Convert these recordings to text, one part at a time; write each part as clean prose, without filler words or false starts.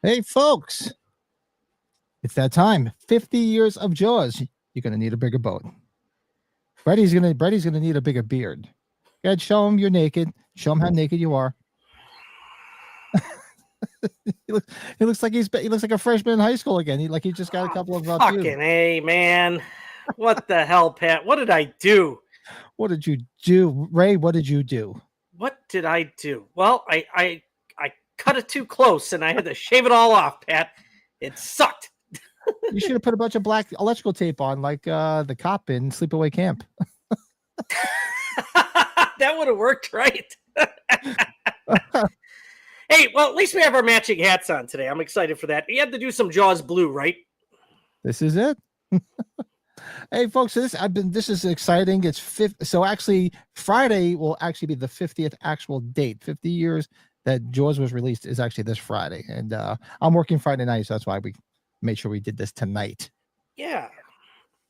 Hey, folks, it's that time. 50 years of Jaws. You're going to need a bigger boat. Brady's gonna need a bigger beard. Go ahead, show him you're naked. Show him how naked you are. he looks like a freshman in high school again. He just got a couple of fucking A, man. What the hell, Pat? What did I do? What did you do, Ray? What did you do? What did I do? Well, I cut it too close and I had to shave it all off, Pat. It sucked. You should have put a bunch of black electrical tape on, like the cop in Sleepaway Camp. That would have worked, right? Hey, well, at least we have our matching hats on today. I'm excited for that. You had to do some Jaws blue, right? This is it. Hey, folks, this is exciting. It's so actually Friday will actually be the 50th actual date. 50 years that Jaws was released is actually this Friday, and I'm working Friday night, so that's why we made sure we did this tonight. Yeah,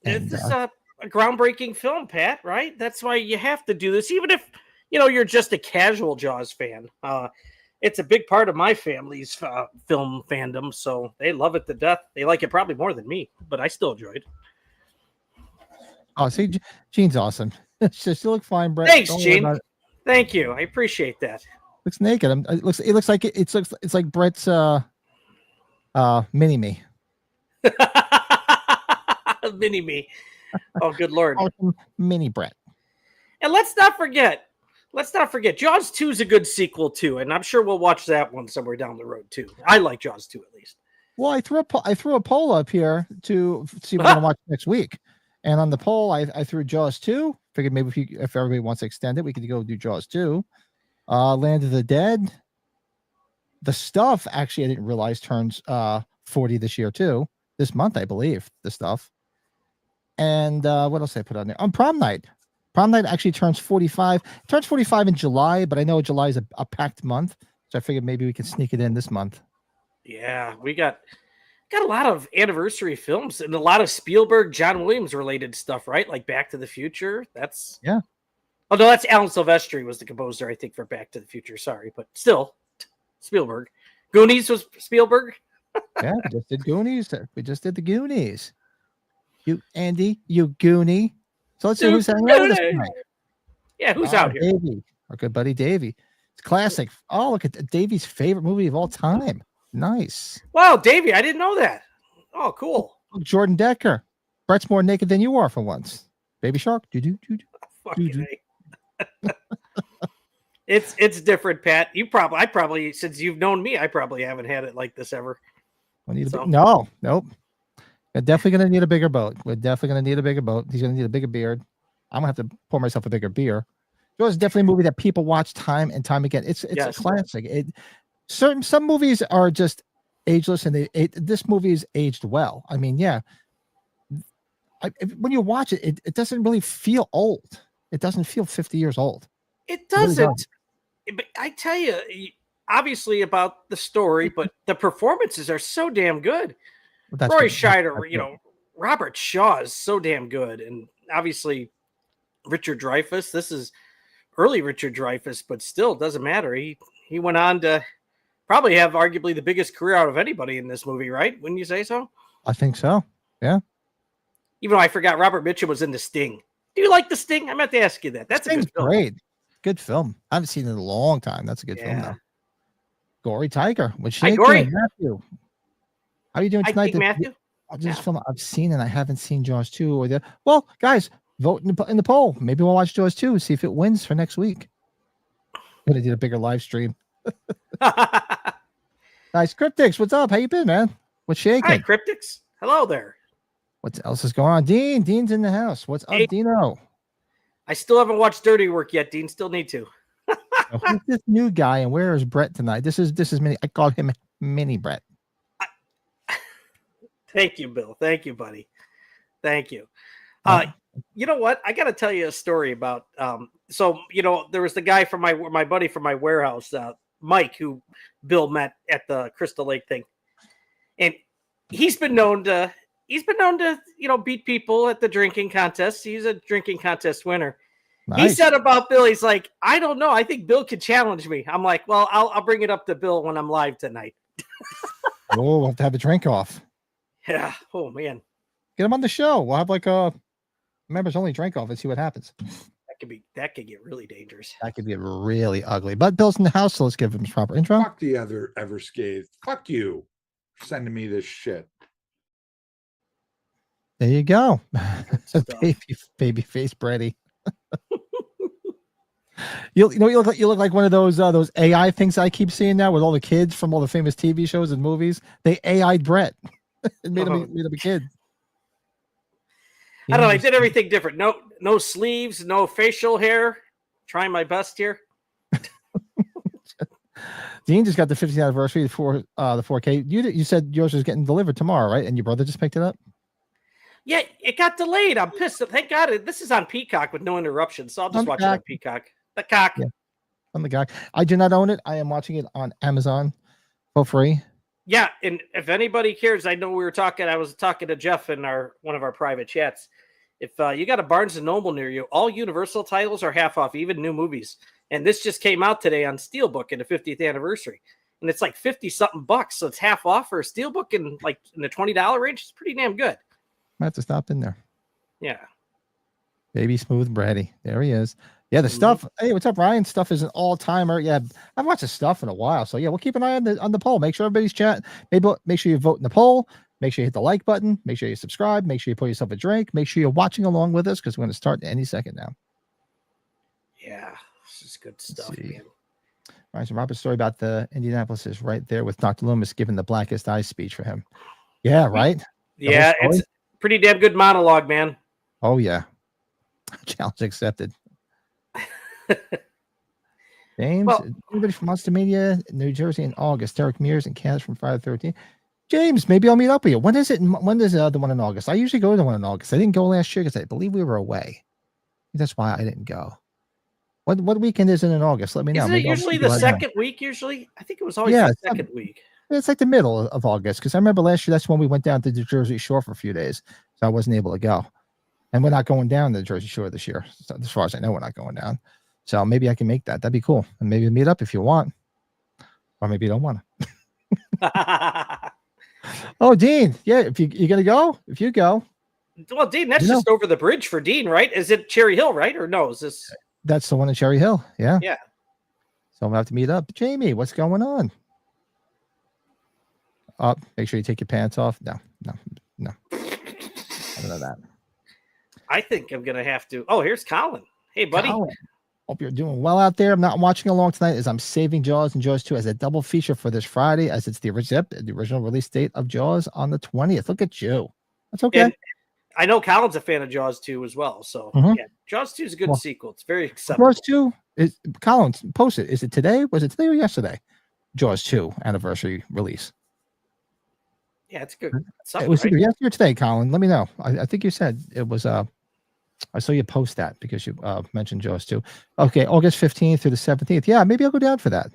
this is a groundbreaking film, Pat. Right? That's why you have to do this, even if you're just a casual Jaws fan. It's a big part of my family's film fandom, so they love it to death. They like it probably more than me, but I still enjoy it. Oh, see, Gene's awesome. She look fine, Brett. Thanks, Gene. Thank you. I appreciate that. Looks naked. It looks like it's like Brett's mini me. Mini me. Oh, good Lord. Mini Brett. And let's not forget, Jaws 2 is a good sequel too, and I'm sure we'll watch that one somewhere down the road too. I like Jaws 2 at least. Well, I threw a poll up here to see what we're gonna watch next week, and on the poll, I threw Jaws 2. Figured maybe if everybody wants to extend it, we could go do Jaws 2. Land of the Dead. The Stuff, actually, I didn't realize turns 40 this year too. This month, I believe. The Stuff. And what else did I put on there? On Prom Night. Prom Night actually turns 45. It turns 45 in July, but I know July is a packed month, so I figured maybe we can sneak it in this month. Yeah, we got a lot of anniversary films and a lot of Spielberg, John Williams related stuff, right? Like Back to the Future. Yeah. Oh no, that's Alan Silvestri was the composer, I think, for Back to the Future. Sorry, but still, Spielberg. Goonies was Spielberg. Yeah, we just did Goonies. We just did the Goonies. You, Andy, you Goonie. So let's see who's hanging out with us tonight. Yeah, who's out here? Davey, our good buddy Davey. It's classic. Oh, look at Davey's favorite movie of all time. Nice. Wow, Davey, I didn't know that. Oh, cool. Oh, Jordan Decker. Brett's more naked than you are for once. Baby Shark. Fucking It's different, Pat. I probably since you've known me, I probably haven't had it like this ever. Nope. We're definitely gonna need a bigger boat. He's gonna need a bigger beard. I'm gonna have to pour myself a bigger beer. It was definitely a movie that people watch time and time again. It's a classic. Some movies are just ageless, and this movie is aged well. I mean, yeah. When you watch it, it doesn't really feel old. It doesn't feel 50 years old. It doesn't. But I tell you, obviously about the story, but the performances are so damn good. That's Roy what- Scheider, you know, Robert Shaw is so damn good, and obviously Richard Dreyfuss. This is early Richard Dreyfuss, but still doesn't matter. He went on to probably have arguably the biggest career out of anybody in this movie, right? Wouldn't you say so? I think so. Yeah. Even though I forgot Robert Mitchum was in The Sting. Do you like The Sting? I meant to ask you that. That's a good film. Great. Good film. I haven't seen it in a long time. That's a good film, though. Gory Tiger. What's she doing? Matthew. How are you doing tonight? Matthew? This film I've seen and I haven't seen Jaws 2 or well, guys, vote in the poll. Maybe we'll watch Jaws 2 and see if it wins for next week. I'm gonna do a bigger live stream. Nice. Cryptics, what's up? How you been, man? What's shaking? Hi, Cryptics. Hello there. What else is going on? Dean's in the house. What's up, Dino? I still haven't watched Dirty Work yet, Dean. Still need to. Who's this new guy and where is Brett tonight? This is Mini. I call him Mini Brett. Thank you, Bill. Thank you, buddy. Thank you. You know what? I got to tell you a story about. So you know, there was the guy from my buddy from my warehouse, Mike, who Bill met at the Crystal Lake thing, and he's been known to beat people at the drinking contest. He's a drinking contest winner. Nice. He said about Bill, he's like, I don't know. I think Bill could challenge me. I'm like, well, I'll bring it up to Bill when I'm live tonight. Oh, we'll have to have a drink off. Yeah. Oh man. Get him on the show. We'll have like a members only drink off and see what happens. That could get really dangerous. That could get really ugly. But Bill's in the house, so let's give him his proper intro. Fuck the other ever scathed. Fuck you for sending me this shit. There you go. baby face Brady. You look like one of those AI things I keep seeing now with all the kids from all the famous TV shows and movies. They AI'd Brett and made him a kid. I don't know. I did everything different. No sleeves, no facial hair. Trying my best here. Dean just got the 50th anniversary for the 4K. You said yours is getting delivered tomorrow, right? And your brother just picked it up? Yeah, it got delayed. I'm pissed. Thank God this is on Peacock with no interruptions, so I'll just watch it on Peacock. The cock. Yeah. I'm the guy. I do not own it. I am watching it on Amazon for free. Yeah, and if anybody cares, I know I was talking to Jeff in one of our private chats. If you got a Barnes & Noble near you, all Universal titles are half off, even new movies. And this just came out today on Steelbook in the 50th anniversary. And it's like 50-something bucks, so it's half off for a Steelbook and like in the $20 range. It's pretty damn good. I have to stop in there. Yeah. Baby Smooth Brady. There he is. Yeah, the stuff. Hey, what's up, Ryan? Stuff is an all-timer. Yeah, I've watched the stuff in a while. So yeah, we'll keep an eye on the poll. Make sure everybody's chatting. Maybe make sure you vote in the poll. Make sure you hit the like button. Make sure you subscribe. Make sure you pour yourself a drink. Make sure you're watching along with us because we're going to start any second now. Yeah, this is good stuff, man. All right, so Robert's story about the Indianapolis is right there with Dr. Loomis giving the blackest eye speech for him. Yeah, right? Yeah, it's pretty damn good monologue, man. Oh, yeah. Challenge accepted. James, anybody from Monster Media, New Jersey in August. Derek Mears and Cass from Friday the 13th. James, maybe I'll meet up with you. When is it? When is the one in August? I usually go to the one in August. I didn't go last year because I believe we were away. That's why I didn't go. What weekend is it in August? Let me know. Isn't it usually the second week? Usually, I think it was always the second week. It's like the middle of August because I remember last year that's when we went down to the Jersey Shore for a few days, so I wasn't able to go. And we're not going down to the Jersey Shore this year, so as far as I know. We're not going down, so maybe I can make that. That'd be cool, and maybe meet up if you want, or maybe you don't want to. Oh, Dean, yeah, if you're gonna go, if you go. Well, Dean, that's just over the bridge for Dean, right? Is it Cherry Hill, right? Or no, is this? That's the one in Cherry Hill. Yeah. Yeah. So I'm gonna have to meet up. Jamie, what's going on? Make sure you take your pants off. No. I don't know that. I think I'm gonna have to. Oh, here's Colin. Hey, buddy. Colin. Hope you're doing well out there. I'm not watching along tonight as I'm saving Jaws and Jaws 2 as a double feature for this Friday, as it's the original release date of Jaws on the 20th. Look at you. That's okay. And I know Colin's a fan of Jaws 2 as well. So yeah, Jaws 2 is a good sequel. It's very acceptable. Jaws 2 is Colin post it. Is it today? Was it today or yesterday? Jaws 2 anniversary release. Yeah, it's good. It was either yesterday or today, Colin. Let me know. I think you said it was I saw you post that because you mentioned Jaws 2. Okay, August 15th through the 17th. Yeah, maybe I'll go down for that.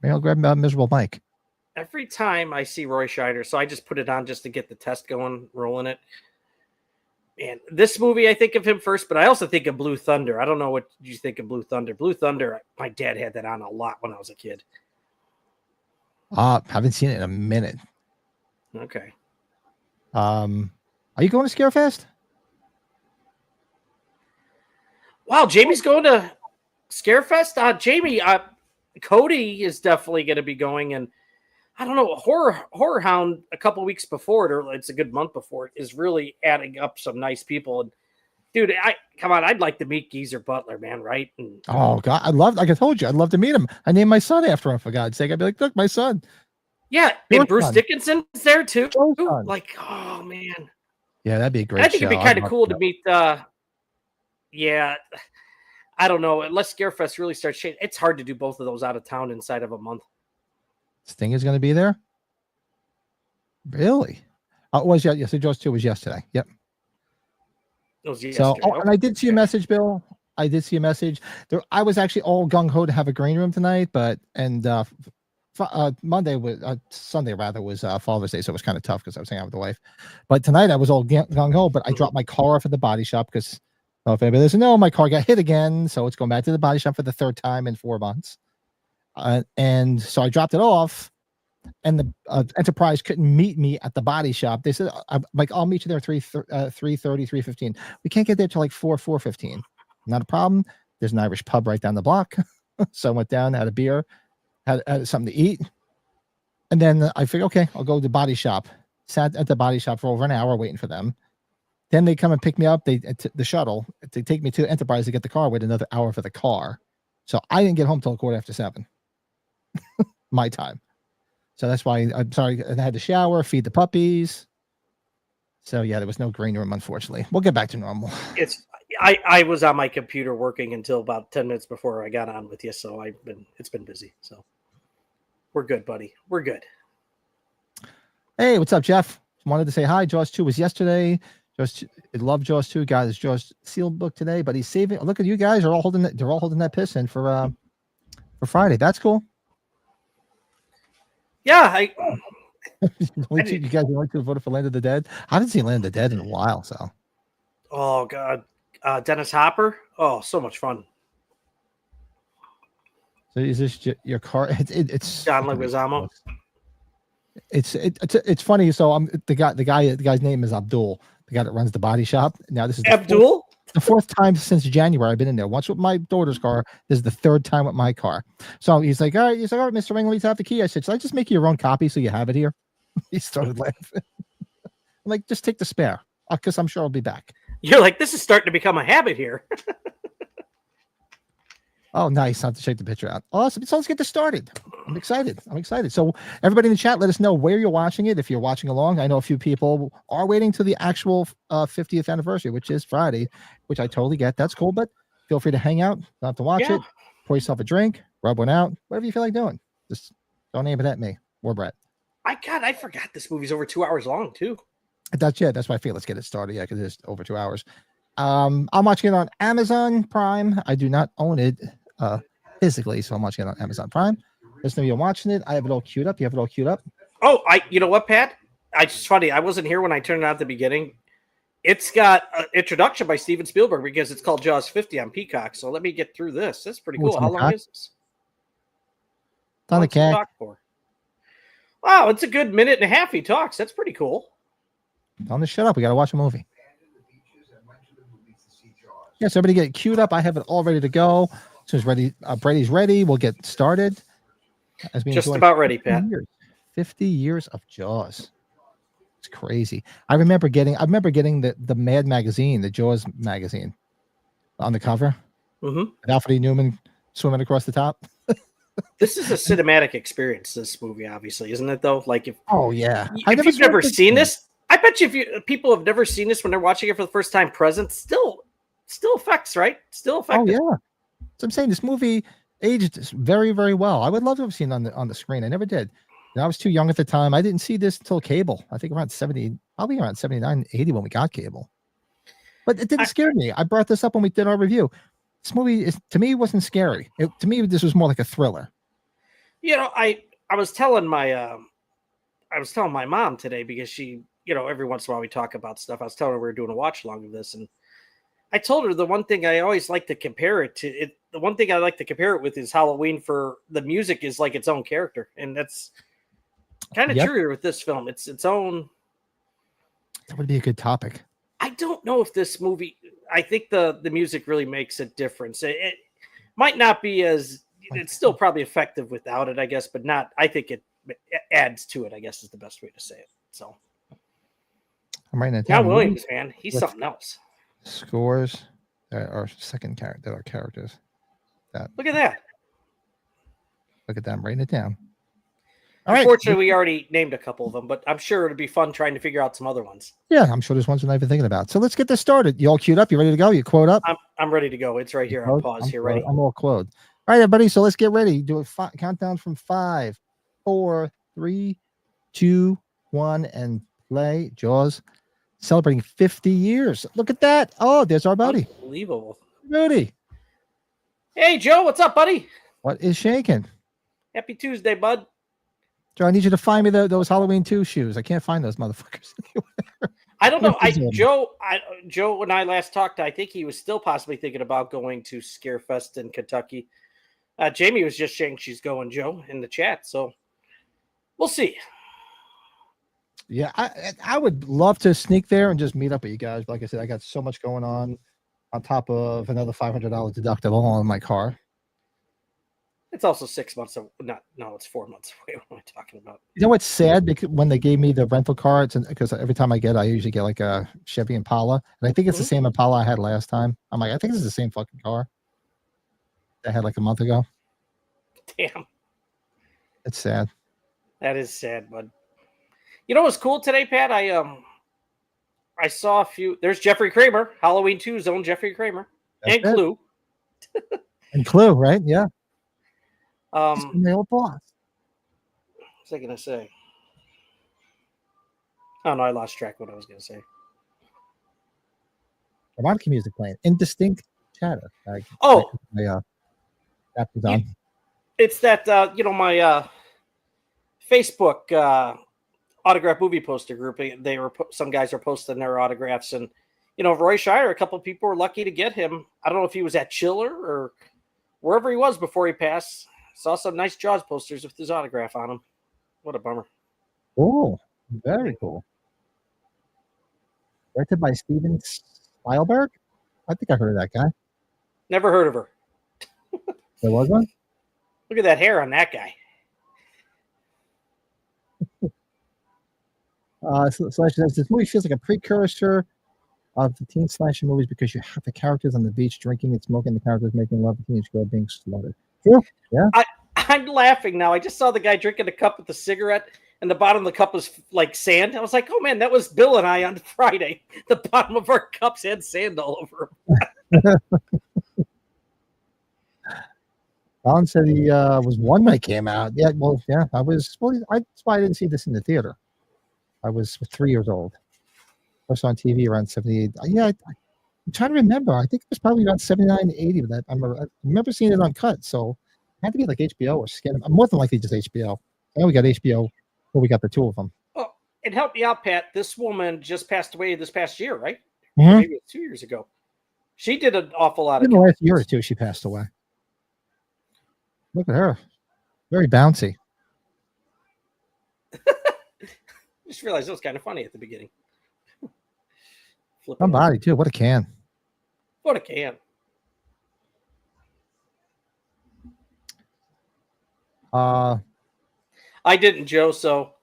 Maybe I'll grab Miserable Mike. every time I see Roy Scheider, so I just put it on just to get the test going, rolling it. And this movie, I think of him first, but I also think of Blue Thunder. I don't know what you think of Blue Thunder. Blue Thunder, my dad had that on a lot when I was a kid. Haven't seen it in a minute. Okay. Are you going to Scarefest? Wow, Jamie's going to Scarefest. Jamie, Cody is definitely going to be going, and I don't know, Horror Hound a couple weeks before it, or it's a good month before it, is really adding up some nice people. And dude, come on, I'd like to meet Geezer Butler, man, right? And, Oh God, like I told you, I'd love to meet him. I named my son after him, for God's sake. I'd be like, look, my son. yeah, Your and Bruce son. Dickinson's there too. Your son. Like, oh man, Yeah, that'd be a great. I think it'd be kind of I'd cool love to meet. Yeah, I don't know. Unless Scarefest really starts changing, it's hard to do both of those out of town inside of a month. Sting is going to be there. Really? It was yes. So Jaws 2 was yesterday. Yep. It was So, yesterday. and I did see a message, Bill. I did see a message. There, I was actually all gung ho to have a green room tonight, but Monday was Sunday rather was Father's Day, so it was kind of tough because I was hanging out with the wife. But tonight I was all gung ho, but I dropped my car off at the body shop because if anybody doesn't know, my car got hit again, so it's going back to the body shop for the third time in 4 months. And so I dropped it off, and the Enterprise couldn't meet me at the body shop. They said, I'll meet you there at 3:30, 3:15. We can't get there till like 4:15. Not a problem. There's an Irish pub right down the block. So I went down, had a beer, had something to eat. And then I figured, okay, I'll go to the body shop. Sat at the body shop for over an hour waiting for them. Then they come and pick me up. The shuttle to take me to Enterprise to get the car. Wait another hour for the car. So I didn't get home till 7:15. My time. So that's why I'm sorry. I had to shower, feed the puppies. So yeah, there was no green room, unfortunately. We'll get back to normal. I was on my computer working until about 10 minutes before I got on with you. So it's been busy. So we're good, buddy. We're good. Hey, what's up, Jeff? Wanted to say hi. Jaws 2 was yesterday. I love Jaws 2. Got his Jaws sealed book today, but he's saving. Look at you guys are all holding it. They're all holding that piss in for Friday. That's cool. Yeah, you guys went to vote for Land of the Dead. I haven't seen Land of the Dead in a while. So. Oh God, Dennis Hopper. Oh, so much fun. So is this your car? It's John Leguizamo. It's funny. So the guy's name is Abdul, the guy that runs the body shop. Now this is Abdul. The fourth time since January I've been in there. Once with my daughter's car. This is the third time with my car. So he's like, all right, Mr. Ring, let's have the key. I said, should I just make you your own copy so you have it here? He started laughing. I'm like, just take the spare, because I'm sure I'll be back. You're like, this is starting to become a habit here. Oh, nice. I have to check the picture out. Awesome. So let's get this started. I'm excited. So everybody in the chat, let us know where you're watching it. If you're watching along, I know a few people are waiting to the actual 50th anniversary, which is Friday, which I totally get. That's cool, but feel free to hang out. Don't have to watch it. Pour yourself a drink, rub one out, whatever you feel like doing. Just don't aim it at me or Brett. I forgot this movie's over 2 hours long too. That's why I feel let's get it started. Yeah, because it's over 2 hours. I'm watching it on Amazon Prime. I do not own it physically, so I'm watching it on Amazon Prime. Just know you're watching it. I have it all queued up. You have it all queued up? Oh, you know what, Pat? It's funny. I wasn't here when I turned it on at the beginning. It's got an introduction by Steven Spielberg because it's called Jaws 50 on Peacock. So let me get through this. That's pretty cool. How long is this? It's on the cat. Wow, it's a good minute and a half he talks. That's pretty cool. Tell him to shut up. We got to watch a movie. Yes, everybody get it queued up. I have it all ready to go. As soon as Brady's ready, we'll get started. Just about ready, Pat. 50 years of Jaws. It's crazy. I remember getting the Mad magazine, the Jaws magazine, on the cover. Mm-hmm. Alfred E. Newman swimming across the top. This is a cinematic experience. This movie, obviously, isn't it? Though, like if you've never seen this, I bet you people have never seen this when they're watching it for the first time. Present still effects, right? Still effective. Oh yeah. So I'm saying this movie aged very, very well. I would love to have seen it on the screen. I never did. And I was too young at the time. I didn't see this until cable. I think around 79, 80 when we got cable. But it didn't scare me. I brought this up when we did our review. This movie to me wasn't scary. To me, this was more like a thriller. You know, I was telling my mom today because she, every once in a while we talk about stuff. I was telling her we were doing a watch along of this, and I told her the one thing I always like to compare it to it. The one thing I like to compare it with is Halloween. For the music is like its own character, and that's kind of true with this film. It's its own. That would be a good topic. I don't know if this movie. I think the music really makes a difference. It might not be as. It's still probably effective without it, I guess, but not. I think it adds to it, I guess, is the best way to say it. So I'm writing it down. John Williams, man, he's something else. Scores that are second character that are characters. Look at that. Look at them. Writing it down. Unfortunately, we already named a couple of them, but I'm sure it'd be fun trying to figure out some other ones. Yeah, I'm sure there's ones we're not even thinking about. So let's get this started. You all queued up? You ready to go? You quote up? I'm ready to go. It's right here. I'll pause here. Ready? I'm all quoted. All right, everybody. So let's get ready. Do a countdown from 5, 4, 3, 2, 1, and play. Jaws celebrating 50 years. Look at that. Oh, there's our buddy. Unbelievable. Rudy. Hey, Joe. What's up, buddy? What is shaking? Happy Tuesday, bud. Joe, I need you to find me those Halloween 2 shoes. I can't find those motherfuckers anywhere. I don't know. Joe, when I last talked, I think he was still possibly thinking about going to Scarefest in Kentucky. Jamie was just saying she's going, Joe, in the chat. So we'll see. Yeah, I would love to sneak there and just meet up with you guys. But like I said, I got so much going on top of another $500 deductible on my car. It's also 6 months. It's 4 months away. What am I talking about? You know what's sad? Because when they gave me the rental car, because every time I usually get like a Chevy Impala, and I think it's the same Impala I had last time. I'm like, I think this is the same fucking car I had like a month ago. Damn, it's sad. That is sad, bud. You know what's cool today, Pat? I saw a few. There's Jeffrey Kramer, Halloween 2's own Jeffrey Kramer, and Clue. And Clue, right? Yeah. My old boss. What's I gonna say? Oh no, I lost track of what I was gonna say. Harmonica music playing. Indistinct chatter. It's that my Facebook autograph movie poster group. Some guys are posting their autographs, and Roy Scheider, a couple of people were lucky to get him. I don't know if he was at Chiller or wherever he was before he passed. Saw some nice Jaws posters with his autograph on them. What a bummer. Oh, very cool. Directed by Steven Spielberg? I think I heard of that guy. Never heard of her. There was one? Look at that hair on that guy. Slasher says this movie feels like a precursor of the teen slasher movies because you have the characters on the beach drinking and smoking, the characters making love, the teenage girl being slaughtered. True. Yeah. I'm laughing now. I just saw the guy drinking a cup with a cigarette, and the bottom of the cup was like sand. I was like, oh man, that was Bill and I on Friday. The bottom of our cups had sand all over them. Alan said he was one when it came out. Yeah, well, yeah, I was. Well, that's why I didn't see this in the theater. I was 3 years old. I was on TV around 78. Yeah, I'm trying to remember. I think it was probably around 79, 80. But I remember seeing it uncut. So it had to be like HBO or Skin. More than likely just HBO. I know we got HBO. Well, we got the 2 of them. Oh, and help me out, Pat. This woman just passed away this past year, right? Mm-hmm. Maybe 2 years ago. She did an awful lot in the last year or two. She passed away. Look at her. Very bouncy. Just realized it was kind of funny at the beginning. Somebody too. What a can. What a can. I didn't, Joe. So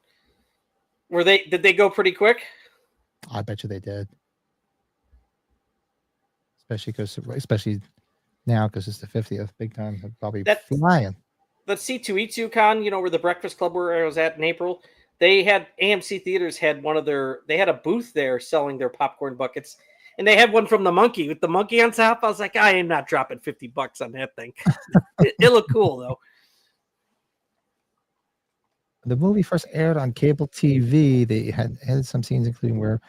did they go pretty quick? I bet you they did. Especially now because it's the 50th. Big time. They're probably flying. The C2E2 con, where the Breakfast Club where I was at in April, they had AMC Theaters had they had a booth there selling their popcorn buckets, and they had one from the monkey with the monkey on top. I was like, I am not dropping $50 on that thing. It looked cool though. The movie first aired on cable TV. They had some scenes, including where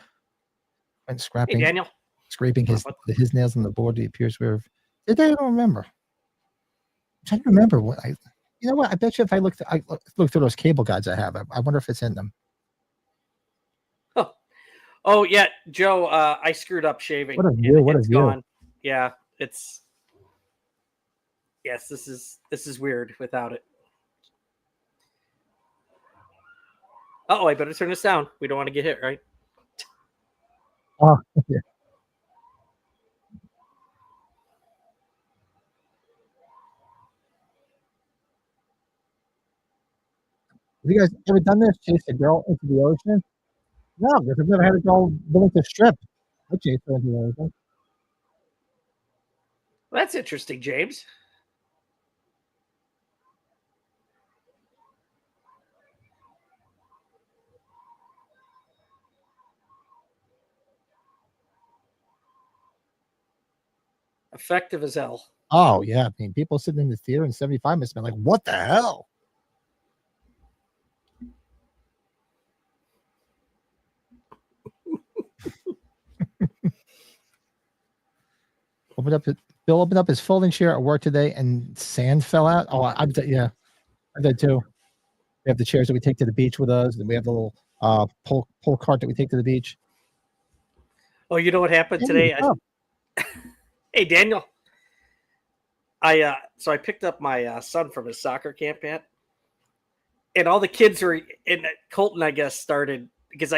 went scraping. Hey, Daniel. Scraping his nails on the board. He appears where. I don't remember. I'm trying to remember what You know what? I bet you if I look through those cable guides I have, I wonder if it's in them. Oh yeah, Joe. I screwed up shaving. What a view! What a view! Gone. Yeah, it's. Yes, this is weird without it. Oh, I better turn this down. We don't want to get hit, right? Oh, yeah. Have you guys ever done this? Chase a girl into the ocean? No, because I've never had a girl willing to strip. I chased her into the ocean. Well, that's interesting, James. Effective as hell. Oh yeah, I mean, people sitting in the theater in '75 must have been like, "What the hell?" Bill opened up his folding chair at work today, and sand fell out. Oh, I did too. We have the chairs that we take to the beach with us, and we have the little pull cart that we take to the beach. Oh, you know what happened today? Hey, Daniel. So I picked up my son from his soccer camp, and all the kids were in Colton. I guess started because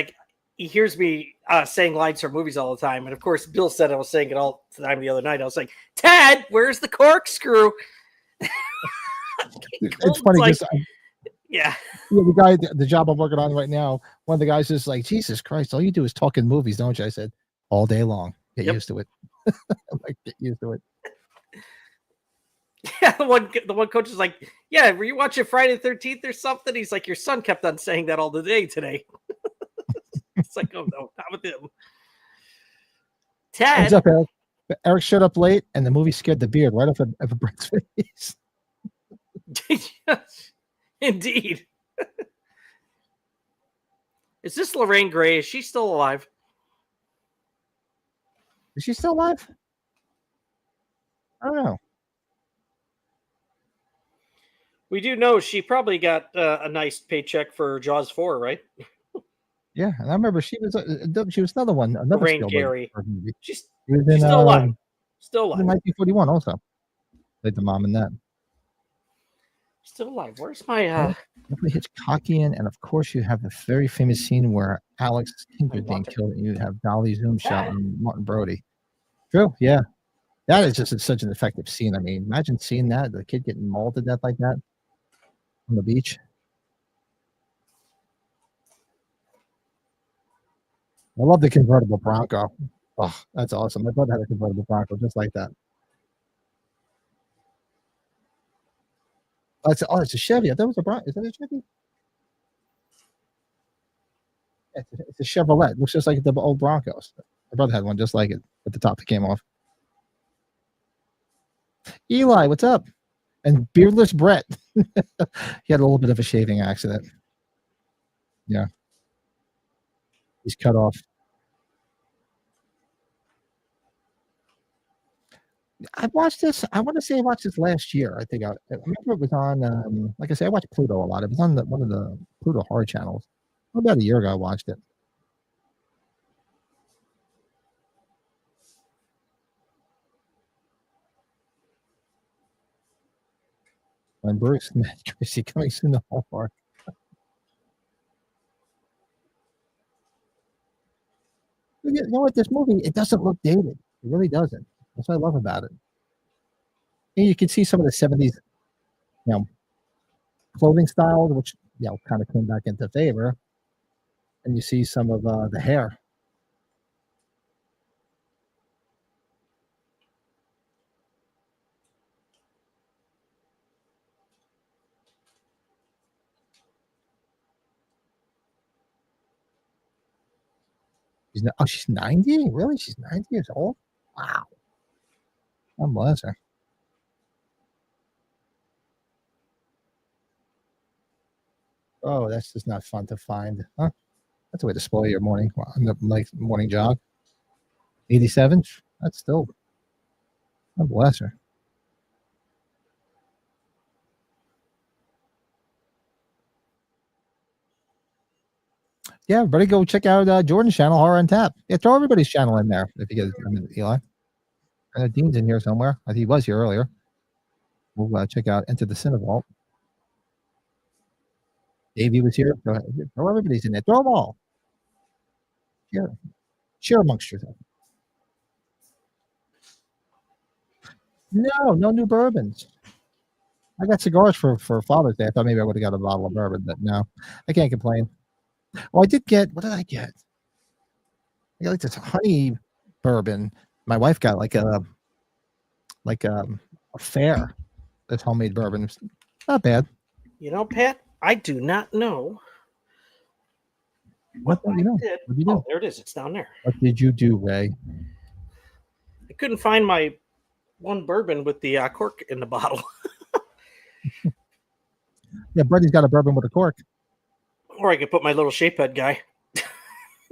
he hears me saying lines from movies all the time, and of course, Bill said I was saying it all the time the other night. I was like, "Ted, where's the corkscrew?" It's funny. Like, yeah, the guy, the job I'm working on right now, one of the guys is like, "Jesus Christ, all you do is talk in movies, don't you?" I said, "All day long. Get used to it." I'm like, get used to it. Yeah, the one coach is like, "Yeah, were you watching Friday the 13th or something?" He's like, "Your son kept on saying that all the day today." It's like, oh no, not with him. Ted. What's up, Eric? Eric showed up late, and the movie scared the beard right off of Brett's face. Yes, indeed. Is this Lorraine Gray? Is she still alive? Is she still alive? I don't know. We do know she probably got a nice paycheck for Jaws 4, right? Yeah, and I remember she was another one, another Lorraine Gary. movie. She's was in, still alive. Still alive. 1941 also. Played the mom in that. Still alive. Where's my Definitely Hitchcockian, and of course you have the very famous scene where Alex Kindred being killed, and you have Dolly zoom shot and Martin Brody. True, yeah. That is just such an effective scene. I mean, imagine seeing that, the kid getting mauled to death like that on the beach. I love the convertible Bronco. Oh, that's awesome. My brother had a convertible Bronco just like that. It's a Chevy. I thought it was a Bronco. Is that a Chevy? It's a Chevrolet. It looks just like the old Broncos. My brother had one just like it at the top that came off. Eli, what's up? And beardless Brett. He had a little bit of a shaving accident. Yeah. He's cut off. I watched this. I want to say I watched this last year. I remember it was on. Like I said, I watched Pluto a lot. It was on one of the Pluto horror channels. About a year ago, I watched it. When Bruce met Tracy coming soon to Hallmark. You know what? This movie, it doesn't look dated. It really doesn't. That's what I love about it. And you can see some of the 70s, clothing styles, which, kind of came back into favor. And you see some of the hair. She's 90? Really? She's 90 years old? Wow. God bless her. Oh, that's just not fun to find. Huh? That's a way to spoil your morning, morning jog. 87? That's still, God bless her. Yeah, everybody go check out Jordan's channel, Horror on Tap. Yeah, throw everybody's channel in there if you get Eli. I know Dean's in here somewhere. I think he was here earlier. We'll check out Enter the Cinevault. Davey was here. Go ahead. Throw everybody's in there. Throw them all. Share amongst yourself. No new bourbons. I got cigars for Father's Day. I thought maybe I would have got a bottle of bourbon, but no, I can't complain. Oh, I did get. What did I get? I got like this honey bourbon. My wife got like a fair. This homemade bourbon. It's not bad. You know, Pat, I do not know What I you know? did. What did you do? Oh, there it is. It's down there. What did you do, Ray? I couldn't find my one bourbon with the cork in the bottle. Yeah, Buddy's got a bourbon with a cork. Or I could put my little shape head guy.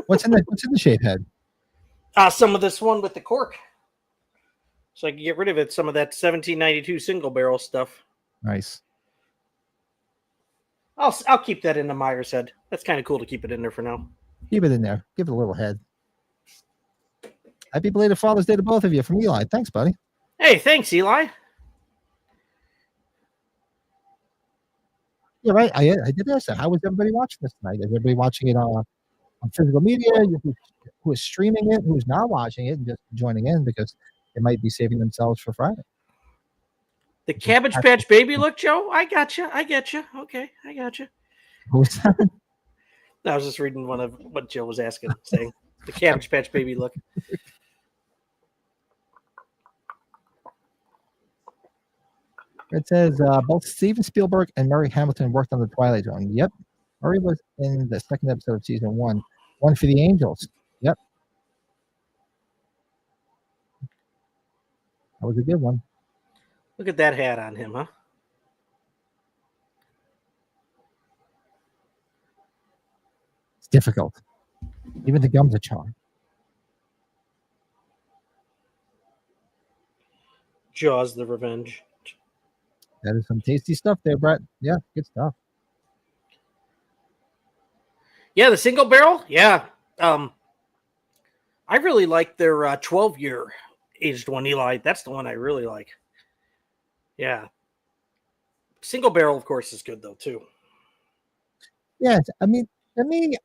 What's in the shape head? Some of this one with the cork. So I can get rid of it. Some of that 1792 single barrel stuff. Nice. I'll keep that in the Myers head. That's kind of cool to keep it in there for now. Keep it in there. Give it a little head. Happy belated Father's Day to both of you from Eli. Thanks, buddy. Hey, thanks, Eli. Yeah, right. I did ask that. How was everybody watching this tonight? Is everybody watching it on physical media? Who is streaming it? Who's not watching it and just joining in because they might be saving themselves for Friday? The Cabbage Patch Baby look, Joe? I got you. Okay, I got you. Who was that? I was just reading one of what Joe was asking, saying the Cabbage Patch Baby look. It says both Steven Spielberg and Murray Hamilton worked on The Twilight Zone. Yep. Murray was in the second episode of season one. One for the Angels. Yep. That was a good one. Look at that hat on him, huh? It's difficult. Even the gums are charred. Jaws the Revenge. That is some tasty stuff there, Brett. Yeah, good stuff. Yeah, the single barrel. Yeah. I really like their 12-year aged one, Eli. That's the one I really like. Yeah. Single barrel, of course, is good, though, too. Yeah, I mean, to me,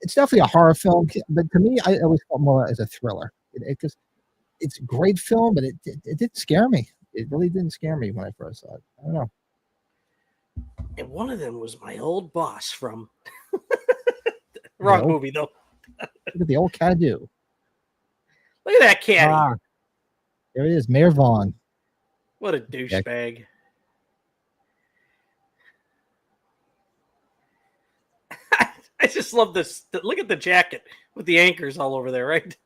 it's definitely a horror film, but to me, I always felt more as a thriller. It's a great film, but it didn't scare me. It really didn't scare me when I first saw it. I don't know. And one of them was my old boss from wrong movie, though. Look at the old Cadu. Look at that caddy. There it is, Mayor Vaughn. What a douchebag. I just love this. Look at the jacket with the anchors all over there, right?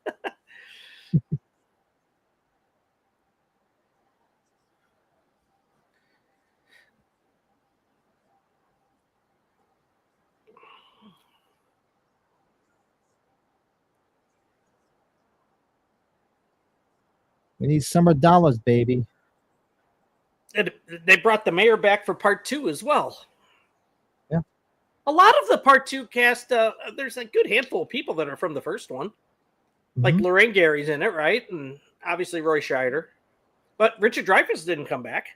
We need summer dollars, baby. And they brought the mayor back for part 2 as well. Yeah. A lot of the part 2 cast, there's a good handful of people that are from the first one. Mm-hmm. Like Lorraine Gary's in it, right? And obviously Roy Scheider. But Richard Dreyfuss didn't come back.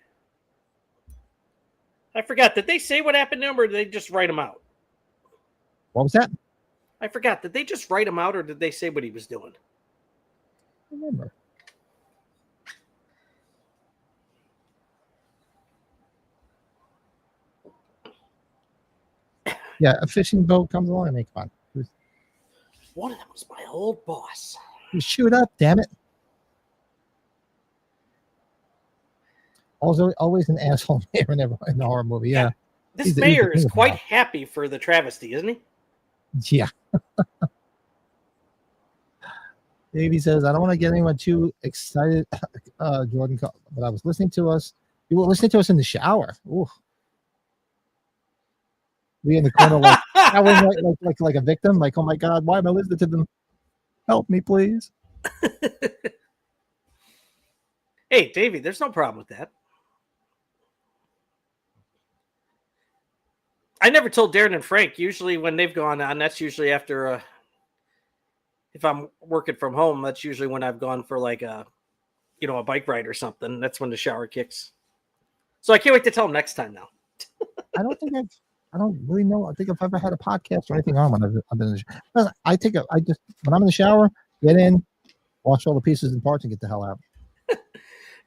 I forgot. Did they say what happened to him, or did they just write him out? What was that? I forgot. Did they just write him out, or did they say what he was doing? I remember. Yeah, a fishing boat comes along and they come on. One of them was my old boss. You shoot up, damn it. Also, always an asshole mayor in the horror movie. Yeah. This mayor is quite happy for the travesty, isn't he? Yeah. Davey says, I don't want to get anyone too excited, Jordan, but I was listening to us. You were listening to us in the shower. Ooh. We in the corner like a victim, like, oh my God, why am I listening to them? Help me, please. Hey, Davey, there's no problem with that. I never told Darren and Frank. Usually when they've gone on, that's usually after if I'm working from home, that's usually when I've gone for like a bike ride or something. That's when the shower kicks. So I can't wait to tell them next time now. I don't really know. I think if I've ever had a podcast or anything on when I've been in the shower. When I'm in the shower, get in, wash all the pieces and parts and get the hell out.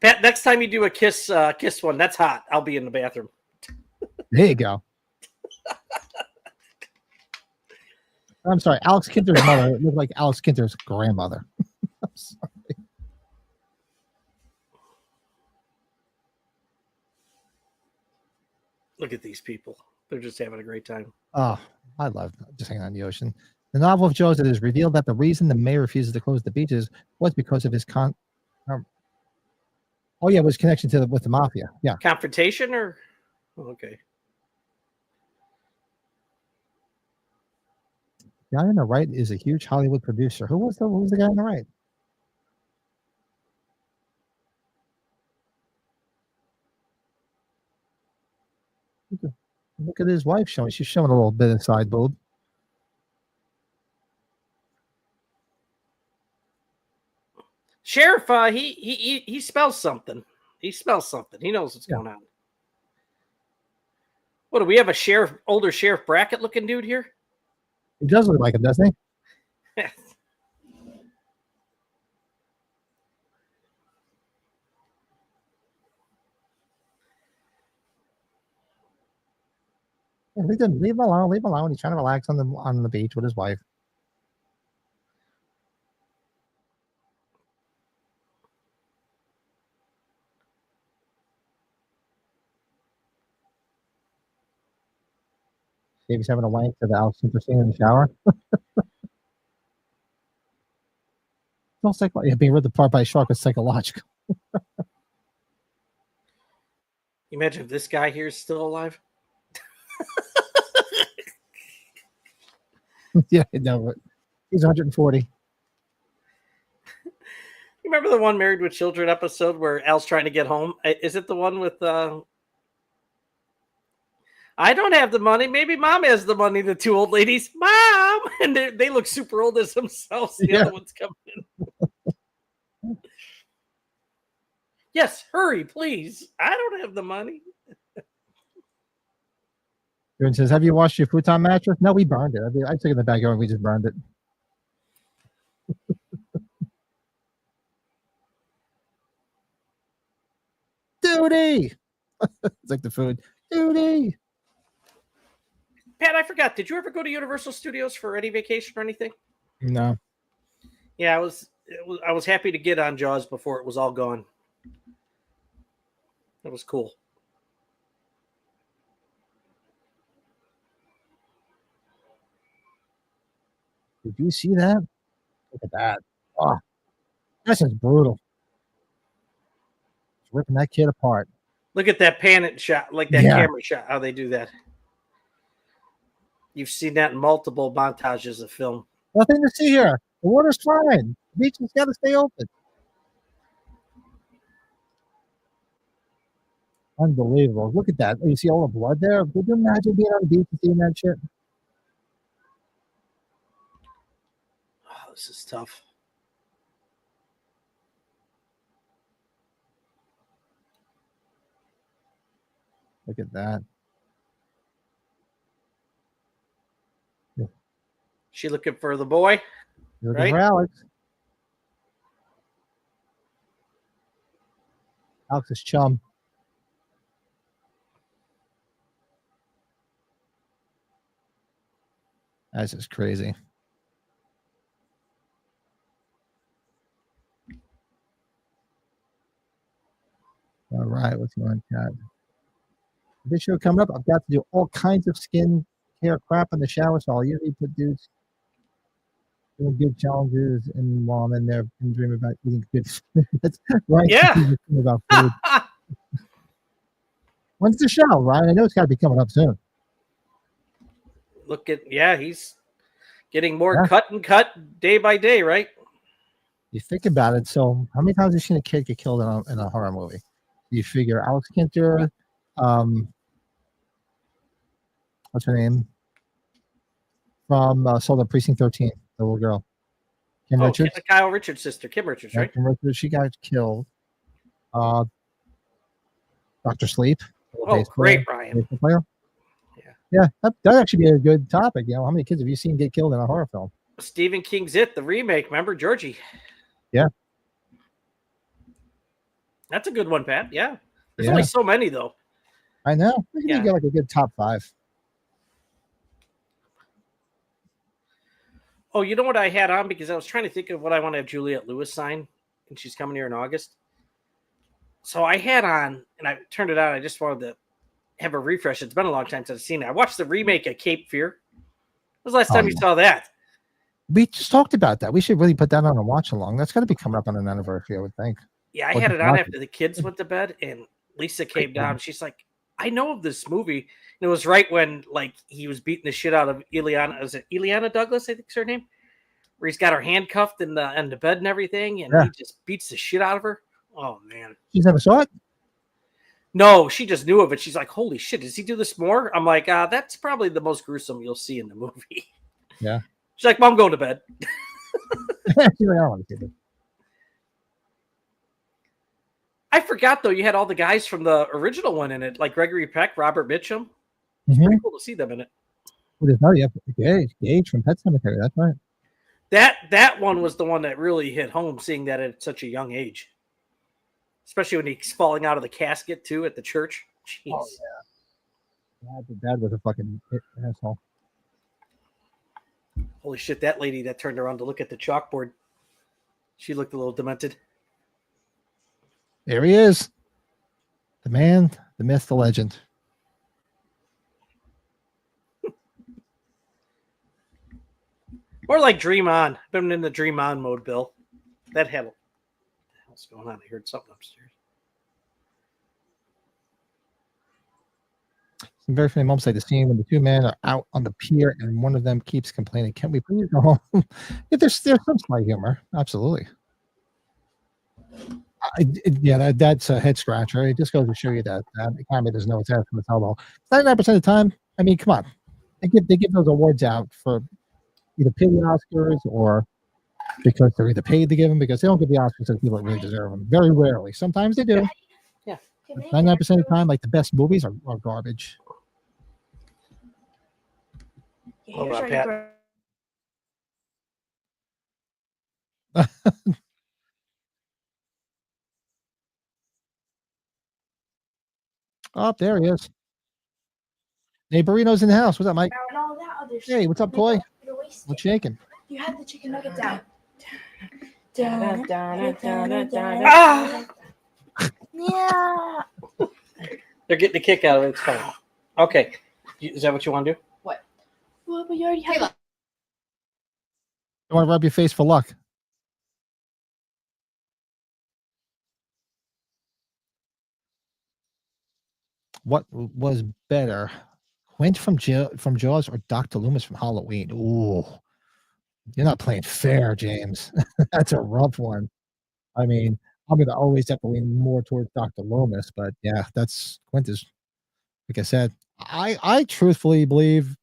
Pat, next time you do a kiss one, that's hot. I'll be in the bathroom. There you go. I'm sorry, Alex Kinter's mother looked like Alex Kinter's grandmother. I'm sorry. Look at these people. They're just having a great time. Oh, I love just hanging on the ocean. The novel of Joe's, it is revealed that the reason the mayor refuses to close the beaches was because of his it was connection with the mafia. Yeah. Confrontation or okay. The guy on the right is a huge Hollywood producer. Who was the guy on the right? Look at his wife showing. She's showing a little bit of side boob. Sheriff, he smells something. He smells something. He knows what's going on. What do we have? Older Sheriff Brackett looking dude here? He does look like him, doesn't he? Yeah, leave him alone. Leave him alone. He's trying to relax on the beach with his wife. Davey's having a wank to the Alex Kinter scene in the shower. Being ripped apart by a shark is psychological. Imagine if this guy here is still alive. Yeah, no, he's 140. You remember the one Married with Children episode where Al's trying to get home? Is it the one with I don't have the money. Maybe Mom has the money. The two old ladies, Mom, and they look super old as themselves. The other one's coming in. Yes, hurry, please. I don't have the money. Aaron says, "Have you washed your futon mattress?" No, we burned it. I took it in the backyard and we just burned it. Duty. It's like the food. Duty. Pat, I forgot. Did you ever go to Universal Studios for any vacation or anything? No. Yeah, I was happy to get on Jaws before it was all gone. That was cool. Did you see that? Look at that. Oh, that's just brutal. It's ripping that kid apart. Look at that pan shot, like that camera shot, how they do that. You've seen that in multiple montages of film. Nothing to see here. The water's fine. The beach has got to stay open. Unbelievable. Look at that. You see all the blood there? Could you imagine being on the beach and seeing that shit? Oh, this is tough. Look at that. She looking for the boy? Looking for Alex. Alex's chum. That's just crazy. All right, what's going on, Cat? This show coming up, I've got to do all kinds of skin care crap in the shower, so I'll usually put dudes doing good challenges, and while I'm in there, I'm dreaming about eating good food. That's right. Yeah. About food. When's the show, Ryan? I know it's got to be coming up soon. He's getting more cut day by day, right? You think about it. So, how many times have you seen a kid get killed in a horror movie? You figure Alex Kinter, what's her name? From Sold Out Precinct 13, the little girl. Kim Richards. Kyle Richards' sister, Kim Richards, right? Kim Richards, she got killed. Dr. Sleep. Oh, great, Ryan. Player. Yeah, that'd actually be a good topic. You know, how many kids have you seen get killed in a horror film? Stephen King's It, the remake. Remember, Georgie? Yeah. That's a good one, Pat. Yeah. There's only so many, though. I know. We can get like a good top 5. Oh, you know what I had on? Because I was trying to think of what I want to have Juliette Lewis sign, and she's coming here in August. So I had on, and I turned it on. I just wanted to have a refresh. It's been a long time since I've seen it. I watched the remake of Cape Fear. When was the last time you saw that? We just talked about that. We should really put that on a watch along. That's got to be coming up on an anniversary, I would think. Yeah, I had it on after the kids went to bed, and Lisa came down. She's like, I know of this movie. And it was right when like he was beating the shit out of Ileana. Was it Ileana Douglas, I think is her name? Where he's got her handcuffed in the bed and everything, and he just beats the shit out of her. Oh, man. You never saw it? No, she just knew of it. She's like, holy shit, does he do this more? I'm like, that's probably the most gruesome you'll see in the movie. Yeah. She's like, Mom, I'm going to bed. She's like, I don't want to see it. I forgot, though, you had all the guys from the original one in it, like Gregory Peck, Robert Mitchum. It's pretty cool to see them in it. Well, there's no, Gage from Pet Sematary. That's right. That one was the one that really hit home, seeing that at such a young age. Especially when he's falling out of the casket, too, at the church. Jeez. Oh, yeah. Dad was a fucking asshole. Holy shit, that lady that turned around to look at the chalkboard, she looked a little demented. There he is. The man, the myth, the legend. Or like Dream On. I've been in the Dream On mode, Bill. That had what the hell's going on? I heard something upstairs. Some very funny moments like the scene when the two men are out on the pier and one of them keeps complaining, "Can't we please go home?" There's some slight humor. Absolutely. That's a head scratcher. It just goes to show you that Academy doesn't know what's happening with elbow. 99% of the time, I mean, come on. They give those awards out for either pay the Oscars or because they're either paid to give them, because they don't give the Oscars to the people that really deserve them. Very rarely. Sometimes they do. Yeah. 99% of the time, like the best movies are garbage. Hold on, Pat. Oh, there he is. Neighborino's in the house. What's up, Mike? Hey, what's up, boy? What's shaking? You had the chicken nuggets out. Ah! Yeah. They're getting a kick out of it. It's fine. Okay. Is that what you want to do? What? Well, but you already have. You want to rub your face for luck? What was better, Quint from Jaws or Dr. Loomis from Halloween? Ooh, you're not playing fair, James. That's a rough one. I mean, I'm going to always have to lean more towards Dr. Loomis, but yeah, that's Quint is. Like I said, I truthfully believe,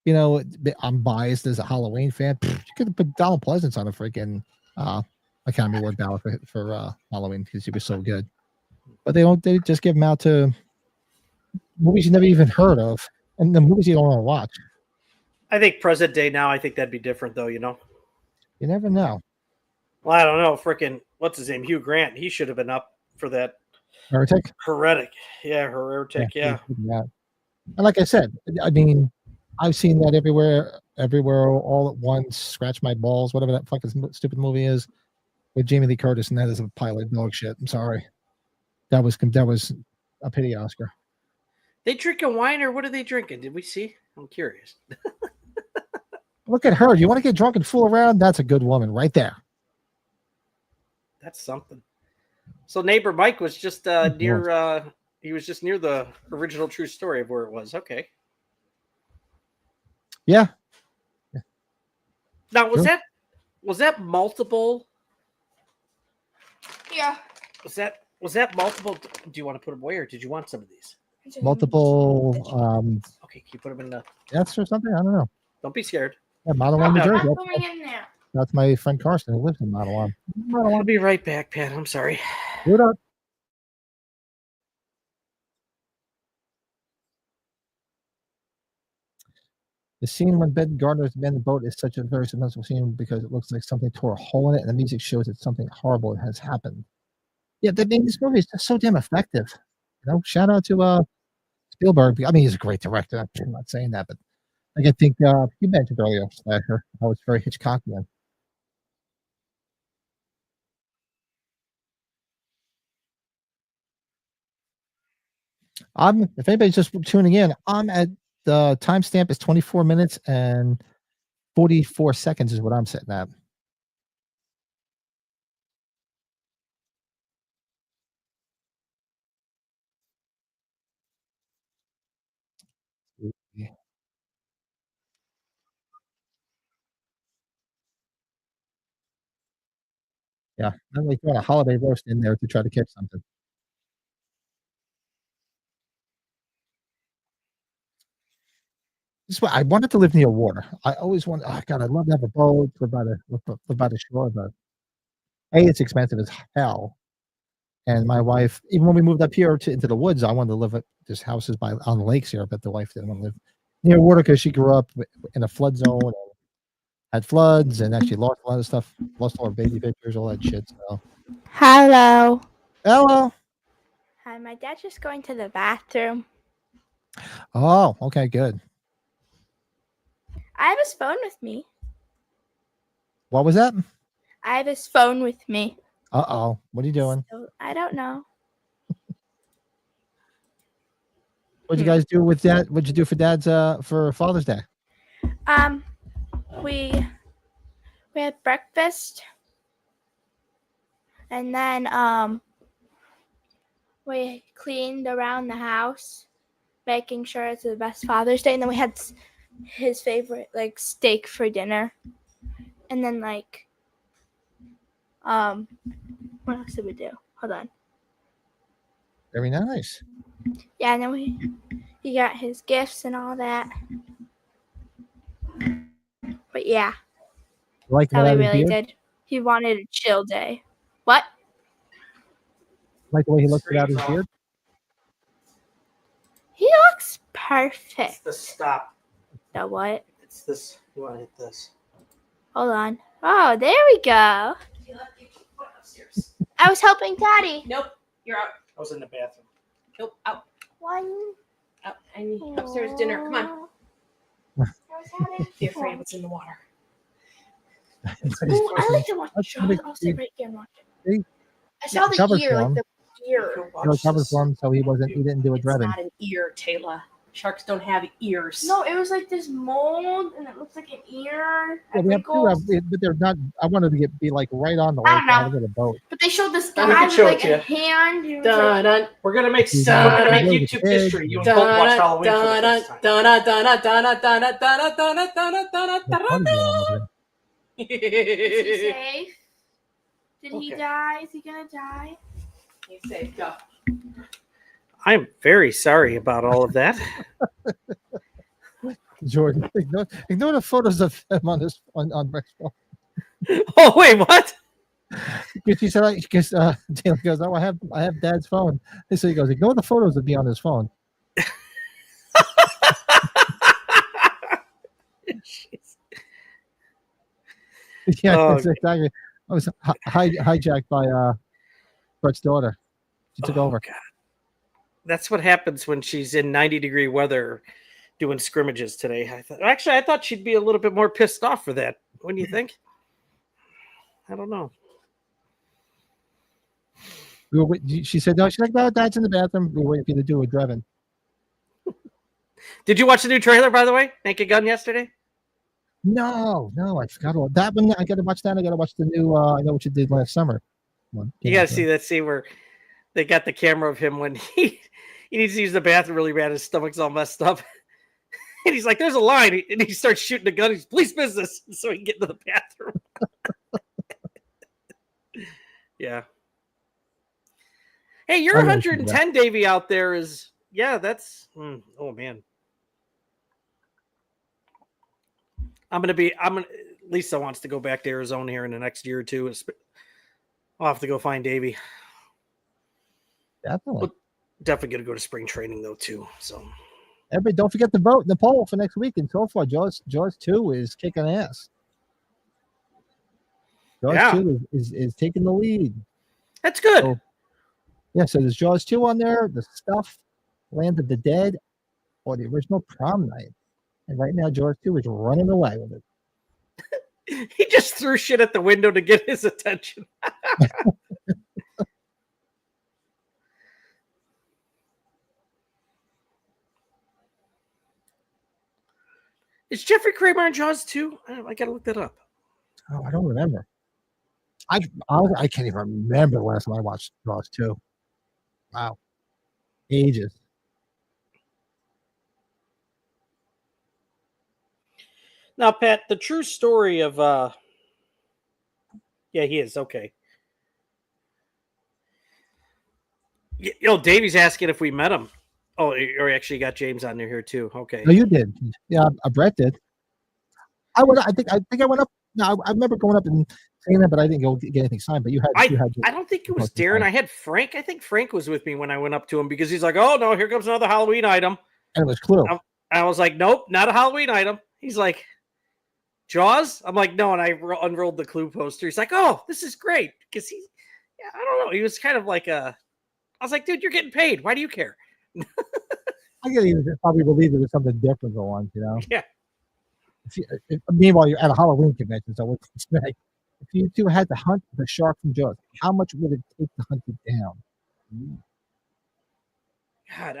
you know, I'm biased as a Halloween fan. You could have put Donald Pleasance on a freaking Academy Award ballot for Halloween because he was so good. But they just give him out to movies you never even heard of, and the movies you don't want to watch. I think present day now, I think that'd be different, though, you know? You never know. Well, I don't know. Freaking, what's his name? Hugh Grant. He should have been up for that. Heretic? Heretic, yeah. And like I said, I mean, I've seen that everywhere, all at once, Scratch My Balls, whatever that fucking stupid movie is, with Jamie Lee Curtis, and that is a pile of dog shit. I'm sorry. That was a pity Oscar. They drinking wine, or what are they drinking? Did we see? I'm curious. Look at her. You want to get drunk and fool around? That's a good woman right there. That's something. So neighbor Mike was just near. He was just near the original true story of where it was. Okay. Yeah. Now was that multiple? Yeah. Was that multiple? Do you want to put them away, or did you want some of these? multiple Okay, can you put them in the? deaths or something. I don't know. Don't be scared. Yeah, Model 1, New no. Jersey. I'm going in there. That's my friend Carson who lives in Model 1. I'll be right back, Pat. I'm sorry. What up? The scene when Ben Gardner's abandoned the boat is such a very suspenseful scene because it looks like something tore a hole in it, and the music shows that something horrible has happened. Yeah, this movie is just so damn effective. You know, shout out to Spielberg. I mean, he's a great director. I'm not saying that, but like I think you mentioned earlier, Slasher. I was very Hitchcockian. If anybody's just tuning in, I'm at the timestamp is 24 minutes and 44 seconds is what I'm sitting at. Yeah, I'm like throwing a holiday roast in there to try to catch something. This is what I wanted to live near water. I always wanted. Oh God, I'd love to have a boat, live by the shore, but it's expensive as hell. And my wife, even when we moved up here into the woods, I wanted to live at this house is on the lakes here, but the wife didn't want to live near water because she grew up in a flood zone, and had floods, and actually lost a lot of stuff, lost all her baby pictures, all that shit. So, Hello. hello. Hi, my dad's just going to the bathroom. Oh, okay, good. I have his phone with me. What was that? I have his phone with me. Uh-oh. What are you doing? So, I don't know. What'd you guys do with Dad? What'd you do for Dad's for Father's Day? We had breakfast, and then we cleaned around the house, making sure it's the best Father's Day. And then we had his favorite steak for dinner, and then what else did we do? Hold on. Very nice. Yeah, and then he got his gifts and all that. But yeah, Like that we really did. He wanted a chill day. What? Like the way he looked without his beard? He looks perfect. It's the stop. The what? It's this. You want to hit this? Hold on. Oh, there we go. Upstairs. I was helping Daddy. Nope. You're out. I was in the bathroom. Nope. Out. One. Out. I need upstairs dinner. Come on. Be afraid of what's in the water. Ooh, I like to watch shows. I'll sit right here and watch it. I saw the Covered ear, for like him. the ear. Covered for him, so he didn't do a It's dreading. not an ear, Taylor. Sharks don't have ears. No, it was like this mold, and it looks like an ear. Yeah, we have two, but they're not. I wanted to be like right on the I lake. don't know. I get a boat. But they showed this We guy can with show like it to a you. hand. He was Dun, dun, We're gonna make Dun, YouTube history. You and Hope watch Halloween for the first time. Is he safe? Did he Okay. die? Is he gonna die? You say go. I'm very sorry about all of that. Jordan, ignore the photos of him on Brett's phone. Oh wait, what? Because she said, because Taylor goes, oh, I have Dad's phone. And so he goes, ignore the photos of me on his phone. Yeah, Oh, that's exactly. I was hijacked by Brett's daughter. She took over. God. That's what happens when she's in 90-degree weather doing scrimmages today. I thought she'd be a little bit more pissed off for that. What do you think? I don't know. She said, no, she's like, no, Dad's in the bathroom. We were waiting for you to do a Drevin. Did you watch the new trailer, by the way? Naked Gun yesterday? No, I forgot all that one. I got to watch that. I got to watch the new. I know what you did last summer. One. You got to see that scene where they got the camera of him when he needs to use the bathroom really bad. His stomach's all messed up. And he's like, there's a line. And he starts shooting a gun. He's police business. So he can get into the bathroom. Yeah. Hey, your 110 Davey out there is yeah, that's oh man. Lisa wants to go back to Arizona here in the next year or two. I'll have to go find Davey. Definitely. But definitely gonna go to spring training though too. So Everybody, don't forget to vote in the poll for next week. And so far, Jaws 2 is kicking ass. Jaws 2 is taking the lead. That's good. So, yeah, so there's Jaws 2 on there, The Stuff, Land of the Dead, or the original Prom Night. And right now, Jaws 2 is running away with it. He just threw shit at the window to get his attention. Is Jeffrey Kramer in Jaws 2? I gotta look that up. Oh, I don't remember. I can't even remember the last time I watched Jaws 2. Wow. Ages. Now, Pat, the true story of yeah, he is. Okay. You know, Davey's asking if we met him. Oh, or actually got James on there here too. Okay. No, you did. Yeah, Brett did. I think I went up. No, I remember going up and saying that, but I didn't go get anything signed. But you had. I don't think it was Darren. I had Frank. I think Frank was with me when I went up to him because he's like, "Oh no, here comes another Halloween item." And it was Clue. I was like, "Nope, not a Halloween item." He's like, "Jaws." I'm like, "No," and I unrolled the Clue poster. He's like, "Oh, this is great," because I don't know. He was kind of like a. I was like, "Dude, you're getting paid. Why do you care?" I get he probably believed it was something different for once, you know. Yeah. Meanwhile, you're at a Halloween convention, so what's like, if you two had to hunt the shark from Jaws, how much would it take to hunt it down? God,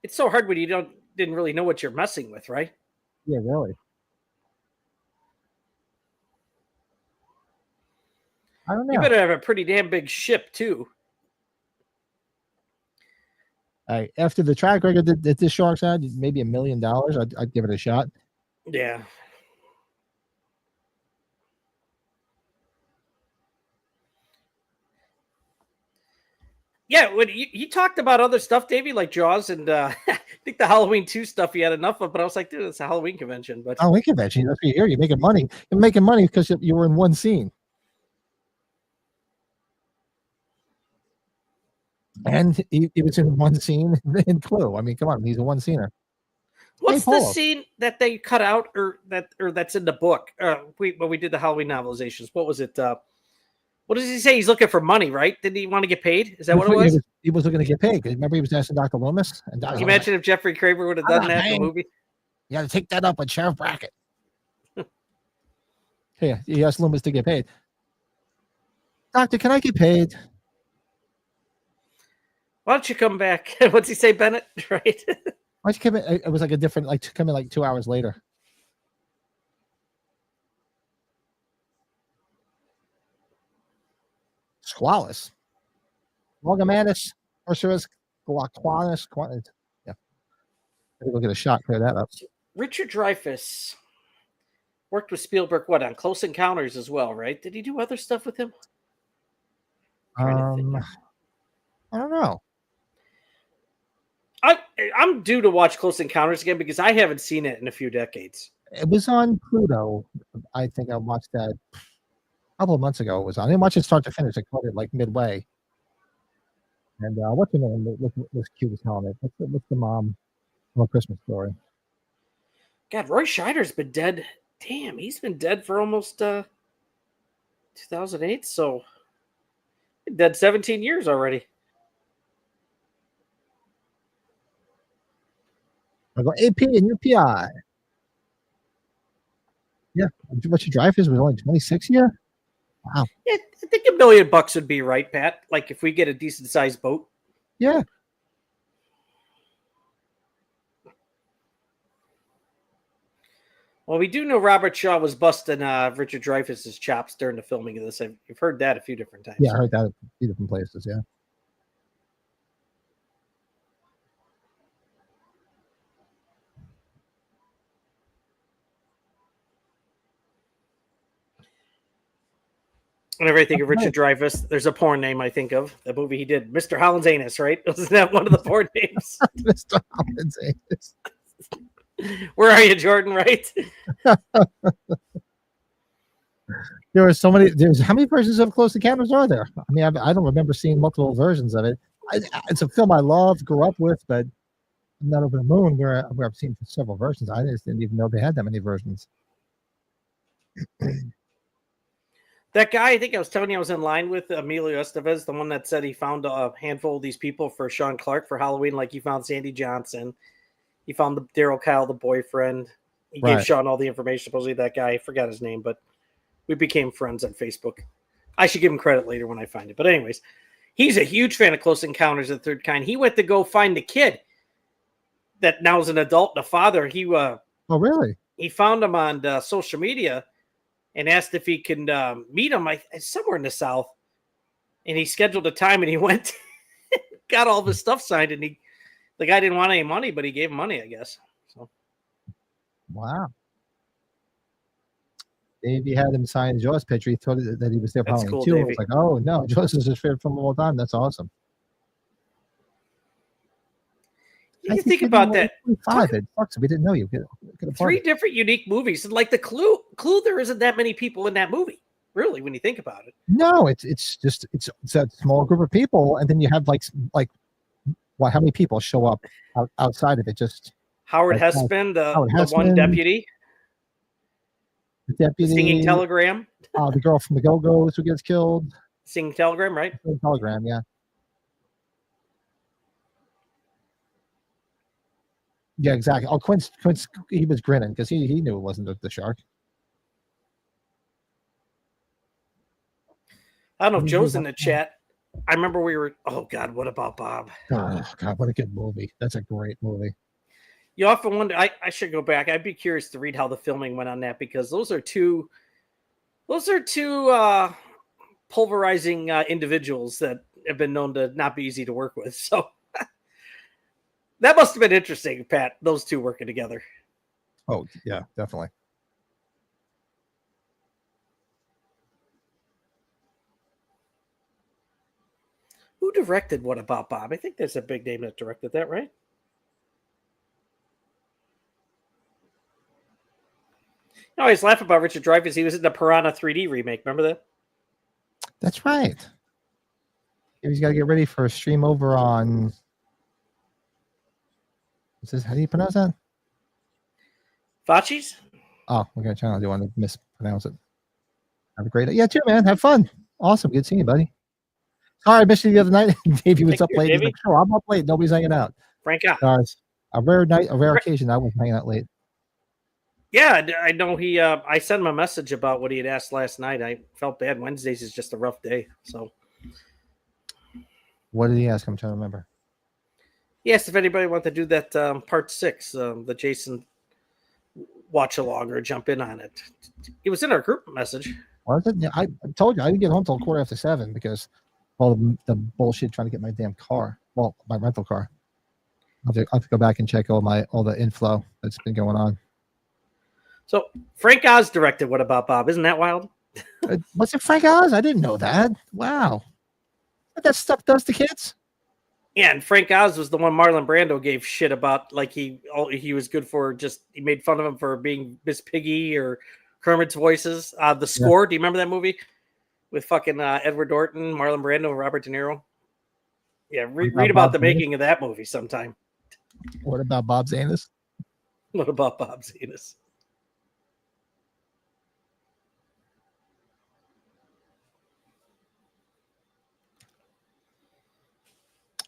it's so hard when you didn't really know what you're messing with, right? Yeah, really. I don't know. You better have a pretty damn big ship too. After the track record that this shark's had, maybe $1 million, I'd give it a shot. Yeah. Yeah, when you talked about other stuff, Davey, like Jaws, and I think the Halloween 2 stuff you had enough of, but I was like, dude, it's a Halloween convention. But Halloween convention, that's what you hear. You're making money. You're making money because you were in one scene. And he was in one scene in Clue. I mean, come on, he's a one-scener. What's the scene that they cut out or that's in the book? When we did the Halloween novelizations, what was it? What does he say? He's looking for money, right? Didn't he want to get paid? Is that what it was? He was looking to get paid. Remember, he was asking Dr. Loomis. And Can you imagine if Jeffrey Kramer would have done that in the movie? You got to take that up with Sheriff Brackett. Yeah, he asked Loomis to get paid. Doctor, can I get paid? Why don't you come back? What's he say, Bennett? Right? Why don't you come in? It was like a different, like come in like 2 hours later. Squalus. Morgamatis, Ursurus, Guaquanus. Yeah. We'll get a shot, clear that up. Richard Dreyfuss worked with Spielberg, on Close Encounters as well, right? Did he do other stuff with him? I don't know. I'm due to watch Close Encounters again because I haven't seen it in a few decades. It was on Pluto. I think I watched that a couple of months ago. It was on. I didn't watch it start to finish. I caught it like midway. And what's her name? Was cute as hell in it. What's the mom from A Christmas Story? God, Roy Scheider's been dead. Damn, he's been dead for almost 2008. So dead 17 years already. I go AP and UPI. Yeah, Richard Dreyfuss was only 26 here. Wow. Yeah, I think $1 million would be right, Pat. Like if we get a decent sized boat. Yeah. Well, we do know Robert Shaw was busting Richard Dreyfuss's chops during the filming of this. You've heard that a few different times. Yeah, I heard that a few different places. Yeah. Whenever I think of Richard Dreyfuss, there's a porn name I think of. The movie he did, Mr. Holland's Anus, right? Wasn't that one of the porn names? Mr. Holland's Anus. Where are you, Jordan? Right? There were so many. There's how many versions of Close Encounters are there? I mean, I don't remember seeing multiple versions of it. It's a film I love, grew up with, but Not Over the Moon, where I've seen several versions. I just didn't even know they had that many versions. That guy, I think I was telling you I was in line with, Emilio Estevez, the one that said he found a handful of these people for Sean Clark for Halloween, like he found Sandy Johnson. He found the Daryl Kyle, the boyfriend. He gave Sean all the information. Supposedly that guy, I forgot his name, but we became friends on Facebook. I should give him credit later when I find it. But anyways, he's a huge fan of Close Encounters of the Third Kind. He went to go find the kid that now is an adult and a father. Oh, really? He found him on social media and asked if he can meet him somewhere in the South. And he scheduled a time and he went, got all of his stuff signed. And the guy didn't want any money, but he gave him money, I guess. So, wow. Davey had him sign Jaws picture. He thought that he was there probably cool, too. Davey. I was like, oh no, Jaws is his favorite film of all time. That's awesome. You can think about that. 5. It sucks. We didn't know you. 3 different unique movies. And like the Clue, there isn't that many people in that movie, really, when you think about it. No, it's just a small group of people, and then you have like how many people show up outside of it? Just Howard Hesseman, the one deputy. The deputy. Singing Telegram. The girl from the Go-Go's who gets killed. Singing Telegram, right? Telegram, yeah. Yeah, exactly. Oh, Quince, he was grinning because he knew it wasn't the shark. I don't know if Joe's in the chat. I remember we were, oh God, what about Bob? Oh God, what a good movie. That's a great movie. You often wonder, I should go back. I'd be curious to read how the filming went on that, because those are two pulverizing individuals that have been known to not be easy to work with. So that must have been interesting, Pat, those two working together. Oh, yeah, definitely. Who directed What About Bob? I think there's a big name that directed that, right? I always laugh about Richard Dreyfuss. He was in the Piranha 3D remake. Remember that? That's right. He's got to get ready for a stream over on. How do you pronounce that? Facci's? Oh, we're going to try. I don't want to mispronounce it. Have a great day. Yeah, too, man. Have fun. Awesome. Good seeing you, buddy. Sorry, I missed you the other night. Davey was up late. He's like, sure, I'm up late. Nobody's hanging out. Frank out. A rare occasion. I was hanging out late. Yeah, I know he. I sent him a message about what he had asked last night. I felt bad. Wednesdays is just a rough day. So, what did he ask? I'm trying to remember. He asked if anybody wanted to do that part 6, the Jason watch along or jump in on it. It was in our group message. Was it? Yeah, I told you I didn't get home till 7:15 because all the bullshit trying to get my damn car. Well, my rental car. I'll have to go back and check all the inflow that's been going on. So Frank Oz directed What About Bob? Isn't that wild? Was it Frank Oz? I didn't know that. Wow. What that stuff does to kids? Yeah, and Frank Oz was the one Marlon Brando gave shit about. Like he was good for he made fun of him for being Miss Piggy or Kermit's voices. The Score. Yeah. Do you remember that movie with fucking Edward Norton, Marlon Brando, and Robert De Niro? Yeah, read about the making of that movie sometime. What about Bob's anus? What about Bob's anus?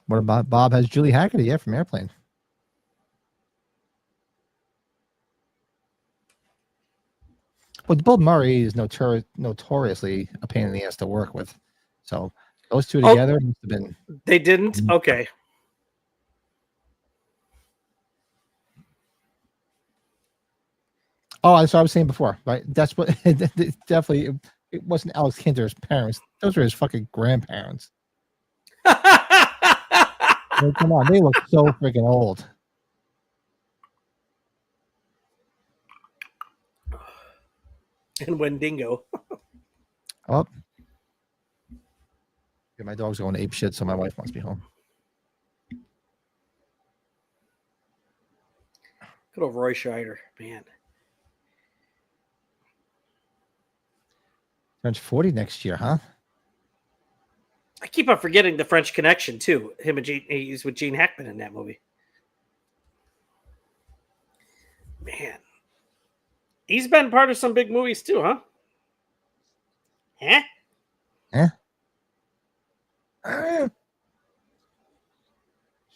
What about Bob has Julie Hackett? Yeah, from Airplane. Well, Bill Murray is notoriously a pain in the ass to work with. So those two together must have been. They didn't? Okay. Oh, that's what I was saying before, right? That's what definitely. It wasn't Alex Kinder's parents. Those were his fucking grandparents. Come on, they look so freaking old. And Wendigo. Oh, Yeah, my dog's going ape shit, so my wife wants me home. Good old Roy Scheider, man. Turns 40 next year, huh? I keep on forgetting the French Connection too. Him and he's with Gene Hackman in that movie. Man, he's been part of some big movies too, huh? Eh?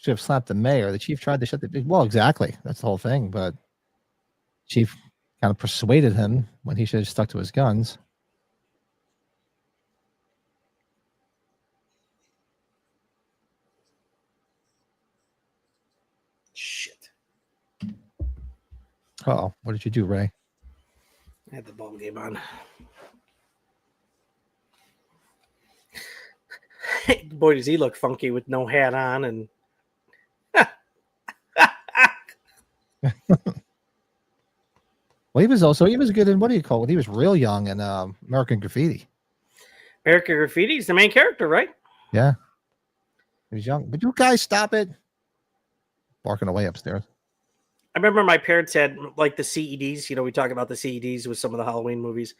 Should have slapped the mayor. The chief tried to shut the. Well, exactly. That's the whole thing. But chief kind of persuaded him when he should have stuck to his guns. Shit. Oh, what did you do, Ray? I had the ball game on. Boy, does he look funky with no hat on and. Well, he was good in, what do you call it? He was real young in American Graffiti. American Graffiti's the main character, right? Yeah. He was young. But you guys stop it. Barking away upstairs. I remember my parents had like the CEDs. You know, we talk about the CEDs with some of the Halloween movies.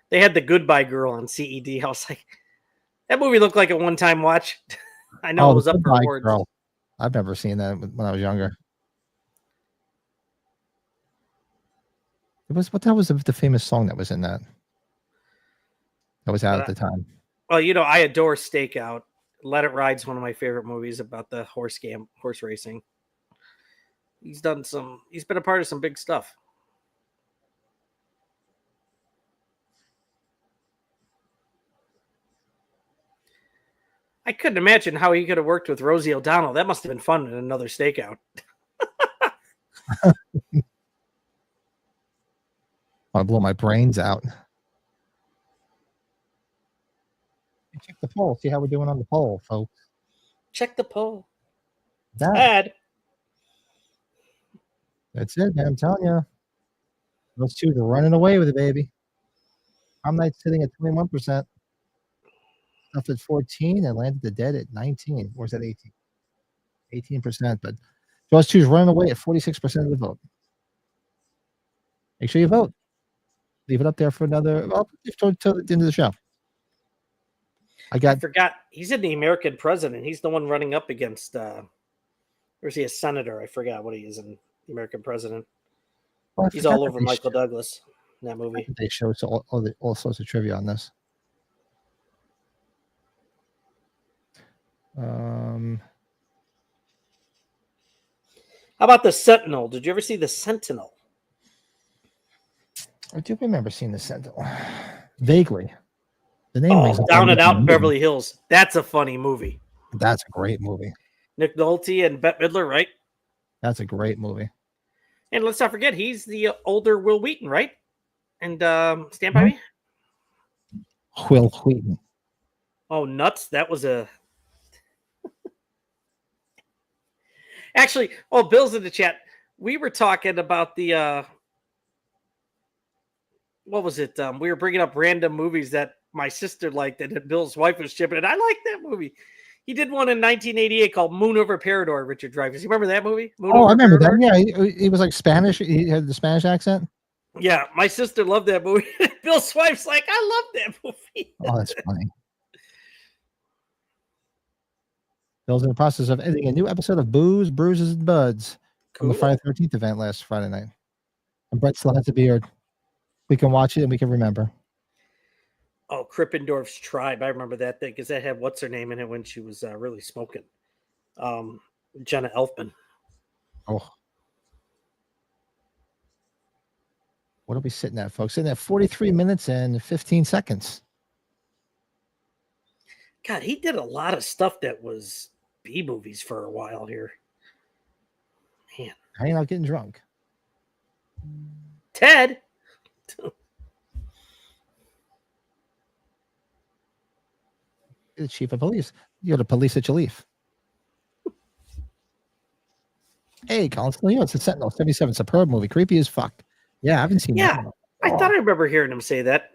They had the Goodbye Girl on CED. I was like, that movie looked like a one-time watch. I know it was up for awards. Girl. I've never seen that when I was younger. What the hell was the famous song that was in that? That was out at the time. Well, you know, I adore Stakeout. Let It Ride's one of my favorite movies about the horse racing. He's been a part of some big stuff. I couldn't imagine how he could have worked with Rosie O'Donnell. That must have been fun in another Stakeout. I want to blow my brains out. Check the poll. See how we're doing on the poll, folks. Check the poll. That's it, man. I'm telling you. Those two are running away with it, baby. Prom Night's sitting at 21%. Stuff at 14 and Land of the Dead at 19. Or is that 18? 18%. But those two's running away at 46% of the vote. Make sure you vote. Leave it up there for another, well, till the end of the show. I forgot. He's in the American President. He's the one running up against, or is he a senator? I forgot what he is in the American President. Well, he's all over Michael Douglas in that movie. They show all sorts of trivia on this. How about the Sentinel? Did you ever see the Sentinel? I do remember seeing the Sentinel. Vaguely. The name rings Down and Out in Beverly Hills. That's a funny movie. That's a great movie. Nick Nolte and Bette Midler, right? That's a great movie. And let's not forget, he's the older Will Wheaton, right? And Stand By Me? Will Wheaton. Oh, nuts. That was a... Actually, Bill's in the chat. We were talking about the... what was it? We were bringing up random movies that my sister liked and Bill's wife was shipping it. I like that movie. He did one in 1988 called Moon Over Parador, Richard Dreyfuss. You remember that movie? I remember Parador? That. Yeah, he was like Spanish. He had the Spanish accent. Yeah, my sister loved that movie. Bill's wife's like, I love that movie. Oh, that's funny. Bill's in the process of editing a new episode of Booze, Bruises, and Buds from the Friday the 13th event last Friday night. And Brett still has a beard. We can watch it and we can remember. Oh, Krippendorf's Tribe. I remember that thing because that had what's her name in it when she was really smoking. Jenna Elfman. Oh. What are we sitting at, folks? Sitting at 43 minutes and 15 seconds. God, he did a lot of stuff that was B movies for a while here. Man. Hanging out getting drunk. Ted. The chief of police. You're the police at your leaf. Hey, Colin. It's a Sentinel 77 superb movie. Creepy as fuck. Yeah, I haven't seen that. I thought I remember hearing him say that.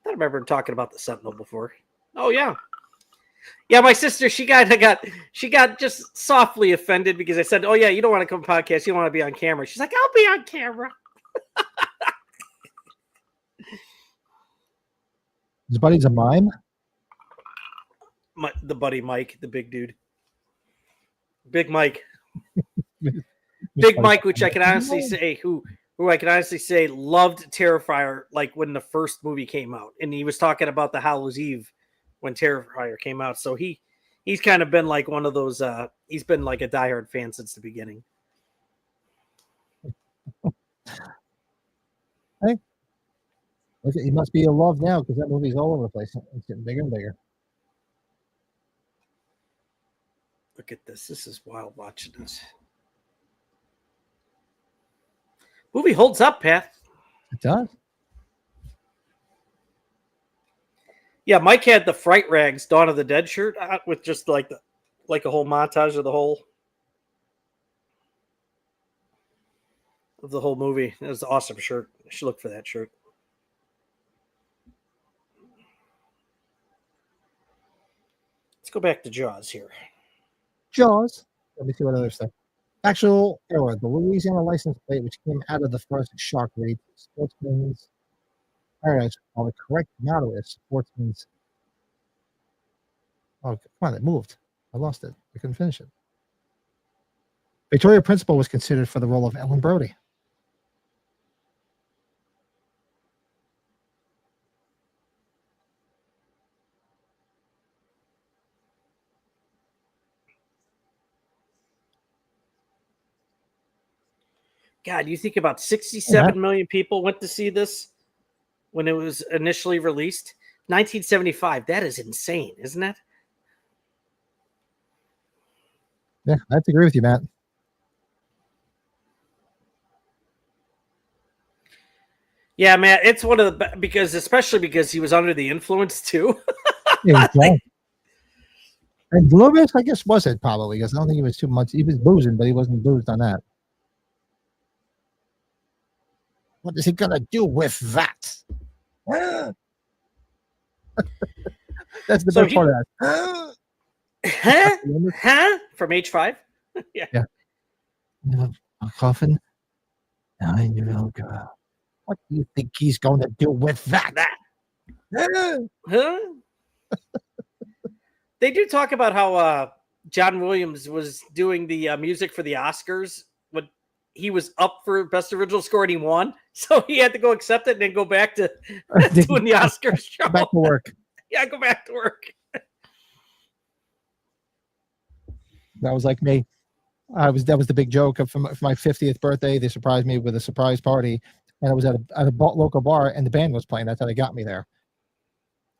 I remember talking about the Sentinel before. Oh yeah. Yeah, my sister, she got just softly offended because I said, "Oh yeah, you don't want to come podcast, you don't want to be on camera." She's like, "I'll be on camera." His buddy's a mime. The buddy Mike, the big dude, Big Mike, Big Mike, which I can honestly say who I can honestly say loved Terrifier like when the first movie came out, and he was talking about the Hallows Eve when Terrifier came out, so he's kind of been like one of those. He's been like a diehard fan since the beginning. Hey, look, he must be in love now because that movie's all over the place. It's getting bigger and bigger. Look at this. This is wild watching this. Movie holds up, Pat. It does. Yeah, Mike had the Fright Rags Dawn of the Dead shirt with just like a whole montage of the whole movie. It was an awesome shirt. I should look for that shirt. Let's go back to Jaws here. Jaws. Let me see what other stuff. Actual error. The Louisiana license plate, which came out of the first shark raid, Sportsman's Paradise. While the correct motto is Sportsman's. Oh, come on, it moved. I lost it. I couldn't finish it. Victoria Principal was considered for the role of Ellen Brody. God, you think about 67 million people went to see this when it was initially released? 1975. That is insane, isn't it? Yeah, I have to agree with you, Matt. Yeah, Matt, it's one of the especially because he was under the influence too. Yeah, exactly. And Loomis, I guess, was it probably because I don't think he was too much. He was boozing, but he wasn't boozed on that. What is he gonna do with that? That's the best part of that. Huh? From age 5? Yeah. A coffin? 9-year-old girl. What do you think he's going to do with that? Huh? They do talk about how John Williams was doing the music for the Oscars when he was up for Best Original Score and he won. So he had to go accept it and then go back to doing the Oscars show. Back to work. Yeah, go back to work. That was like me. That was the big joke for my 50th birthday. They surprised me with a surprise party, and I was at a local bar, and the band was playing. That's how they got me there.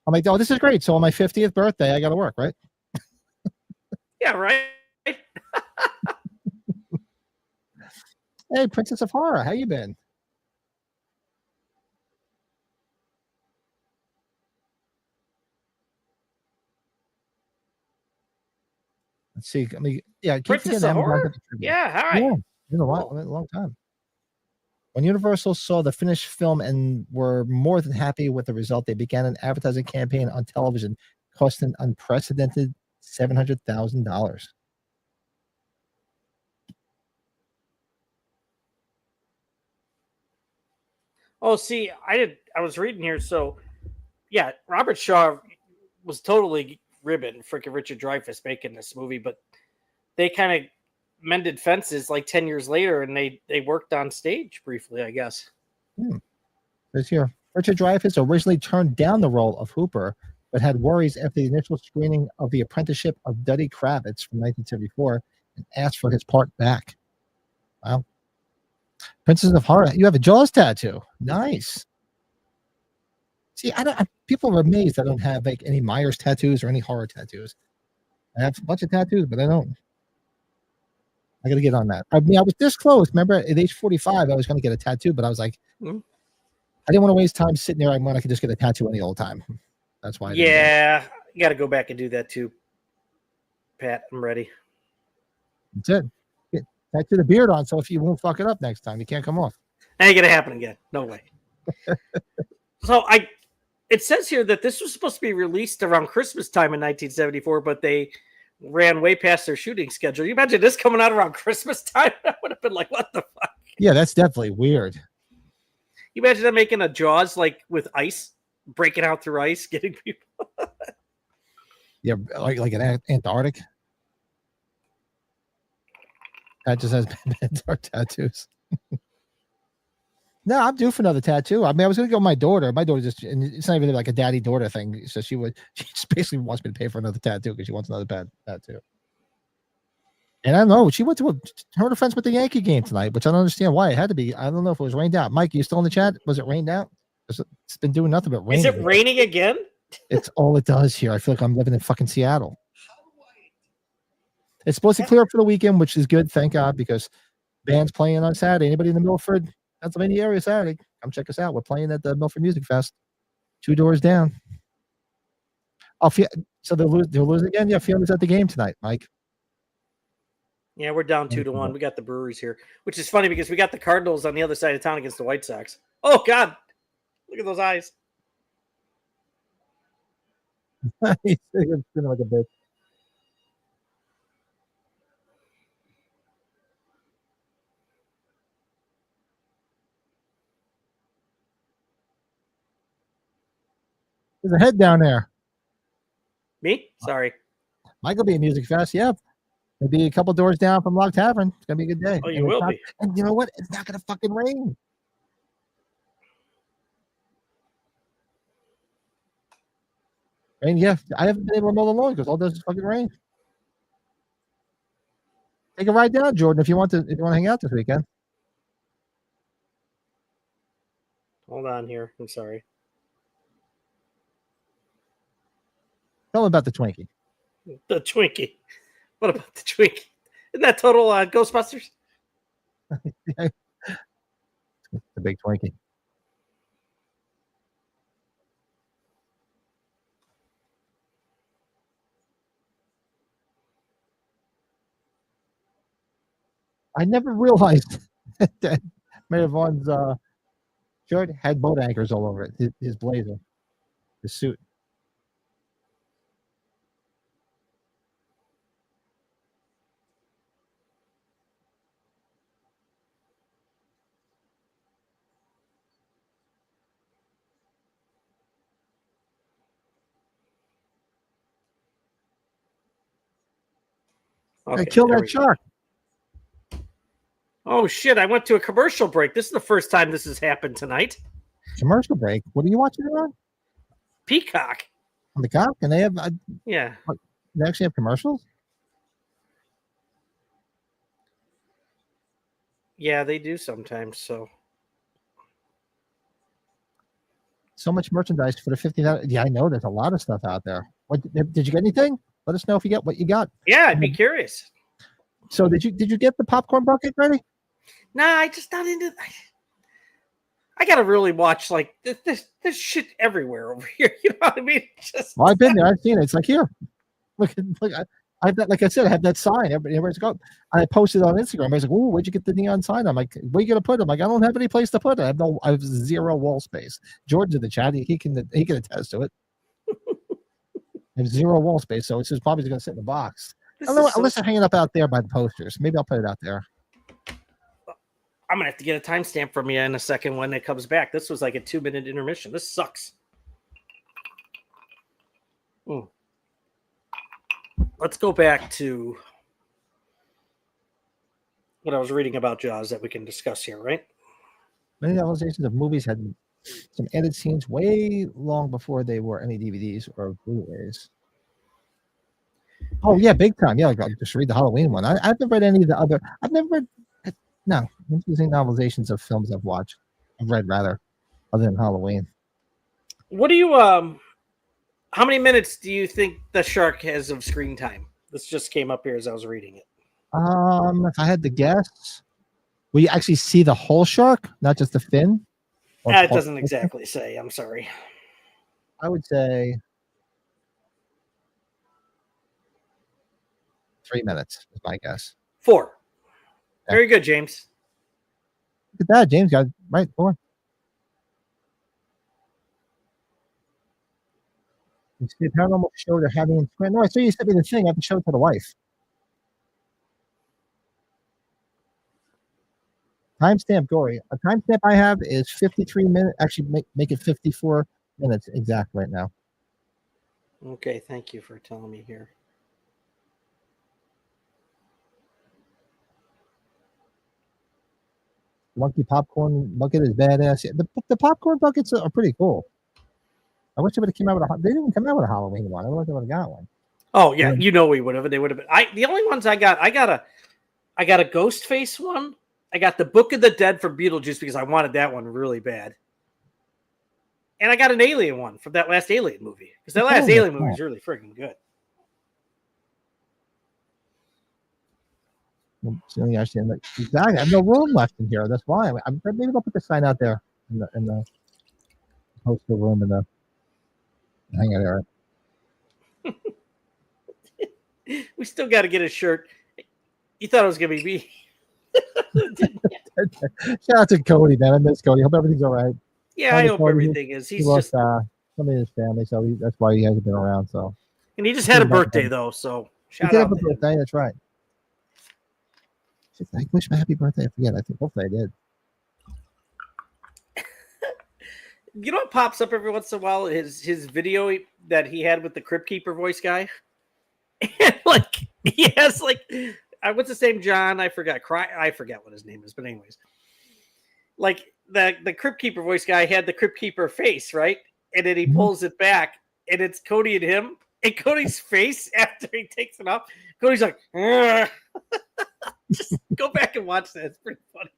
I'm like, oh, this is great. So on my 50th birthday, I got to work, right? Yeah, right. Hey, Princess of Horror, how you been? Let's see. I mean, yeah, Princess of Horror. Yeah, all right. Yeah, been a long time. When Universal saw the finished film and were more than happy with the result, they began an advertising campaign on television, costing an unprecedented $700,000. Oh, see, I was reading here. So, yeah, Robert Shaw was totally ribbing freaking Richard Dreyfuss making this movie, but they kind of mended fences like 10 years later, and they worked on stage briefly, I guess. This here, Richard Dreyfuss originally turned down the role of Hooper, but had worries after the initial screening of The Apprenticeship of Duddy Kravitz from 1974 and asked for his part back. Wow. Princess of Horror, you have a Jaws tattoo. Nice. See, people are amazed I don't have like any Myers tattoos or any horror tattoos. I have a bunch of tattoos, but I don't. I got to get on that. I mean, I was this close. Remember, at age 45, I was going to get a tattoo, but I was like, I didn't want to waste time sitting there. I could just get a tattoo any old time. That's why. You got to go back and do that too, Pat. I'm ready. That's it. Get tattoo the beard on, so if you won't fuck it up next time, you can't come off. Ain't gonna happen again. No way. So It says here that this was supposed to be released around Christmas time in 1974, but they ran way past their shooting schedule. You imagine this coming out around Christmas time? That would have been like, what the fuck? Yeah, that's definitely weird. You imagine them making a Jaws like with ice, breaking out through ice, getting people. Yeah, like an Antarctic. That just has tattoos. No, I'm due for another tattoo. I mean, I was gonna go with my daughter. My daughter just, and it's not even like a daddy daughter thing. So she just basically wants me to pay for another tattoo because she wants another tattoo. And I don't know. She went to her and her friends with the Yankee game tonight, which I don't understand why it had to be. I don't know if it was rained out. Mike, you still in the chat? Was it rained out? It's been doing nothing but rain. Is it raining again? It's all it does here. I feel like I'm living in fucking Seattle. It's supposed to clear up for the weekend, which is good, thank God, because band's playing on Saturday. Anybody in the Milford, Pennsylvania area Saturday, come check us out. We're playing at the Milford Music Fest, 2 doors down. Oh, so they're losing again? Yeah, Fiona's at the game tonight, Mike. Yeah, we're down 2-1. We got the Brewers here, which is funny because we got the Cardinals on the other side of town against the White Sox. Oh, God. Look at those eyes. He's spinning like a bitch. There's a head down there. Me? Sorry. Michael be a Music Fest. Yeah. Maybe a couple doors down from Log Tavern. It's going to be a good day. Oh, you will be. And you know what? It's not going to fucking rain. And yeah, I haven't been able to mow the lawn because all it does is fucking rain. Take a ride down, Jordan, if you want to hang out this weekend. Hold on here. I'm sorry. Tell them about the Twinkie. The Twinkie. What about the Twinkie? Isn't that total Ghostbusters? The big Twinkie. I never realized that Mayor Vaughn's shirt had boat anchors all over it. His blazer, his suit. Okay, Kill there that we go. shark. Oh, shit. I went to a commercial break. This is the first time this has happened tonight. Commercial break. What are you watching it on? Peacock. On the cock? And they have Yeah. they actually have commercials? Yeah, they do sometimes. So much merchandise for the 50. Yeah, I know there's a lot of stuff out there. What did you get anything? Let us know if you get what you got. Yeah, I'd be curious. So did you get the popcorn bucket ready? Nah, I just not into. I gotta really watch like this shit everywhere over here. You know what I mean? Just Well, I've been there. I've seen it. It's like here. Look. I have that. Like I said, I have that sign. Everybody's go. I posted on Instagram. I was like, "Ooh, where'd you get the neon sign?" I'm like, "Where you gonna put it?" I'm like, "I don't have any place to put it. I have zero wall space." George's in the chat. He can attest to it. I have zero wall space, so it's just probably going to sit in the box. Unless I'm hanging up out there by the posters. Maybe I'll put it out there. I'm gonna have to get a timestamp from you in a second when it comes back. This was like a 2-minute intermission. This sucks. Let's go back to what I was reading about Jaws that we can discuss here, right? Many novelizations of movies had some edited scenes way long before they were any DVDs or Blu-rays. Oh yeah, big time. Yeah, like I'll just read the Halloween one. I've never read any of the other. I've never read. No, using novelizations of films I've watched. I've read rather, other than Halloween. What do you how many minutes do you think the shark has of screen time? This just came up here as I was reading it. If I had to guess, will you actually see the whole shark, not just the fin? It doesn't exactly say. I'm sorry. I would say 3 minutes is my guess. 4. Very good, James. Look at that. James got it right. 4. You see a paranormal show they're having in Scranton. No, I saw you sent me the thing. I have to show it to the wife. Timestamp gory. A timestamp I have is 53 minutes. Actually, make it 54 minutes exact right now. Okay, thank you for telling me here. Monkey popcorn bucket is badass. The popcorn buckets are pretty cool. I wish they would have came out with they didn't come out with a Halloween one. I wish they would have got one. Oh yeah, you know we would have. They would have been. The only ones I got a ghost face one. I got the Book of the Dead from Beetlejuice because I wanted that one really bad. And I got an Alien one from that last Alien movie because that last Alien movie is really freaking good. Exactly. I have no room left in here. That's why. Maybe they'll put the sign out there in the postal room in the hangar area. We still got to get a shirt. You thought it was gonna be me. Shout out to Cody, man. I miss Cody. Hope everything's all right. Yeah, I hope everything is. He lost somebody in his family, so that's why he hasn't been around. So, and he just had a birthday though. So he did have a birthday. That's right. I wish my happy birthday. I forget. I think hopefully I did. You know what pops up every once in a while? His video that he had with the Crypt Keeper voice guy. And like he has like what's his name? John? I forgot. I forget what his name is, but anyways. Like the Crypt Keeper voice guy had the Crypt Keeper face, right? And then he pulls it back, and it's Cody and him. And Cody's face after he takes it off, Cody's like, just go back and watch that. It's pretty funny.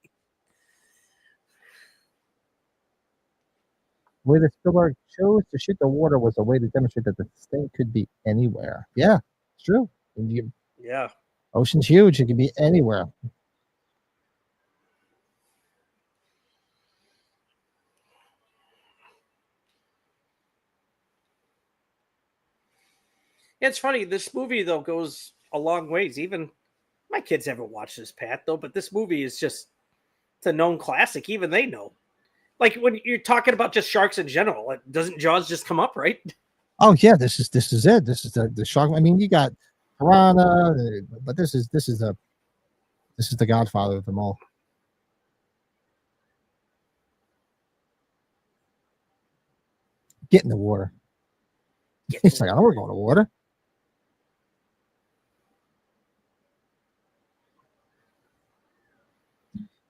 The way the Spielberg chose to shoot the water was a way to demonstrate that the thing could be anywhere. Yeah, it's true. Yeah. Ocean's huge. It can be anywhere. It's funny. This movie, though, goes a long ways. Even my kids haven't watched this, Pat, though, but this movie is it's a known classic. Even they know. Like when you're talking about just sharks in general, like, doesn't Jaws just come up, right? Oh yeah, this is it. This is the shark. I mean, you got Piranha, but this is the Godfather of them all. Get in the water. He's like, I don't want to go in the water.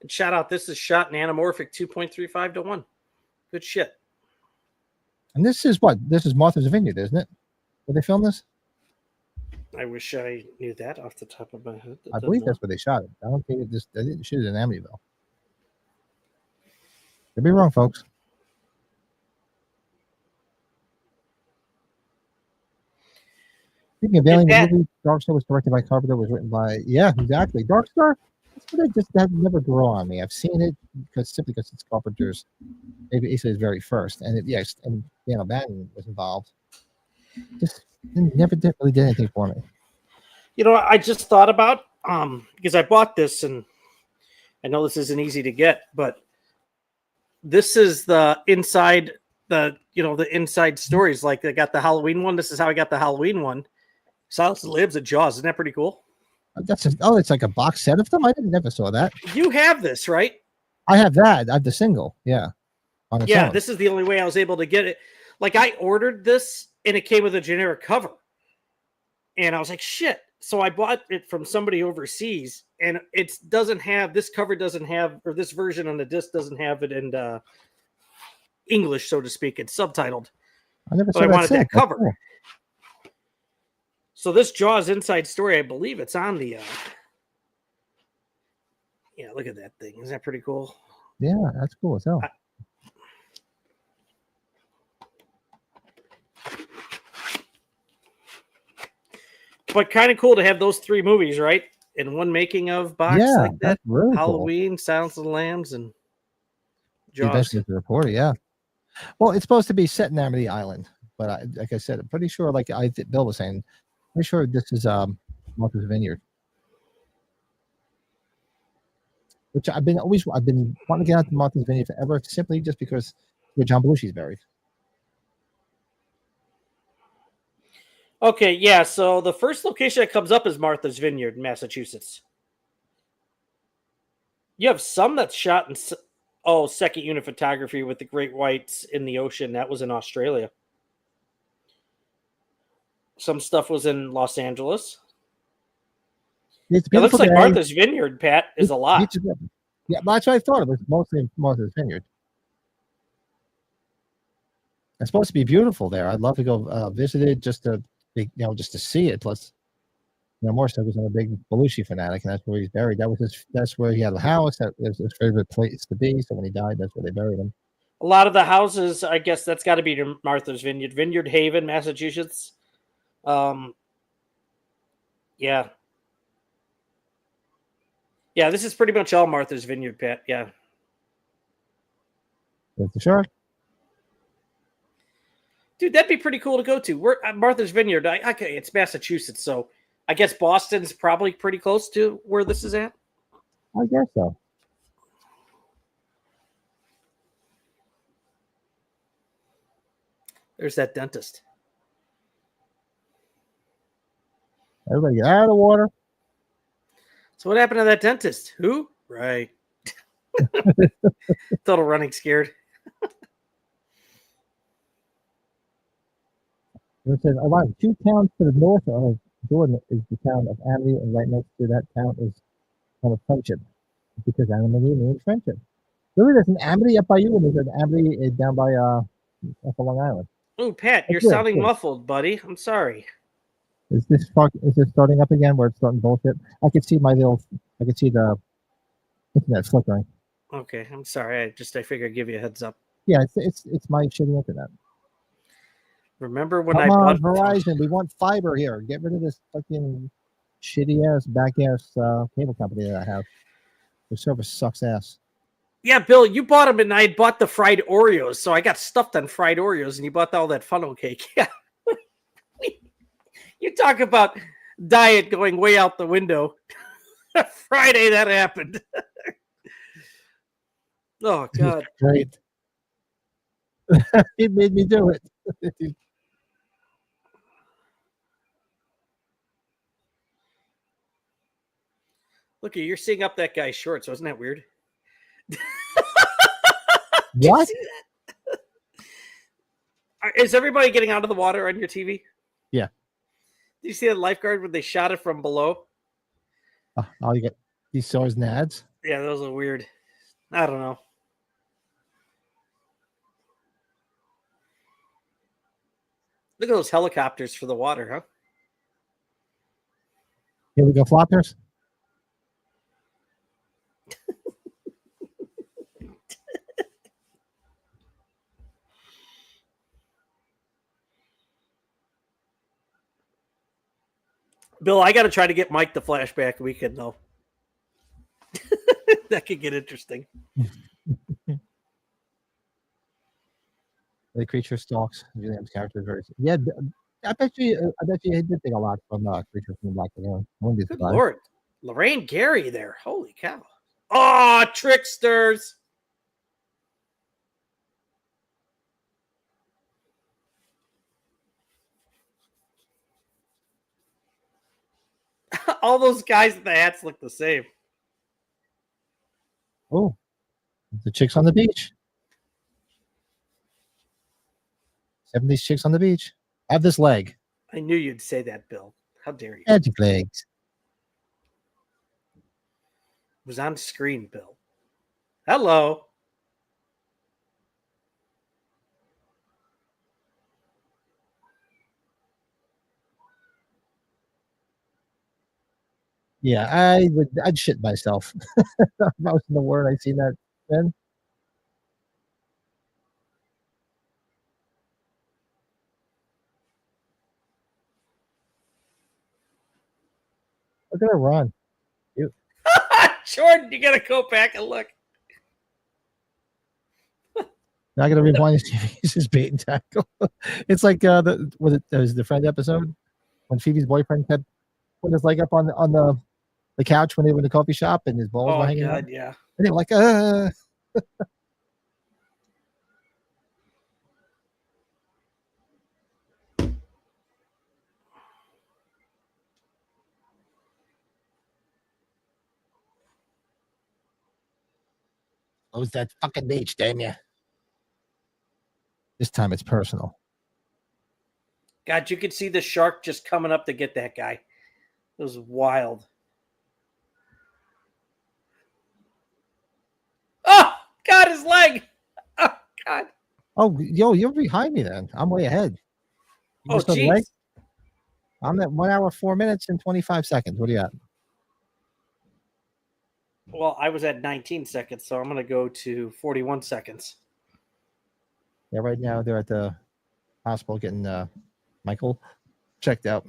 And shout out, this is shot in anamorphic 2.35 to 1. Good shit. And this is what? This is Martha's Vineyard, isn't it? Where they filmed this? I wish I knew that off the top of my head. I believe that's where they shot it. I don't think they didn't shoot it in Amityville. Could be wrong, folks. Speaking of alien movies, Dark Star was directed by Carpenter, was written by exactly. Dark Star. That's what that never grew on me. I've seen it simply because it's Carpenter's. Maybe he said his very first, and and Dan O'Bannon was involved. Just never really did anything for me. You know, I just thought about because I bought this, and I know this isn't easy to get, but this is the inside the inside stories. Like they got the Halloween one. This is how I got the Halloween one. Silence of the Lambs and Jaws. Isn't that pretty cool? It's like a box set of them. I never saw that. You have this, right? I have that. I have the single. Yeah. Yeah, this is the only way I was able to get it. Like I ordered this and it came with a generic cover. And I was like, shit. So I bought it from somebody overseas and this cover doesn't have, or this version on the disc doesn't have it in English, so to speak. It's subtitled. I wanted that cover. Cool. So this Jaws inside story, I believe it's on the look at that thing. Isn't that pretty cool? Yeah, that's cool as hell. But kind of cool to have those three movies, right? In one making of box like that. Really Halloween, cool. Silence of the Lambs, and Jaws. The reporter, yeah. Well, it's supposed to be set in Amity Island, but like I said, I'm pretty sure, like Bill was saying, pretty sure this is Martha's Vineyard. Which I've been wanting to get out to Martha's Vineyard forever, simply just because where John Belushi's buried. Okay, yeah. So the first location that comes up is Martha's Vineyard, Massachusetts. You have some that's shot in second unit photography with the great whites in the ocean. That was in Australia. Some stuff was in Los Angeles. It's a It looks beautiful like day. Martha's Vineyard, Pat, is a lot. Yeah, that's what I thought. It was mostly Martha's Vineyard. It's supposed to be beautiful there. I'd love to go visit it just to, just to see it. Plus, more so because I'm a big Belushi fanatic, and that's where he's buried. That's where he had a house. That was his favorite place to be. So when he died, that's where they buried him. A lot of the houses, I guess that's got to be Martha's Vineyard, Vineyard Haven, Massachusetts. Yeah. Yeah, this is pretty much all Martha's Vineyard, Pat. Yeah. That's for sure. Dude, that'd be pretty cool to go to. We're at Martha's Vineyard. Okay, it's Massachusetts, so I guess Boston's probably pretty close to where this is at. I guess so. There's that dentist. Everybody get out of the water. So what happened to that dentist? Who? Right. Total running scared. It says, around 2 towns to the north of Jordan is the town of Amity, and right next to that town is town of Friendship, because Amity means friendship. Really, there's an Amity up by you, and there's an Amity down by up on Long Island. Oh, Pat, you're good, sounding good. muffled, buddy. I'm sorry. Is this starting up again? Where it's starting bullshit? I can see the internet flickering. Okay, I'm sorry. I figured I'd give you a heads up. Yeah, it's my shitty internet. Remember when Come I on, bought Verizon? We want fiber here. Get rid of this fucking shitty ass back ass cable company that I have. The service sucks ass. Yeah, Bill, you bought them, and I bought the fried Oreos, so I got stuffed on fried Oreos, and you bought all that funnel cake. Yeah. You talk about diet going way out the window. Friday, that happened. Oh, God. Great. He made me do it. Look, you're seeing up that guy's shorts. Wasn't that weird? What? Is everybody getting out of the water on your TV? Yeah. Did you see the lifeguard when they shot it from below? Oh, you got these saws and ads? Yeah, those are weird. I don't know. Look at those helicopters for the water, huh? Here we go, floppers. Bill, I got to try to get Mike the flashback weekend, though. That could get interesting. The creature stalks Julian's character very. Yeah, I bet you he did take a lot from Creature from the Black Lagoon. Good Lord. Lorraine Gary there. Holy cow. Oh, tricksters. All those guys with the hats look the same. Oh, the chicks on the beach. 70s chicks on the beach. Have this leg. I knew you'd say that, Bill. How dare you? Magic legs. It was on screen, Bill. Hello. Yeah, I'd shit myself. If I was in the word, I'd seen that then. Look at her run. Jordan, you got to go back and look. Now I got to rewind his bait and tackle. It's like the Friend episode when Phoebe's boyfriend had put his leg up on the couch when they were in the coffee shop and his balls were hanging out. Yeah. And they were like, Close that fucking beach, damn you. This time it's personal. God, you could see the shark just coming up to get that guy. It was wild. Oh, God, his leg. Oh, God. Oh, yo, you're behind me then. I'm way ahead. You Oh, just saw the leg? jeez. I'm at 1 hour, 4 minutes, and 25 seconds. What do you got? Well, I was at 19 seconds, so I'm going to go to 41 seconds. Yeah, right now they're at the hospital getting Michael checked out.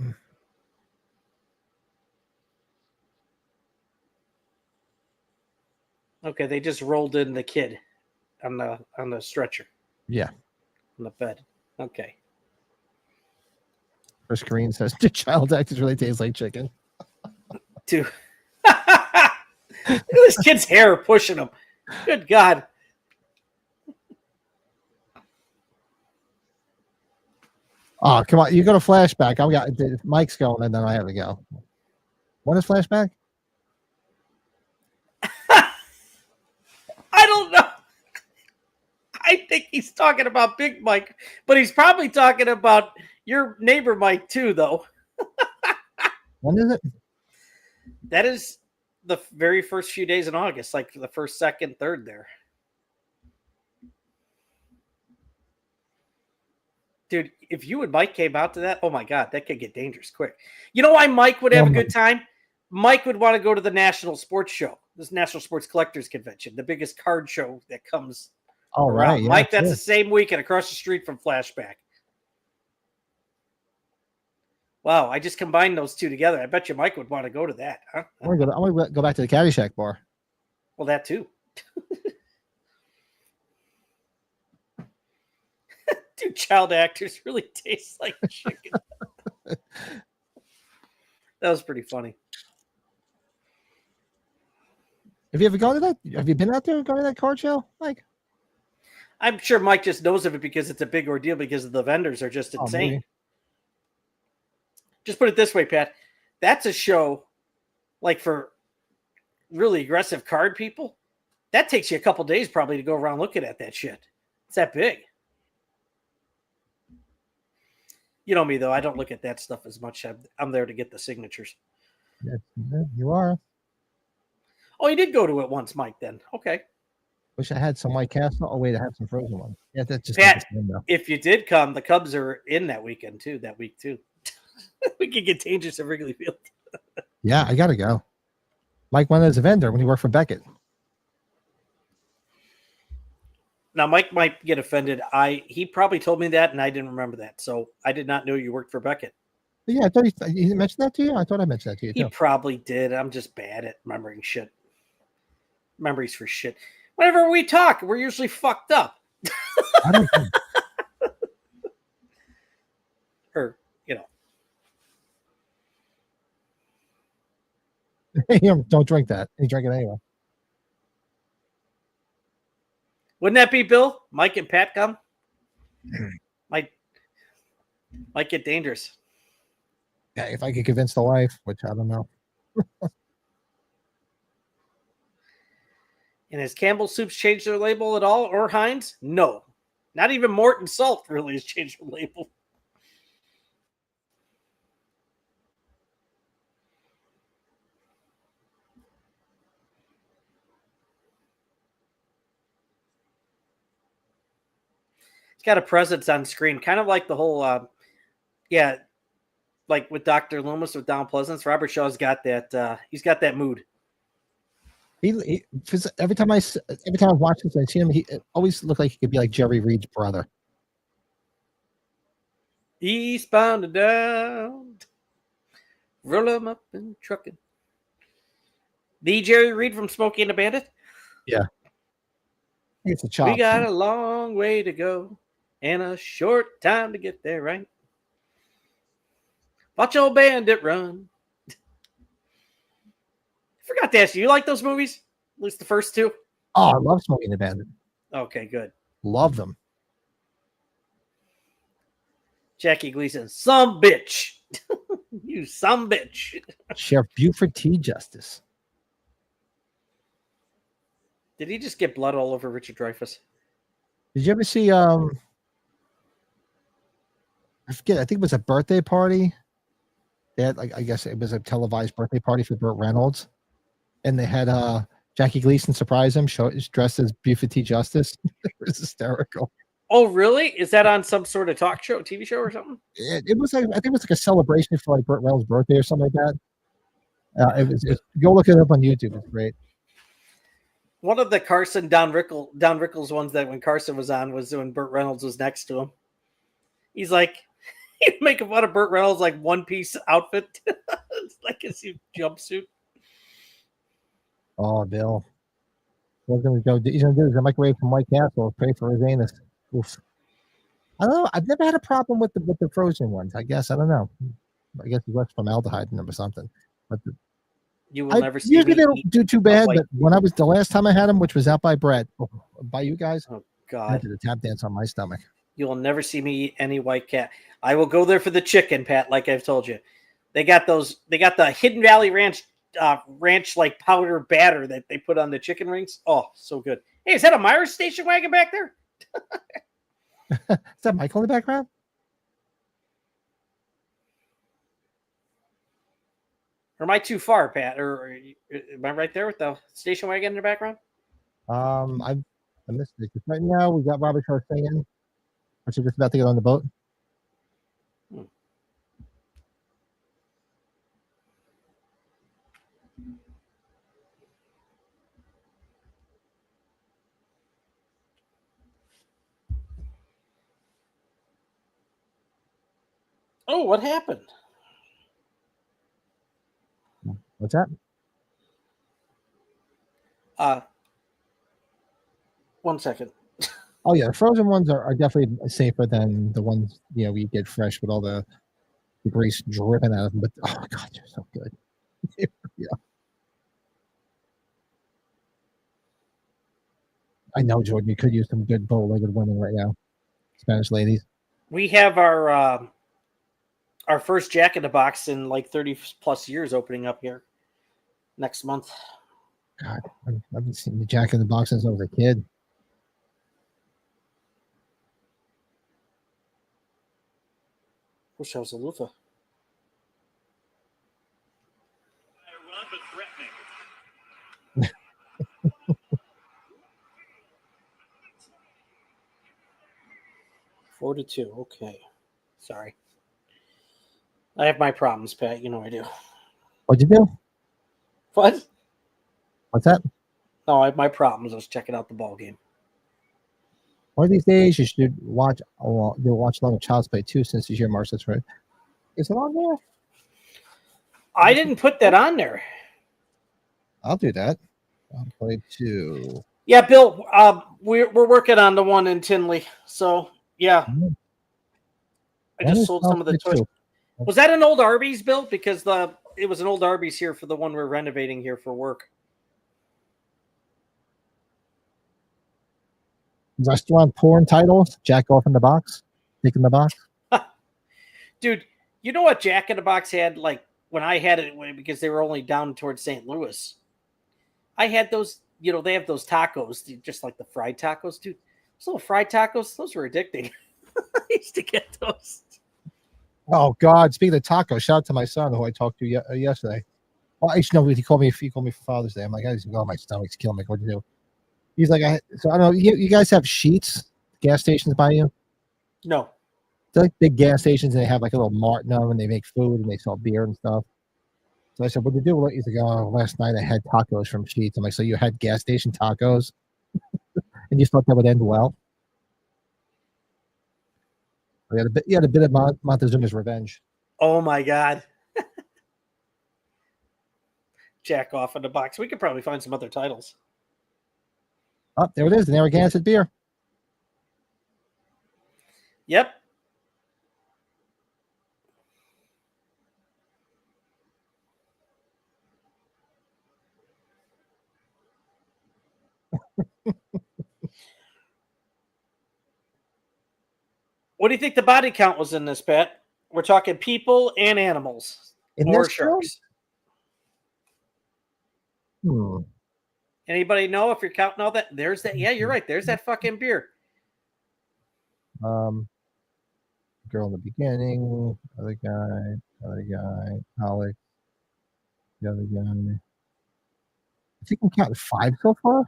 Okay, they just rolled in the kid on the stretcher. Yeah. On the bed. Okay. Her screen says the child actors really taste like chicken. Dude. Look at this kid's hair pushing him. Good God. Oh, come on. You go to flashback. I got Mike's going, and then I have to go. When is flashback? I don't know. I think he's talking about Big Mike, but he's probably talking about your neighbor Mike too, though. When is it? That is the very first few days in August, like the first, second, third there. Dude, if you and Mike came out to that, oh my God, that could get dangerous quick. You know why Mike would have a good time? Mike would want to go to the National Sports Show, this National Sports Collectors Convention, the biggest card show that comes around. Right. Yeah, Mike, that's the same weekend across the street from Flashback. Wow, I just combined those two together. I bet you Mike would want to go to that, huh? I'm gonna go back to the Caddyshack bar. Well, that too. Dude, child actors really taste like chicken. That was pretty funny. Have you ever gone to that? Have you been out there and gone to that card show, Mike? I'm sure Mike just knows of it because it's a big ordeal because the vendors are just insane. Maybe. Just put it this way, Pat. That's a show like for really aggressive card people. That takes you a couple days probably to go around looking at that shit. It's that big. You know me, though. I don't look at that stuff as much. I'm there to get the signatures. Yes, you are. Oh, you did go to it once, Mike, then. Okay. Wish I had some White Castle. Oh, wait, I have some frozen ones. Yeah, that's just Pat, if you did come, the Cubs are in that weekend, too, that week, too. We could get dangerous at Wrigley Field. Yeah, I got to go. Mike went as a vendor when he worked for Beckett. Now, Mike might get offended. He probably told me that, and I didn't remember that. So I did not know you worked for Beckett. Yeah, I thought he mentioned that to you. I thought I mentioned that to you, He too. probably did. I'm just bad at remembering shit. Memories for shit. Whenever we talk, we're usually fucked up. I don't think. Or, you know. Don't drink that. You drink it anyway. Wouldn't that be Bill? Mike and Pat come? might get dangerous. Yeah, if I could convince the wife, which I don't know. And has Campbell's Soups changed their label at all, or Heinz? No. Not even Morton Salt really has changed their label. It's got a presence on screen, kind of like the whole, like with Dr. Loomis with Down Pleasance. Robert Shaw's got that. He's got that mood. He every time I watch this, I see him. He always looked like he could be like Jerry Reed's brother. Eastbound and down, roll 'em up and trucking. The Jerry Reed from Smokey and the Bandit. Yeah, it's a chop. We got a long way to go and a short time to get there, right? Watch old bandit run. Forgot to ask you like those movies? At least the first two? Oh, I love Smokey and the Bandit. Okay, good. Love them. Jackie Gleason, some bitch. You some bitch. Sheriff Buford T. Justice. Did he just get blood all over Richard Dreyfuss? Did you ever see I forget, I think it was a birthday party. They had, like, I guess it was a televised birthday party for Burt Reynolds. And they had Jackie Gleason surprise him, dressed as Buford T. Justice. It was hysterical. Oh, really? Is that on some sort of talk show, TV show or something? It was like, I think it was like a celebration for like Burt Reynolds' birthday or something like that. Go look it up on YouTube. It's great. One of the Carson Don Rickles ones that when Carson was on was when Burt Reynolds was next to him. He's like, he'd make fun of Burt Reynolds like one piece outfit, it's like his jumpsuit. Oh, Bill. He's gonna do the microwave from White Castle. Pray for his anus. Oof. I don't know. I've never had a problem with the frozen ones. I guess I don't know. I guess he left formaldehyde in them or something. But You will never see usually me they don't eat do too bad. white- But when I was the last time I had them, which was out by Brett, by you guys, Oh I God, did a tap dance on my stomach. you will never see me eat any white cat. I will go there for the chicken, Pat. Like I've told you, they got the Hidden Valley Ranch like powder batter that they put on the chicken rings. Oh, so good. Hey, is that a Myers station wagon back there? Is that Michael in the background? Or am I too far, Pat? Or am I right there with the station wagon in the background? I missed it. Right now we got Robert Shaw singing. Aren't you just about to get on the boat? Oh, what happened? What's that? One second. Oh yeah, the frozen ones are definitely safer than the ones we get fresh with all the grease dripping out of them. But oh god, they're so good. Yeah, I know, Jordan. You could use some good bow-legged women right now, Spanish ladies. We have our first Jack in the Box in like 30 plus years opening up here next month. God, I've been seeing the Jack in the Box since I was a kid. Wish I was a loofah. 4-2. Okay. Sorry. I have my problems, Pat. You know I do. What'd you do? What? What's that? No, I have my problems. I was checking out the ball game. One of these days, you should watch. You'll watch a lot of Child's Play 2 since it's your March. That's right. Is it on there? I didn't put that on there. I'll do that. I'll play 2. Yeah, Bill. We're working on the one in Tinley. So yeah, I just sold some of the toys. Was that an old Arby's, Bill? Because it was an old Arby's here for the one we're renovating here for work. Restaurant porn titles: Jack Off in the Box, Dick in the Box. Dude, you know what Jack in the Box had like when I had it because they were only down towards St. Louis. I had those. They have those tacos, just like the fried tacos, dude. Those little fried tacos, those were addicting. I used to get those. Oh God! Speaking of tacos, shout out to my son who I talked to yesterday. Well, actually, no, he called me for Father's Day. I'm like, my stomach's killing me. What do you do? He's like, I don't know. You guys have Sheets gas stations by you? No. They're like big gas stations, and they have like a little mart in them, and they make food and they sell beer and stuff. So I said, "What do you do?" He's like, "Oh, last night I had tacos from Sheets." I'm like, "So you had gas station tacos, and you thought that would end well?" You had a bit of Montezuma's Revenge. Oh my God. Jack Off in the Box. We could probably find some other titles. Oh, there it is, the Narragansett beer. Yep. What do you think the body count was in this, Pat? We're talking people and animals. In or this film? sharks. Anybody know if you're counting all that? There's that. Yeah, you're right. There's that fucking beer. Girl in the beginning, other guy, Alex, the other guy. I think I'm counting 5 so far.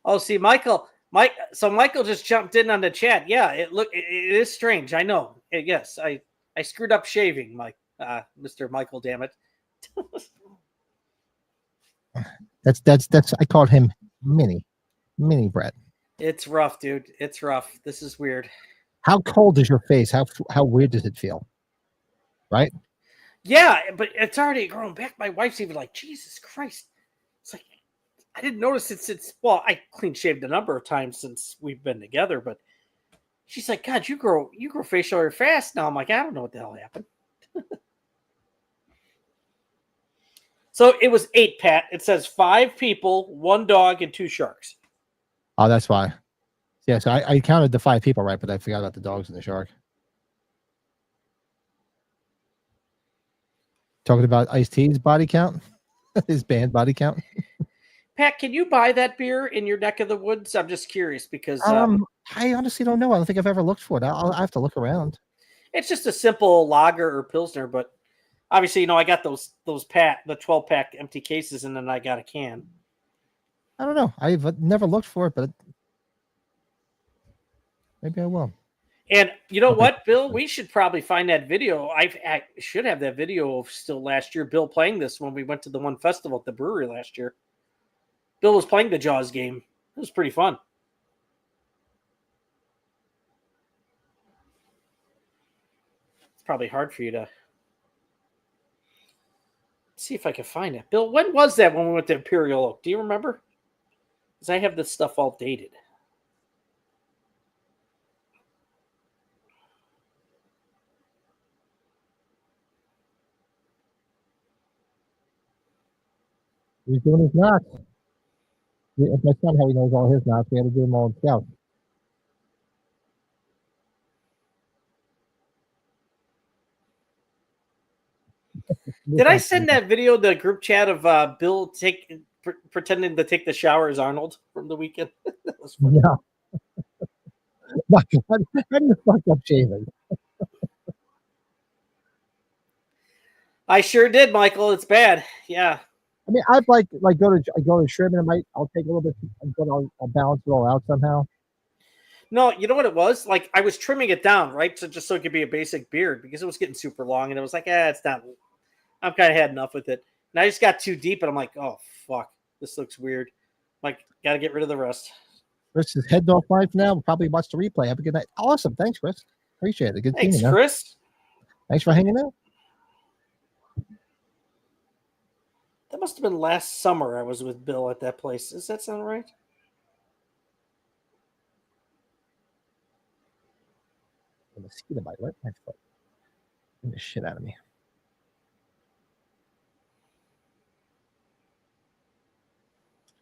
Oh, see, So Michael just jumped in on the chat. Yeah, it is strange. I know. Yes, I screwed up shaving, Mr. Michael. Damn it. That's I called him mini Brett. It's rough, dude. It's rough. This is weird. How cold is your face? How weird does it feel? Right? Yeah, but it's already grown back. My wife's even like, Jesus Christ. It's like, I didn't notice it since, well, I clean shaved a number of times since we've been together, but she's like, God, you grow facial hair fast now. I'm like, I don't know what the hell happened. So it was 8, Pat. It says 5 people, 1 dog, and 2 sharks. Oh, that's why. Yeah, so I counted the 5 people right, but I forgot about the dogs and the shark. Talking about Ice-T's body count, his band body count. Pat, can you buy that beer in your neck of the woods? I'm just curious because I honestly don't know. I don't think I've ever looked for it. I have to look around. It's just a simple lager or pilsner, but obviously, I got the 12-pack empty cases, and then I got a can. I don't know. I've never looked for it, but maybe I will. And you know what, Bill? We should probably find that video. I should have that video of still last year. Bill playing this when we went to the one festival at the brewery last year. Bill was playing the Jaws game. It was pretty fun. It's probably hard for you to see if I can find it. Bill, when was that when we went to Imperial Oak? Do you remember? Because I have this stuff all dated. He's doing his knots. That's not how he knows all his knots. We had to do them all in Scout. Did I send that video to the group chat of Bill pretending to take the shower as Arnold from the weekend? That was funny. Yeah. My God, how do you fuck up shaving? I sure did, Michael. It's bad. Yeah. I mean, I'd like go to shrimp and I'll take a little bit, but I'll balance it all out somehow. No, you know what it was? Like I was trimming it down, right? So just so it could be a basic beard because it was getting super long and it was like, it's not. I've kind of had enough with it. And I just got too deep and I'm like, oh fuck, this looks weird. Like, gotta get rid of the rest. Chris is heading off right now. We'll probably watch the replay. Have a good night. Awesome. Thanks, Chris. Appreciate it. Good Thanks, seeing you. Chris. Thanks for hanging out. That must have been last summer I was with Bill at that place. Does that sound right? A mosquito bite right in my foot. Get the shit out of me.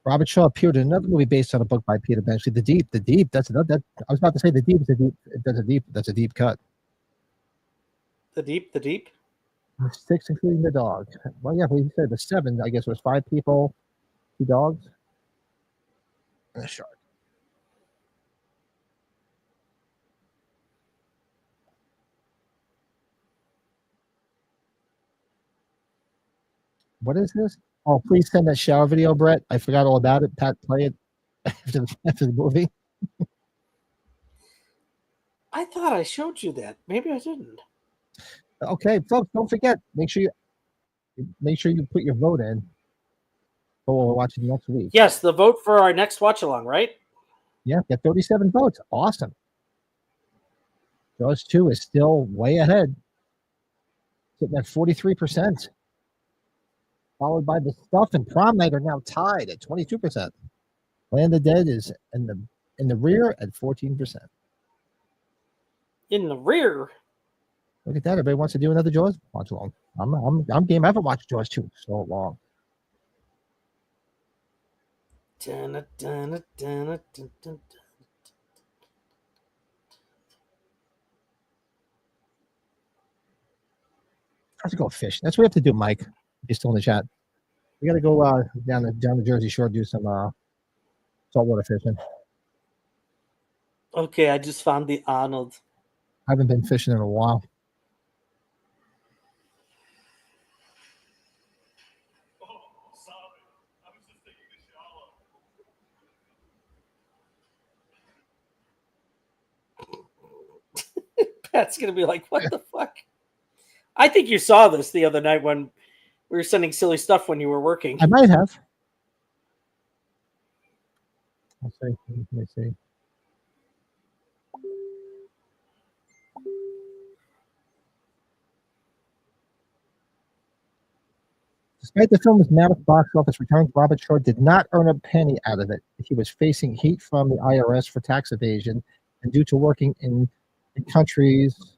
Robert Shaw appeared in another movie based on a book by Peter Benchley. The Deep. That's another. I was about to say The Deep is a deep. That's a deep cut. The Deep. 6, including the dog. Well, yeah, we said the 7. I guess was 5 people, 2 dogs, and a shark. What is this? Oh, please send that shower video, Brett. I forgot all about it. Pat, play it after the movie. I thought I showed you that. Maybe I didn't. Okay, folks, don't forget. Make sure you put your vote in. But we'll watch it next week. Yes, the vote for our next watch along, right? Yeah, get 37 votes. Awesome. Jaws 2 is still way ahead. Sitting at 43%. Followed by The Stuff and Prom Night are now tied at 22%. Land of the Dead is in the rear at 14%. In the rear. Look at that. Everybody wants to do another Jaws watch along. I'm game. I haven't watched Jaws 2 so long. How's it go fish? That's what we have to do, Mike. You're still in the chat. We got to go down the Jersey Shore, do some saltwater fishing. Okay, I just found the Arnold. I haven't been fishing in a while. Pat's gonna be like, "What the fuck?" I think you saw this the other night when we were sending silly stuff when you were working. I might have. Let's see. Let me see. Despite the film's mammoth box office returns, Robert Short did not earn a penny out of it. He was facing heat from the IRS for tax evasion, and due to working in countries,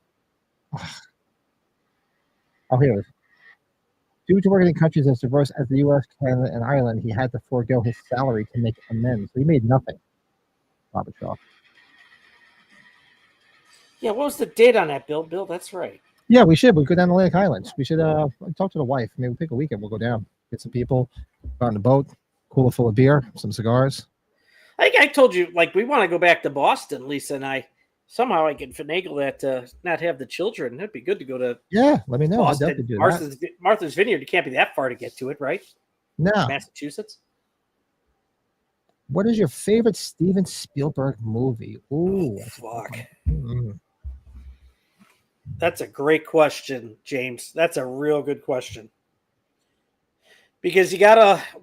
here it is. Due to working in countries as diverse as the U.S., Canada, and Ireland, he had to forego his salary to make amends. So he made nothing. Robert Shaw. Yeah, what was the date on that, Bill? Bill, that's right. Yeah, we should. We go down to Atlantic Islands. We should talk to the wife. Maybe we'll pick a weekend. We'll go down, get some people, go on the boat, cooler full of beer, some cigars. I think I told you, like, we want to go back to Boston, Lisa and I. Somehow I can finagle that to not have the children. That'd be good to go to let me know. I'll Boston. definitely do that. Martha's Vineyard. You can't be that far to get to it, right? No. Massachusetts. What is your favorite Steven Spielberg movie? Ooh, fuck. Mm-hmm. That's a great question, James. That's a real good question. Because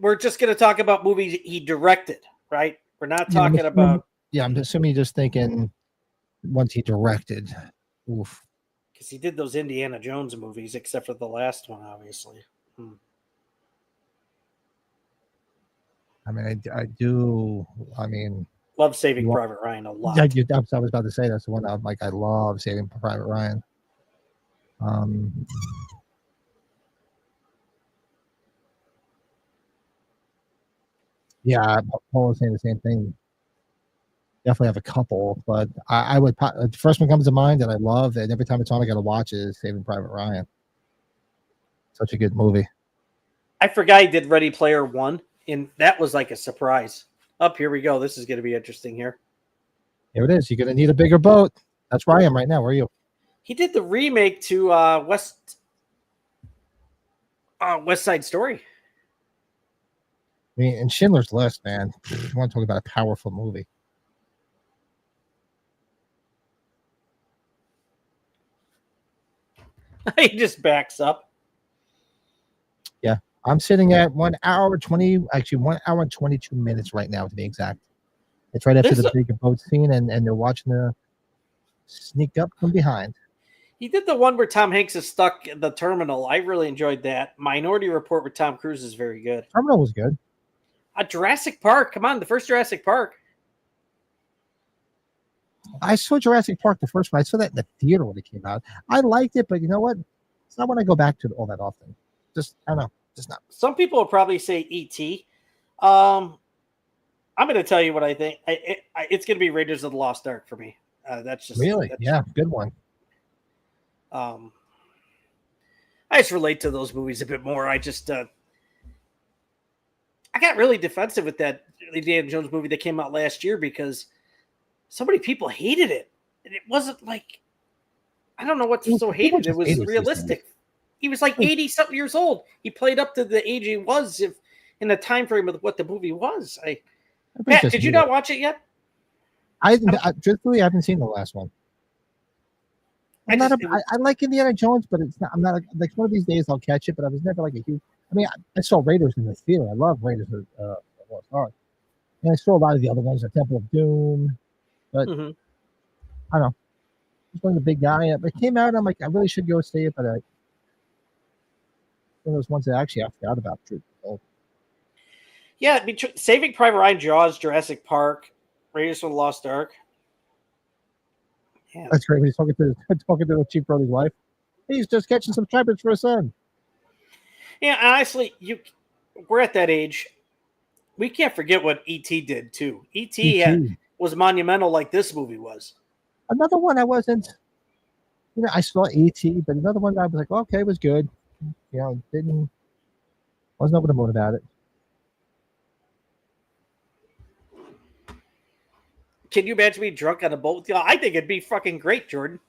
we're just going to talk about movies he directed, right? We're not talking about. Yeah, I'm assuming you're just thinking once he directed. Oof. Because he did those Indiana Jones movies, except for the last one, obviously. I mean, I do. I mean, love Saving Private Ryan a lot. Yeah, I was about to say that's the one I'm like. I love Saving Private Ryan. Yeah, Paul was saying the same thing. Definitely have a couple, but I would. The first one comes to mind that I love, and every time it's on, I got to watch is Saving Private Ryan. Such a good movie. I forgot he did Ready Player One, and that was like a surprise. Here we go. This is going to be interesting here. Here it is. You're going to need a bigger boat. That's where I am right now. Where are you? He did the remake to West Side Story. I mean, and Schindler's List, man. You want to talk about a powerful movie. He just backs up. Yeah. I'm sitting at 1 hour 20, actually 1 hour and 22 minutes right now to be exact. It's right after the big boat scene, and they're watching the sneak up from behind. He did the one where Tom Hanks is stuck in the terminal. I really enjoyed that. Minority Report with Tom Cruise is very good. Terminal was good. Jurassic Park. Come on, the first Jurassic Park. I saw Jurassic Park, the first one. I saw that in the theater when it came out. I liked it, but you know what? It's not when I go back to it all that often. Just, I don't know. Just not. Some people will probably say E.T. I'm going to tell you what I think. It's going to be Raiders of the Lost Ark for me. That's just really, good one. I just relate to those movies a bit more. I just, I got really defensive with that Indiana Jones movie that came out last year because so many people hated it. And it wasn't like, I don't know what so hated. It was realistic. He was like 80-something years old. He played up to the age he was in the time frame of what the movie was. Pat, did you not watch it yet? Truthfully, I haven't seen the last one. I like Indiana Jones, but it's not. I'm not like one of these days I'll catch it. But I was never like a huge. I mean, I saw Raiders in the theater. I love Raiders of the Lost Ark, and I saw a lot of the other ones, the Temple of Doom. But I don't know. Just one of the big guy. It came out. I'm like, I really should go see it, but one of those ones that actually I forgot about. Yeah, Saving Private Ryan, Jaws, Jurassic Park, Raiders of the Lost Ark. Yeah. That's great. He's talking to the chief brother's wife. He's just catching some tripods for his son. Yeah, honestly, we're at that age. We can't forget what E.T. did too. E.T. was monumental, like this movie was. Another one I wasn't. I saw E.T., but another one I was like, okay, it was good. Didn't. Wasn't over the moon about it. Can you imagine being drunk on a boat with y'all? I think it'd be fucking great, Jordan.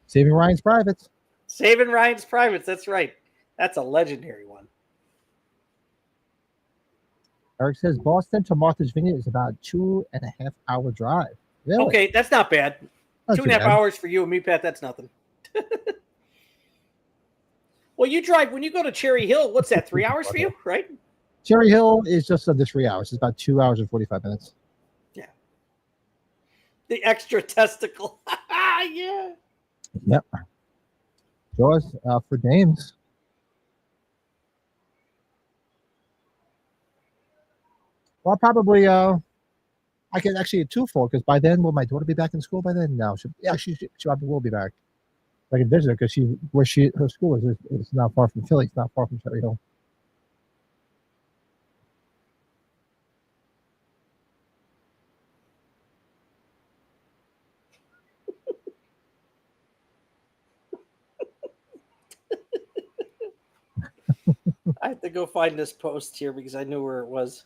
Saving Ryan's Privates. Saving Ryan's Privates. That's right. That's a legendary one. Eric says Boston to Martha's Vineyard is about 2.5 hour drive. Really? Okay, that's not bad. Not 2.5 too bad. hours for you and me, Pat. That's nothing. Well, you drive when you go to Cherry Hill. What's that? 3 hours for you, right? Cherry Hill is just under 3 hours. It's about 2 hours and 45 minutes. Yeah. The extra testicle. Yeah. Yep. Jaws for dames. Well, probably I can actually get twofold because by then will my daughter be back in school by then? No, she probably will be back. I can visit her because her school is not far from Philly. It's not far from Cherry Hill. I have to go find this post here because I knew where it was.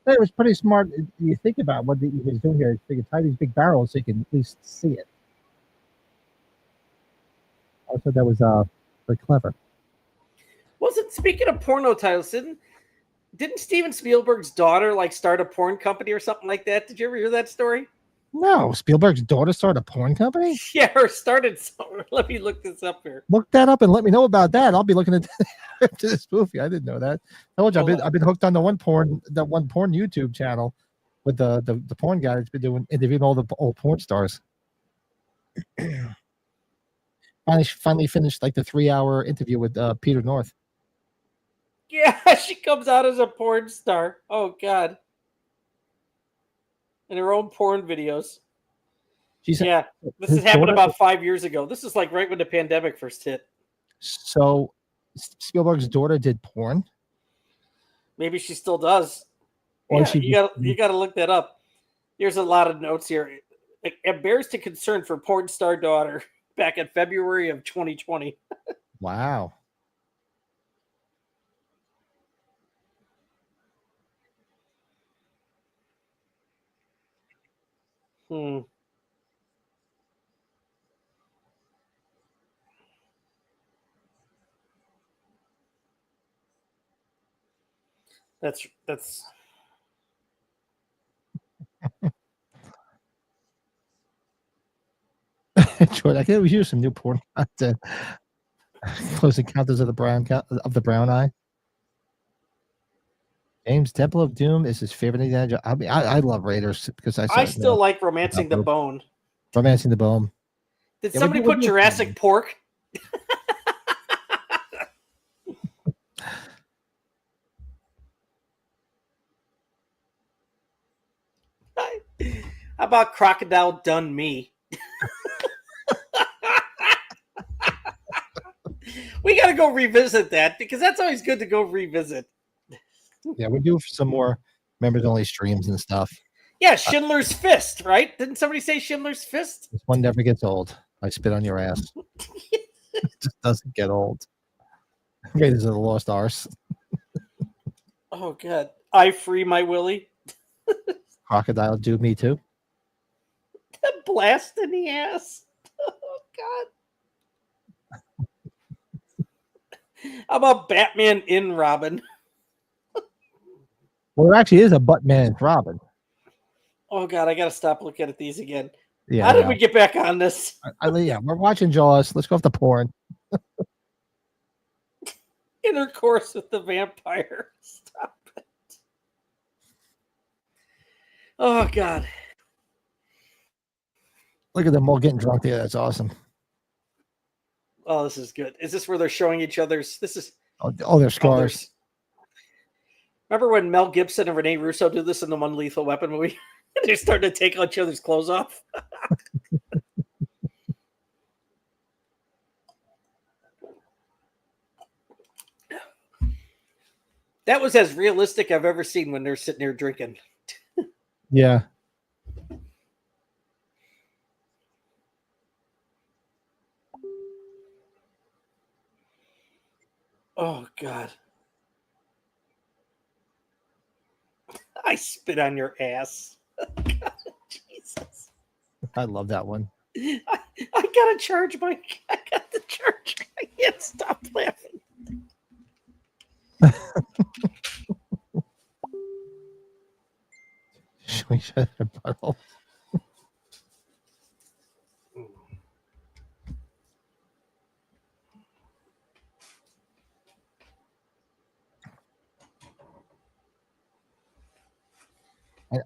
It was pretty smart. You think about what he was doing here. They could tie these big barrels so you can at least see it. I thought that was very clever. Wasn't speaking of porno titles, didn't Steven Spielberg's daughter like start a porn company or something like that? Did you ever hear that story? No, Spielberg's daughter started a porn company? Yeah, or started. Let me look this up here. Look that up and let me know about that. I'll be looking at this movie. I didn't know that. I told you, I've been hooked on that one porn YouTube channel with the porn guy that's been interviewing all the old porn stars. finally finished like the 3-hour interview with Peter North. Yeah, she comes out as a porn star. Oh God. In her own porn videos. This has happened about 5 years ago. This is like right when the pandemic first hit. So Spielberg's daughter did porn? Maybe she still does. Yeah, you got to look that up. There's a lot of notes here. Embarrassed and concerned for porn star daughter back in February of 2020. Wow. That's Jordan, I think we use some new porn content. Close Encounters of the Brown Eye. James Temple of Doom is his favorite Indiana. I mean, I love Raiders because I still like Romancing the Bone. Romancing the Bone. Did somebody put Jurassic Pork? How about Crocodile Done Me? We got to go revisit that because that's always good to go revisit. Yeah, we do some more members only streams and stuff. Yeah, Schindler's Fist, right? Didn't somebody say Schindler's Fist? This one never gets old. I spit on your ass. It just doesn't get old. Raiders of the Lost Arse. Oh God, I Free My Willie. Crocodile Do Me Too. Blast in the ass. Oh God. How about Batman in Robin? Well, there actually is a Buttman and Robin. Oh God, I gotta stop looking at these again. Yeah. How did we get back on this? Yeah, we're watching Jaws. Let's go off the porn. Intercourse with the vampire. Stop it. Oh God. Look at them all getting drunk there. That's awesome. Oh, this is good. Is this where they're showing each other's? This is. Oh, their scars. Remember when Mel Gibson and Rene Russo did this in the one Lethal Weapon movie? They're starting to take each other's clothes off. That was as realistic I've ever seen when they're sitting there drinking. Yeah. Oh God. I spit on your ass. God, Jesus. I love that one. I gotta charge I got the charge. I can't stop laughing. We should have bottle.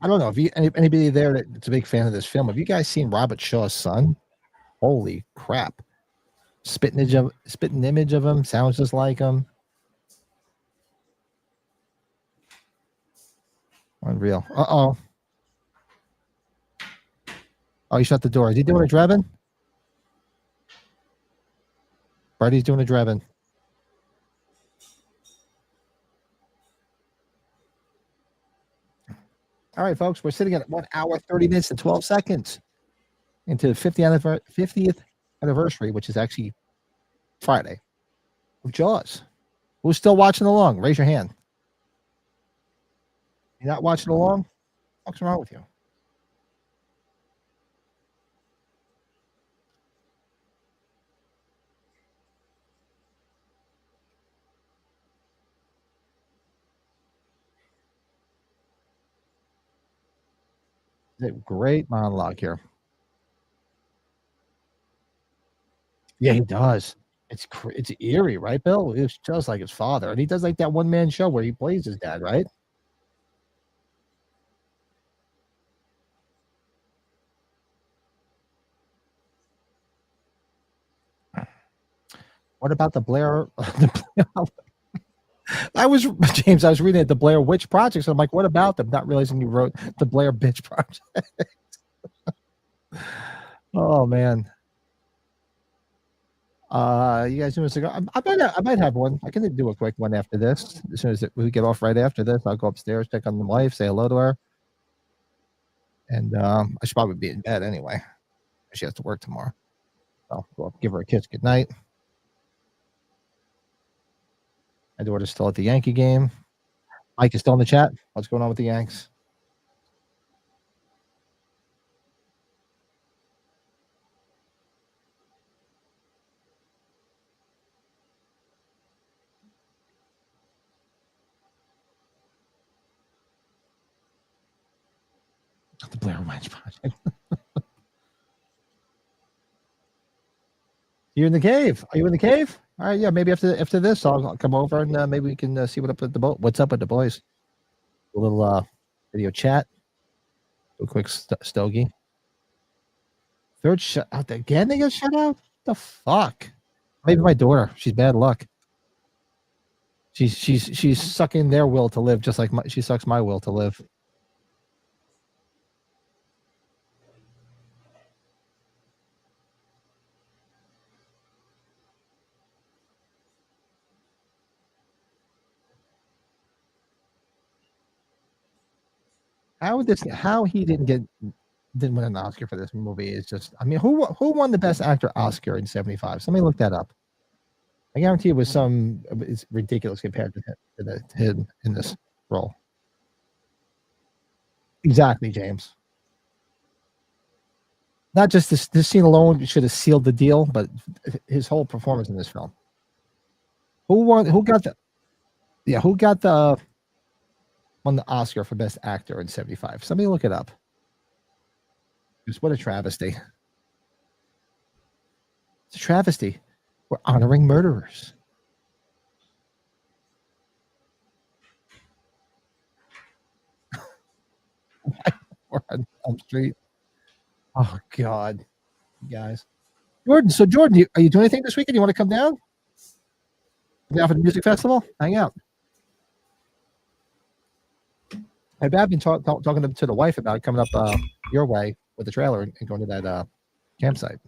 I don't know if anybody there that's a big fan of this film. Have you guys seen Robert Shaw's son? Holy crap! Spitting image of him, sounds just like him. Unreal. Oh, he shut the door. Is he doing a Drebin? Brady's doing a Drebin. All right, folks, we're sitting at 1 hour, 30 minutes, and 12 seconds into the 50th anniversary, which is actually Friday, of Jaws. Who's still watching along? Raise your hand. You're not watching along? What's wrong with you? It's a great monologue here. Yeah, he does. It's eerie, right, Bill? It's just like his father, and he does like that one-man show where he plays his dad, right? What about the Blair? I was reading at the Blair Witch Project, so I'm like, what about them? Not realizing you wrote the Blair Bitch Project. Oh man. You guys doing a cigar? I might have one. I can do a quick one after this. As soon as we get off right after this, I'll go upstairs, check on the wife, say hello to her. And I should probably be in bed anyway. She has to work tomorrow. I'll go up, give her a kiss goodnight. My daughter's still at the Yankee game. Mike is still in the chat. What's going on with the Yanks? The Blair Witch Project. You're in the cave. Are you in the cave? All right, yeah. Maybe after this, I'll come over and maybe we can see what's up with the boys. A little video chat. Do a quick stogie. Third shut out again. They got shut out. The fuck? Maybe my daughter. She's bad luck. She's sucking their will to live, just like she sucks my will to live. How he didn't win an Oscar for this movie is just, I mean, who won the best actor Oscar in 75? Somebody look that up. I guarantee it was it's ridiculous compared to him in this role. Exactly, James. Not just this scene alone should have sealed the deal, but his whole performance in this film. Who won the Oscar for Best Actor in 75? Somebody look it up. Just what a travesty. It's a travesty. We're honoring murderers. We're on Elm Street. Oh God, you guys. Jordan, are you doing anything this weekend? You want to come down? Down for the music festival? Hang out. I've been talking to the wife about coming up your way with the trailer and going to that campsite.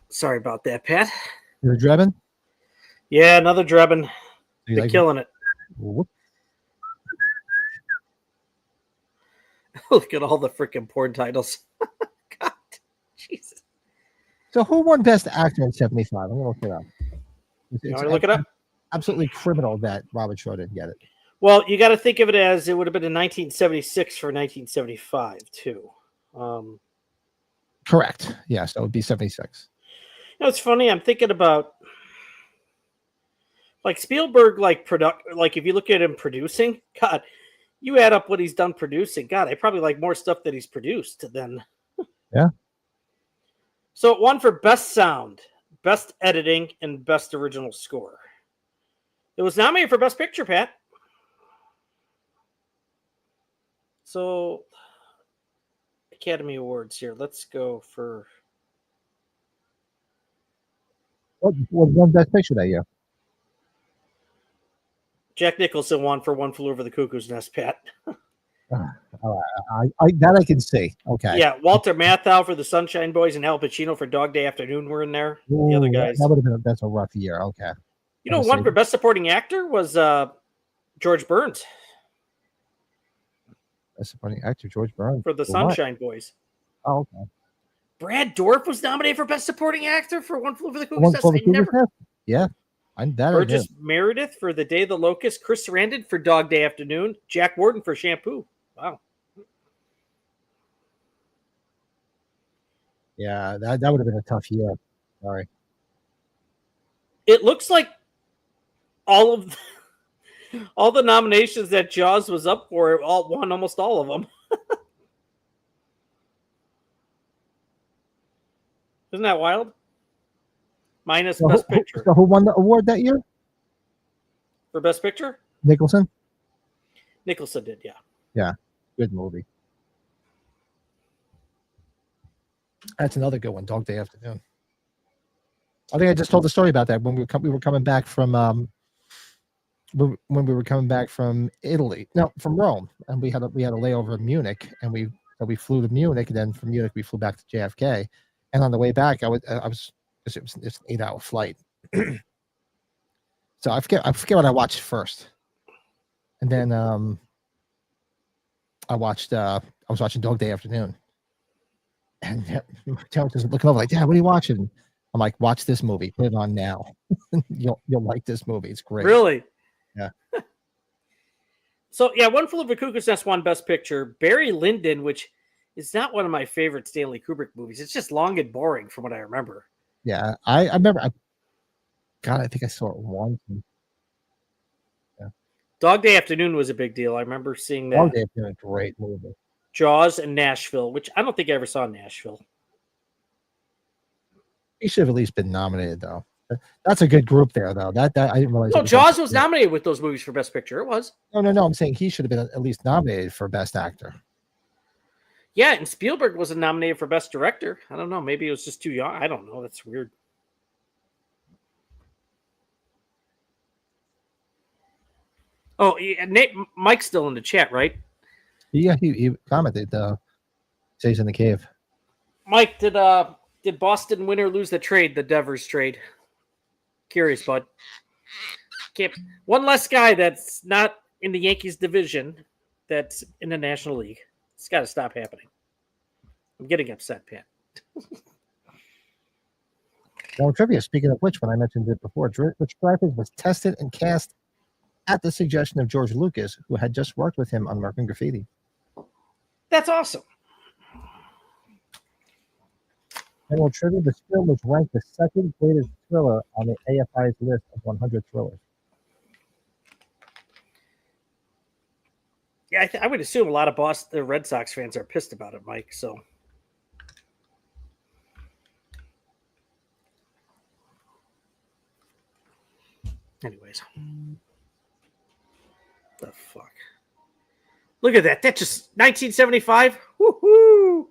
Sorry about that, Pat. Is it Drebin? Yeah, another Drebin. Do you They're like killing it. Whoop. Look at all the freaking porn titles. God, Jesus. So who won Best Actor in 75? I'm going to look it up. You want to look it up? Absolutely criminal that Robert Shaw didn't get it. Well, you got to think of it as it would have been in 1976 for 1975 too. Correct. Yes, that would be 76. You know, it's funny. I'm thinking about like Spielberg, like if you look at him producing, God, you add up what he's done producing. God, I probably like more stuff that he's produced than. Yeah. So it won for best sound, best editing, and best original score. It was nominated for best picture, Pat. So Academy Awards here. Let's go for. What won Best Picture that year? Jack Nicholson won for One Flew Over the Cuckoo's Nest, Pat. That I can see. Okay. Yeah, Walter Matthau for The Sunshine Boys and Al Pacino for Dog Day Afternoon were in there. Ooh, The other guys. That would have been that's a rough year. Okay. You know, one for Best Supporting Actor was George Burns. Best Supporting Actor, George Burns. For The Sunshine Boys. Oh, okay. Brad Dourif was nominated for Best Supporting Actor for One Flew Over the Cuckoo's Nest. Yeah. Burgess Meredith for The Day of the Locust. Chris Sarandon for Dog Day Afternoon. Jack Warden for Shampoo. Wow. Yeah, that would have been a tough year. Sorry. It looks like all the nominations that Jaws was up for all won almost all of them. Isn't that wild? Minus Best Picture. So who won the award that year? For Best Picture? Nicholson? Nicholson did, yeah. Yeah, good movie. That's another good one, Dog Day Afternoon. I think I just told the story about that when we were coming back from when we were coming back from Italy, no, from Rome, and we had a layover in Munich, and we flew to Munich, and then from Munich we flew back to JFK, and on the way back it was an 8-hour flight, so I forget what I watched first, and then I was watching Dog Day Afternoon, and Terrence was looking over like, Dad, what are you watching? I'm like, watch this movie, put it on now. You'll like this movie. It's great. Really? Yeah. So yeah, One Flew Over the Cuckoo's Nest won Best Picture. Barry Lyndon, which is not one of my favorite Stanley Kubrick movies. It's just long and boring from what I remember. Yeah, I remember. I think I saw it once. Yeah. Dog Day Afternoon was a big deal. I remember seeing that. Dog Day Afternoon, a great movie. Jaws and Nashville, which I don't think I ever saw Nashville. He should have at least been nominated, though. That's a good group there, though. That I didn't realize. No, Jaws was nominated with those movies for Best Picture. It was. No. I'm saying he should have been at least nominated for Best Actor. Yeah, and Spielberg wasn't nominated for Best Director. I don't know. Maybe it was just too young. I don't know. That's weird. Oh, yeah, Mike's still in the chat, right? Yeah, he commented. Stays in the cave. Mike, did Boston win or lose the trade, the Devers trade? Curious, bud. One less guy that's not in the Yankees division that's in the National League. It's got to stop happening. I'm getting upset, Pat. Now, trivia, speaking of which, when I mentioned it before, Rich Dreyfuss was tested and cast at the suggestion of George Lucas, who had just worked with him on American Graffiti. That's awesome. General trivia, this film was ranked the second greatest thriller on the AFI's list of 100 thrillers. Yeah, I would assume a lot of Boston Red Sox fans are pissed about it, Mike. So, anyways, the fuck. Look at that. That's just 1975. Woohoo!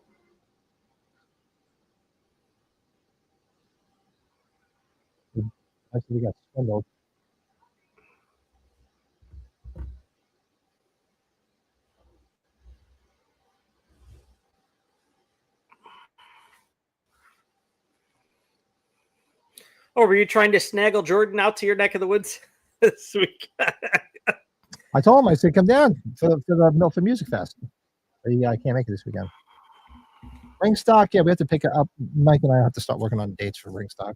Actually, we got swindled. Oh, were you trying to snaggle Jordan out to your neck of the woods this week? I told him, I said, come down for the Milford Music Fest. But I can't make it this weekend. Ringstock, yeah, we have to pick it up. Mike and I have to start working on dates for Ringstock.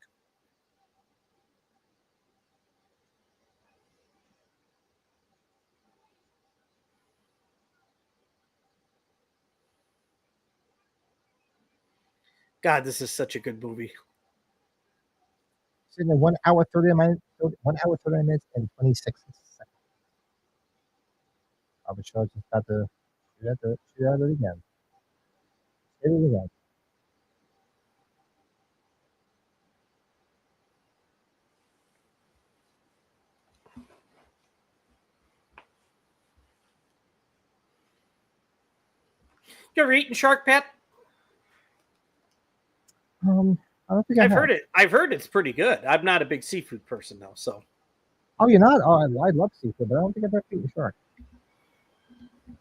God, this is such a good movie. Sitting at 1 hour 39 minutes and 26 seconds. Robert Shaw just got to shoot at it again. Hit it again. You ever eaten shark, Pat? I don't think I've heard it. I've heard it's pretty good. I'm not a big seafood person though, so. Oh, you're not? Oh, I love seafood, but I don't think I've ever eaten shark.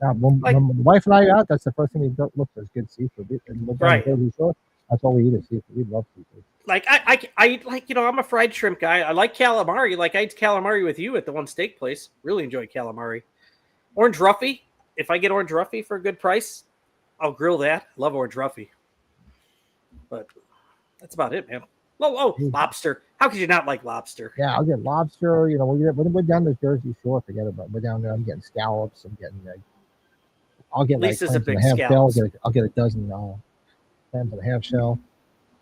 Now, when my wife and I are out, that's the first thing we look for is good seafood. Right. That's all we eat is seafood. We love seafood. Like I like, I'm a fried shrimp guy. I like calamari. Like I ate calamari with you at the one steak place. Really enjoy calamari. Orange roughy. If I get orange roughy for a good price, I'll grill that. Love orange roughy. But that's about it, man. Lobster. How could you not like lobster? Yeah, I'll get lobster. When we're down the Jersey Shore, forget about it. We're down there. I'm getting scallops. I'm getting. I'll get Lisa's like a big half shell. scallops. I'll get a dozen clams and a half shell.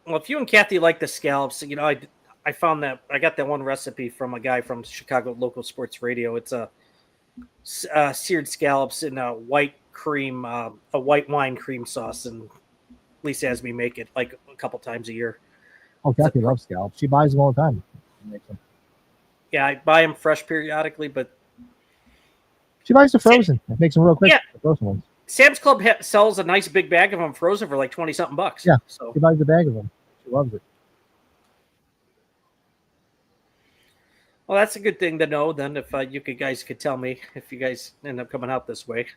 Well, if you and Kathy like the scallops, I found that I got that one recipe from a guy from Chicago local sports radio. It's a seared scallops in a white cream, a white wine cream sauce, and Lisa has me make it like a couple times a year. Oh, Kathy loves scallops. She buys them all the time. Yeah, I buy them fresh periodically, but she buys the frozen. It makes them real quick. Yeah. The frozen ones. Sam's Club sells a nice big bag of them frozen for like $20-something bucks. Yeah, so she buys a bag of them. She loves it. Well, that's a good thing to know. Then, if you guys could tell me if you guys end up coming out this way.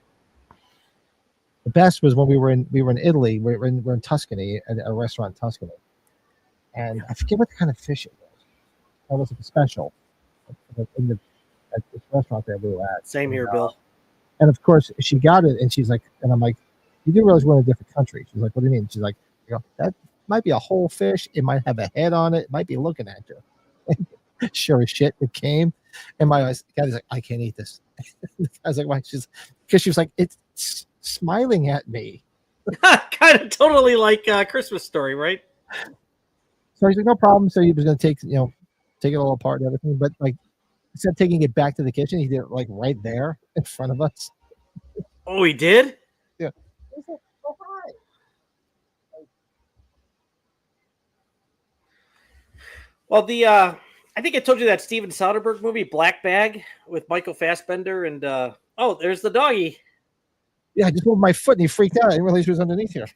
The best was when we were in Italy. We're in Tuscany at a restaurant in Tuscany, and I forget what kind of fish it was. That was a special at this restaurant that we were at. Same here, Bill. And of course, she got it, and she's like, and I'm like, you do realize we're in a different country? She's like, what do you mean? She's like, that might be a whole fish. It might have a head on it. It might be looking at you. Sure as shit, it came, and my guy's like, I can't eat this. I was like, why? Because she was like, it's smiling at me. Kind of totally like Christmas Story, right? So he's like, no problem. So he was going to take it all apart and everything, but like instead of taking it back to the kitchen, he did it like right there in front of us. Oh, he did? Yeah. He said, oh, hi. Well, I think I told you that Steven Soderbergh movie, Black Bag, with Michael Fassbender, and there's the doggy. Yeah, I just moved my foot and he freaked out. I didn't realize he was underneath here.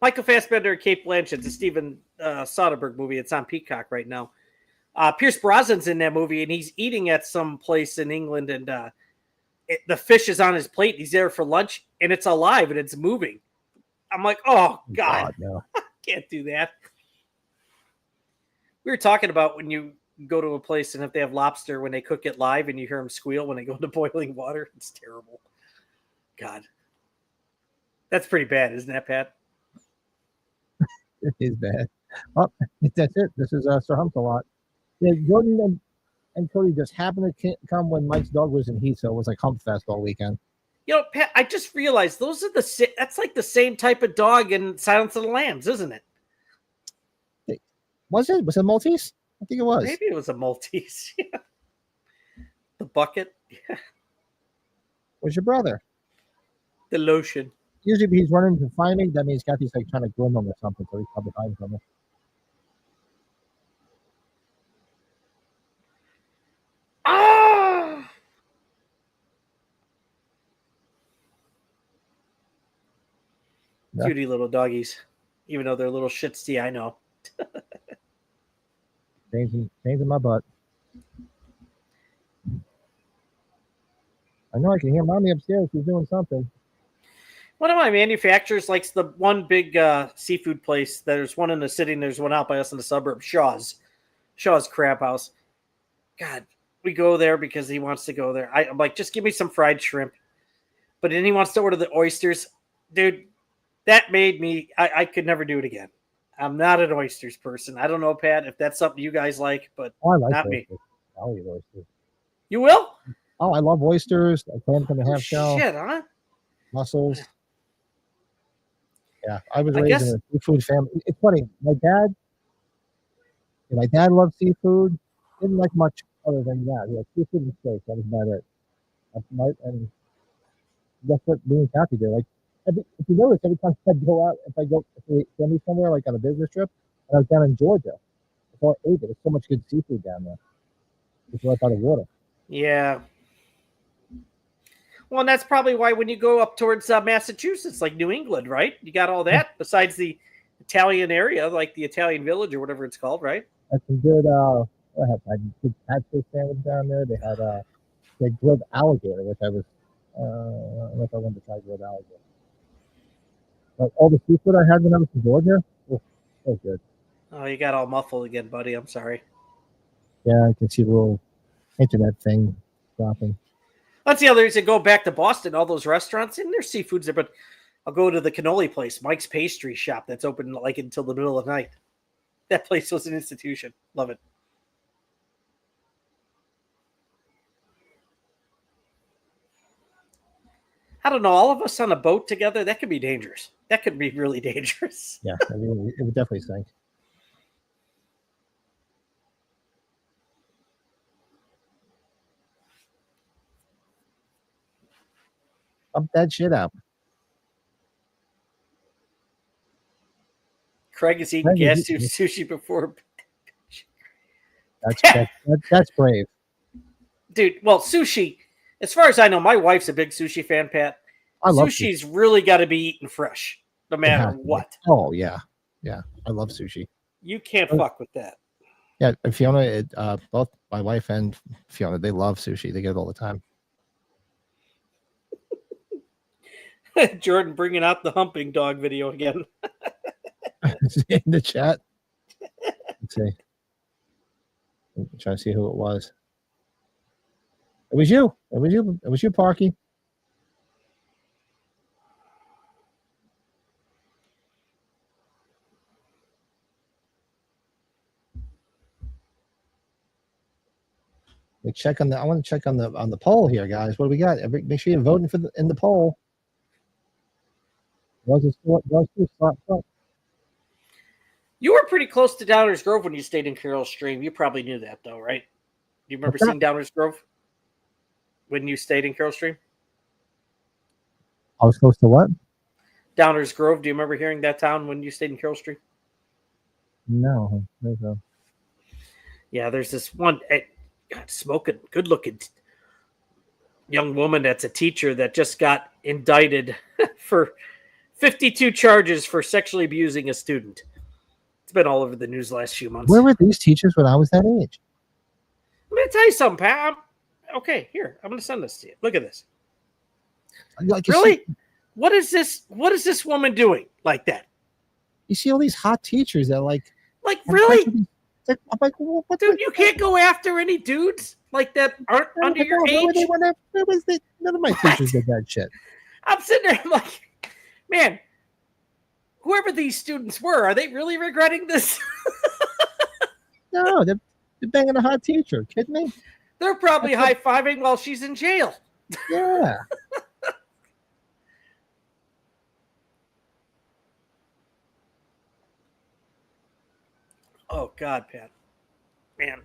Michael Fassbender and Kate Blanchett. It's a Steven Soderbergh movie. It's on Peacock right now. Pierce Brosnan's in that movie, and he's eating at some place in England, and the fish is on his plate. He's there for lunch, and it's alive, and it's moving. I'm like, oh, God no. Can't do that. We were talking about when you go to a place and if they have lobster, when they cook it live and you hear them squeal when they go into boiling water, it's terrible. God. That's pretty bad, isn't that, Pat? It is bad. Oh, that's it. This is Sir Humps a lot. Yeah, Jordan and Cody just happened to come when Mike's dog was in heat, so it was like Hump Fest all weekend. Pat, I just realized that's like the same type of dog in Silence of the Lambs, isn't it? Was it? Was it Maltese? I think it was. Maybe it was a Maltese. Yeah. The bucket. Yeah. Where's your brother? The lotion. Usually, if he's running to find me, that means Kathy's like trying to groom him or something, so he's probably hiding from me. Ah! Yeah. Cutie little doggies, even though they're little shitsty, I know. Stains in my butt. I know I can hear mommy upstairs. She's doing something. One of my manufacturers likes the one big seafood place. There's one in the city and there's one out by us in the suburbs, Shaw's Crab House. God, we go there because he wants to go there. I'm like, just give me some fried shrimp. But then he wants to order the oysters. Dude, that made me, I could never do it again. I'm not an oysters person. I don't know, Pat, if that's something you guys like, but I like not oysters. me. I'll eat oysters. You will? Oh, I love oysters. Clams in the Oh, half shell, shit, huh? mussels. Yeah, I was I raised guess- in a seafood family. It's funny. My dad loved seafood. Didn't like much other than that. He had seafood and steak. That was about it. And that's what me and Kathy did. Like, if you notice, every time I'd go out, if we send me somewhere, like on a business trip, and I was down in Georgia, before I ate it, there's so much good seafood down there. It's right by the water. Yeah. Well, and that's probably why when you go up towards Massachusetts, like New England, right? You got all that besides the Italian area, like the Italian Village or whatever it's called, right? Had some good, I had good catfish sandwich down there. They grilled alligator, which I don't know if I wanted to try grilled alligator. But all the seafood I had when I was in Georgia, so good. Oh, you got all muffled again, buddy. I'm sorry. Yeah, I can see the little internet thing dropping. That's the other reason. Go back to Boston, all those restaurants, and there's seafoods there, but I'll go to the cannoli place, Mike's Pastry Shop, that's open like until the middle of the night. That place was an institution. Love it. I don't know. All of us on a boat together, that could be dangerous. That could be really dangerous. Yeah, I mean, it would definitely sink. Pump that shit out. Craig is eating gas sushi before. That's brave. Dude, well, sushi, as far as I know, my wife's a big sushi fan, Pat. I love Sushi's really got to be eaten fresh, no matter what. Oh, yeah. Yeah, I love sushi. You can't fuck with that. Yeah, Fiona, both my wife and Fiona, they love sushi. They get it all the time. Jordan bringing out the humping dog video again. In the chat. Let's see. I'm trying to see who it was. It was you. It was you, Parky. I want to check on the poll here, guys. What do we got? Make sure you're voting in the poll. You were pretty close to Downers Grove when you stayed in Carroll Stream. You probably knew that, though, right? Do you remember seeing Downers Grove when you stayed in Carroll Stream? I was close to what? Downers Grove. Do you remember hearing that town when you stayed in Carroll Stream? No. No. Yeah, there's this one smoking, good-looking young woman that's a teacher that just got indicted for 52 charges for sexually abusing a student. It's been all over the news last few months. Where were these teachers when I was that age? I'm going to tell you something, Pat. Okay, here. I'm going to send this to you. Look at this. Really? What is this? What is this woman doing like that? You see all these hot teachers that really? I'm like, well, dude, you can't go after any dudes like that aren't under your age. None of my teachers did that shit. I'm sitting there, I'm like, man, whoever these students were, are they really regretting this? No, they're banging a hot teacher. Kidding me? They're probably high-fiving while she's in jail. Yeah. Oh, God, Pat. Man.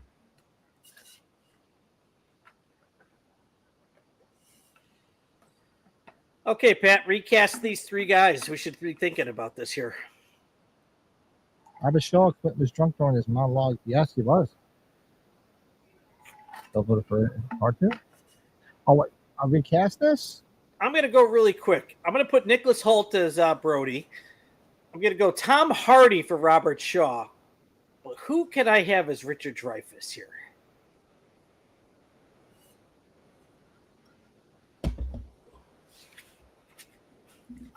Okay, Pat, recast these three guys. We should be thinking about this here. Abishal was drunk during his monologue. Yes, he was. They'll vote for part two. Oh, wait. I'll recast this? I'm going to go really quick. I'm going to put Nicholas Hoult as Brody. I'm going to go Tom Hardy for Robert Shaw. Well, who can I have as Richard Dreyfuss here?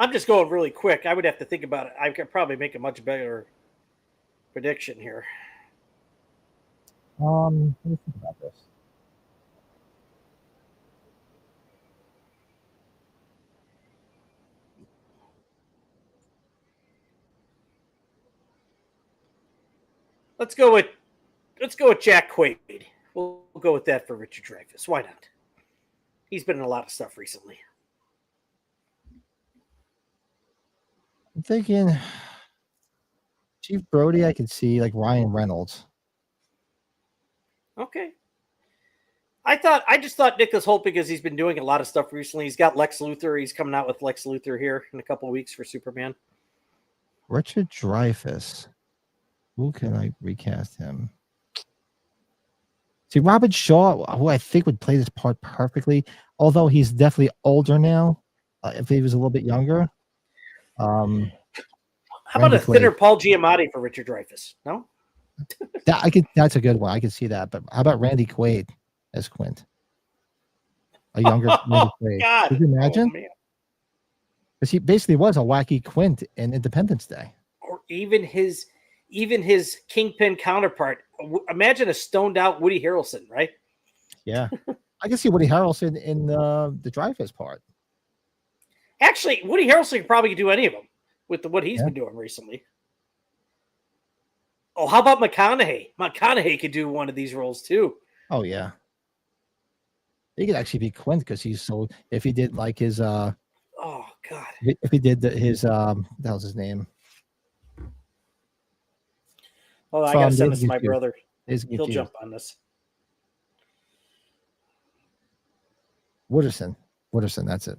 I'm just going really quick. I would have to think about it. I could probably make a much better prediction here. Let me think about this. Let's go with Jack Quaid. We'll go with that for Richard Dreyfuss. Why not? He's been in a lot of stuff recently. I'm thinking Chief Brody. I could see like Ryan Reynolds. Okay. I just thought Nicholas Hoult because he's been doing a lot of stuff recently. He's got Lex Luthor. He's coming out with Lex Luthor here in a couple of weeks for Superman. Richard Dreyfuss. Who can I recast him? See, Robert Shaw, who I think would play this part perfectly, although he's definitely older now. If he was a little bit younger. How about a thinner Paul Giamatti for Richard Dreyfuss? No? That's a good one. I could see that. But how about Randy Quaid as Quint? A younger Randy Quaid. God. Could you imagine? Oh, Because he basically was a wacky Quint in Independence Day. or even his Kingpin counterpart. Imagine a stoned out Woody Harrelson, right? Yeah. I can see Woody Harrelson in the Dreyfuss part. Actually, Woody Harrelson could probably do any of them with what he's been doing recently. Oh, how about McConaughey? McConaughey could do one of these roles too. Oh yeah. He could actually be Quint because he's so. If he did like his oh God. if he did his that was his name. Oh, I gotta send this to my YouTube. brother. His He'll YouTube. jump on this. Wooderson, that's it.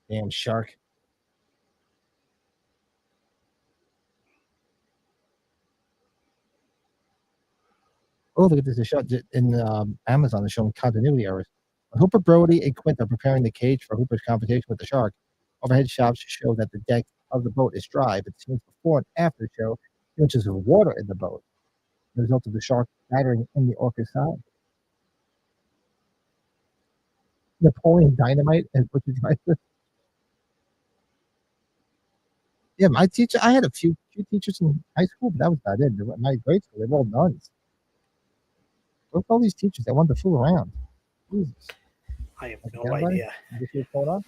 Damn shark. Oh, look at this. They shot in Amazon. They're showing continuity errors. Hooper, Brody, and Quint are preparing the cage for Hooper's confrontation with the shark. Overhead shots show that the deck of the boat is dry, but scenes before and after the show, inches of water in the boat. The result of the shark battering in the orca's side. Napoleon Dynamite and Richard Dreyfuss. Yeah, my teacher. I had a few teachers in high school, but that was about it. My grade school, they were all nuns. Look at all these teachers. They wanted to fool around. Jesus. I have no idea. You see what's going on?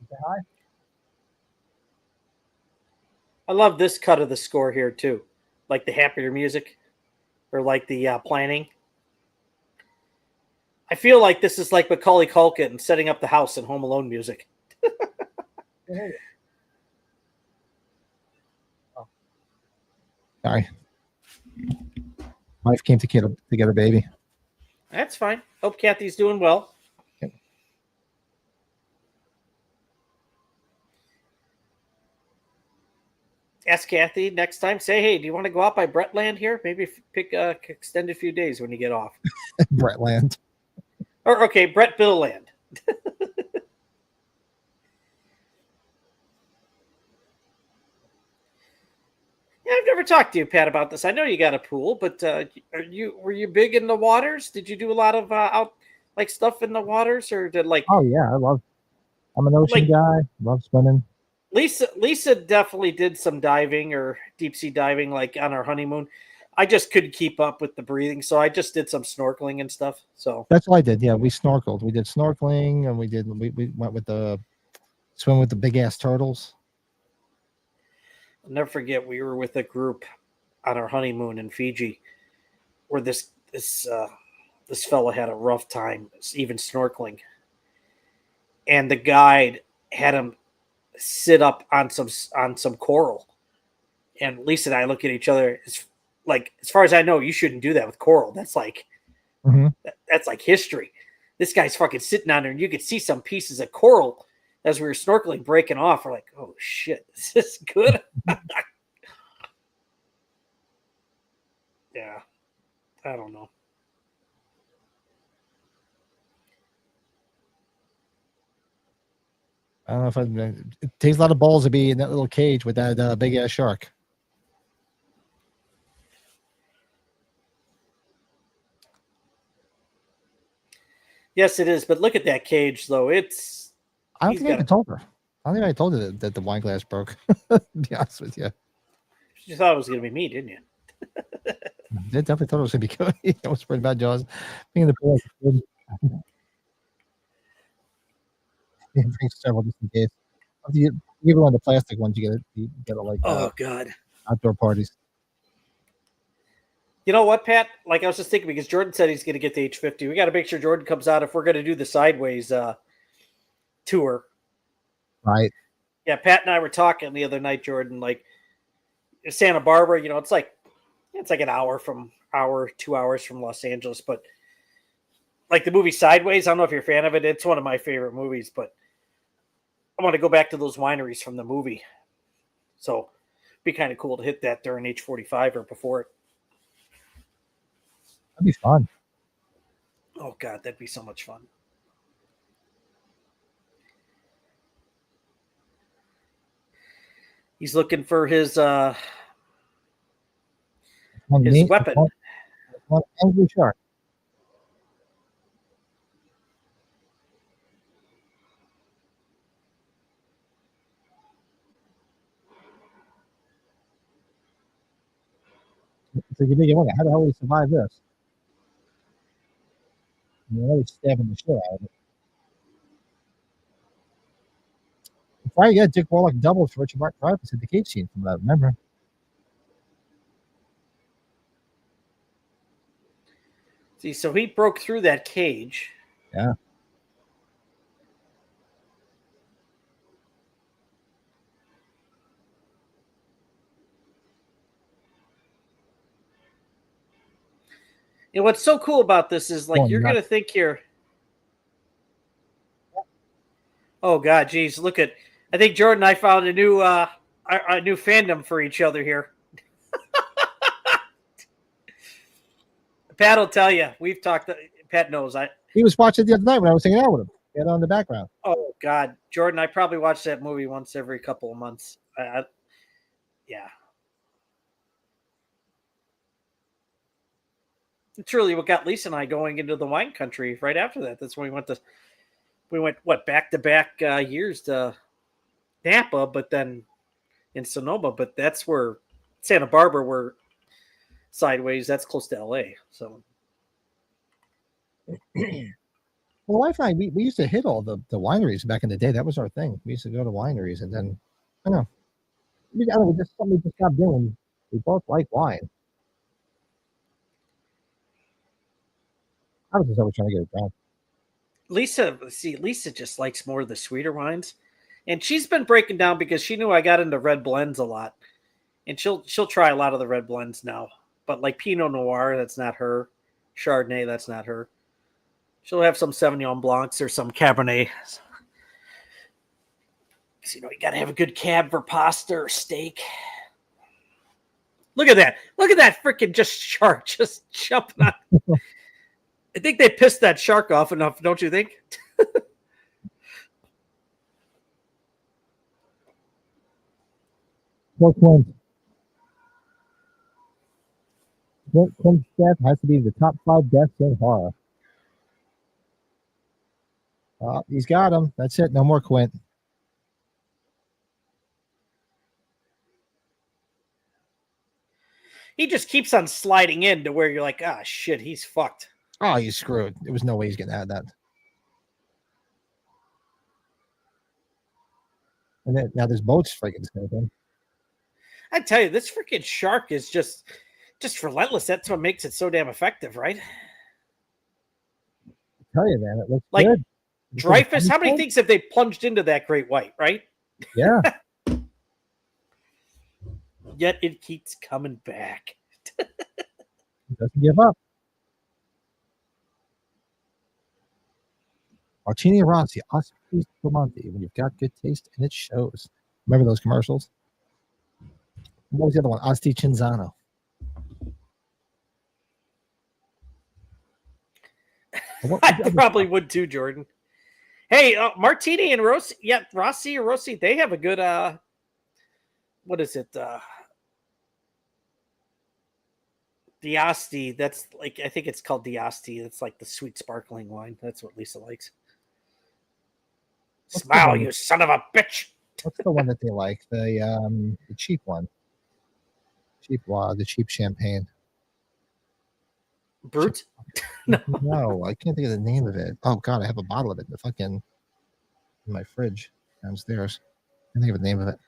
Say hi. I love this cut of the score here too, like the happier music, or like the planning. I feel like this is like Macaulay Culkin setting up the house in Home Alone music. Sorry. Wife came to get a baby. That's fine. Hope Kathy's doing well. Yep. Ask Kathy next time. Say, hey, do you want to go out by Brettland here? Maybe pick extend a few days when you get off. Brettland. Or okay, Brett Billland. Yeah, I've never talked to you, Pat, about this. I know you got a pool, but were you big in the waters? Did you do a lot of out like stuff in the waters, or did like? Oh yeah, I'm an ocean guy. Love swimming. Lisa definitely did some diving or deep sea diving, like on our honeymoon. I just couldn't keep up with the breathing, so I just did some snorkeling and stuff. So that's what I did. Yeah, we snorkeled. We did snorkeling, and we went with the swim with the big ass turtles. I'll never forget, we were with a group on our honeymoon in Fiji, where this fella had a rough time even snorkeling, and the guide had him sit up on some coral, and Lisa and I look at each other. It's like, as far as I know, you shouldn't do that with coral. That's like that's like history. This guy's fucking sitting on there, and you could see some pieces of coral as we were snorkeling breaking off. We're like, oh shit, this is good. Yeah. I don't know. I don't know if it takes a lot of balls to be in that little cage with that big ass shark. Yes, it is. But look at that cage, though. It's. I don't he's think I got even told her. I don't think I told her that the wine glass broke. To be honest with you, You thought it was going to be me, didn't you? they definitely thought it was gonna be good. I was worried about Jaws being the pool. Bring several just in case. Even on the plastic ones, you get it like Oh God. outdoor parties. You know what, Pat? Like I was just thinking, because Jordan said he's going to get the H50. We got to make sure Jordan comes out if we're going to do the Sideways tour. Right. Yeah, Pat and I were talking the other night, Jordan. Like Santa Barbara, you know, it's like an hour, 2 hours from Los Angeles. But like the movie Sideways, I don't know if you're a fan of it. It's one of my favorite movies, but I want to go back to those wineries from the movie. So it'd be kind of cool to hit that during H45 or before it. That'd be fun. Oh God, that'd be so much fun. He's looking for his weapon. One angry shark. So you think, how the hell would he survive this? I mean, I was stabbing the shit out of it. Probably got Dick Warlock doubled for Richard Mark Dreyfuss at the cage scene, from what I remember. See, so he broke through that cage. Yeah. And what's so cool about this is like you're gonna think you're. Oh God, geez, look at! I think Jordan and I found a new fandom for each other here. Pat will tell you. We've talked. Pat knows. He was watching it the other night when I was hanging out with him. He had it on the background. Oh God, Jordan, I probably watch that movie once every couple of months. Yeah. It's really what got Lisa and I going into the wine country right after that. That's when we went back to back years to Napa, but then in Sonoma. But that's where Santa Barbara, were Sideways. That's close to LA. So, well, wife and I, we used to hit all the wineries back in the day. That was our thing. We used to go to wineries, and then I don't know. Just something we just stopped doing. We both like wine. I was just always trying to get it done. Lisa just likes more of the sweeter wines, and she's been breaking down because she knew I got into red blends a lot, and she'll try a lot of the red blends now. But like Pinot Noir, that's not her. Chardonnay, that's not her. She'll have some Sauvignon Blancs or some Cabernet. Because, you got to have a good cab for pasta or steak. Look at that. Look at that freaking just shark just jumping on. I think they pissed that shark off enough, don't you think? Clint's death has to be the top 5 deaths in horror. He's got him. That's it. No more Quint. He just keeps on sliding in to where you're like, ah, shit, he's fucked. Oh, he's screwed. There was no way he's getting out of that. And then now there's boats freaking escaping. I tell you, this freaking shark is just relentless. That's what makes it so damn effective, right? I tell you, man, it looks like good. Dreyfuss. How many things have they plunged into that great white, right? Yeah. Yet it keeps coming back. Doesn't give up. Martini Rossi, Osprey Spumante. When you've got good taste and it shows. Remember those commercials? What was the other one? Asti Cinzano. I probably would too, Jordan. Hey, Martini and Rossi, Rossi or Rossi, they have a good what is it? Diasti. That's like, I think it's called Diasti. It's like the sweet sparkling wine. That's what Lisa likes. Smile, you son of a bitch. What's the one that they like? The cheap one. The cheap champagne. Brut? No, I can't think of the name of it. Oh God, I have a bottle of it in my fridge downstairs. I can't think of the name of it.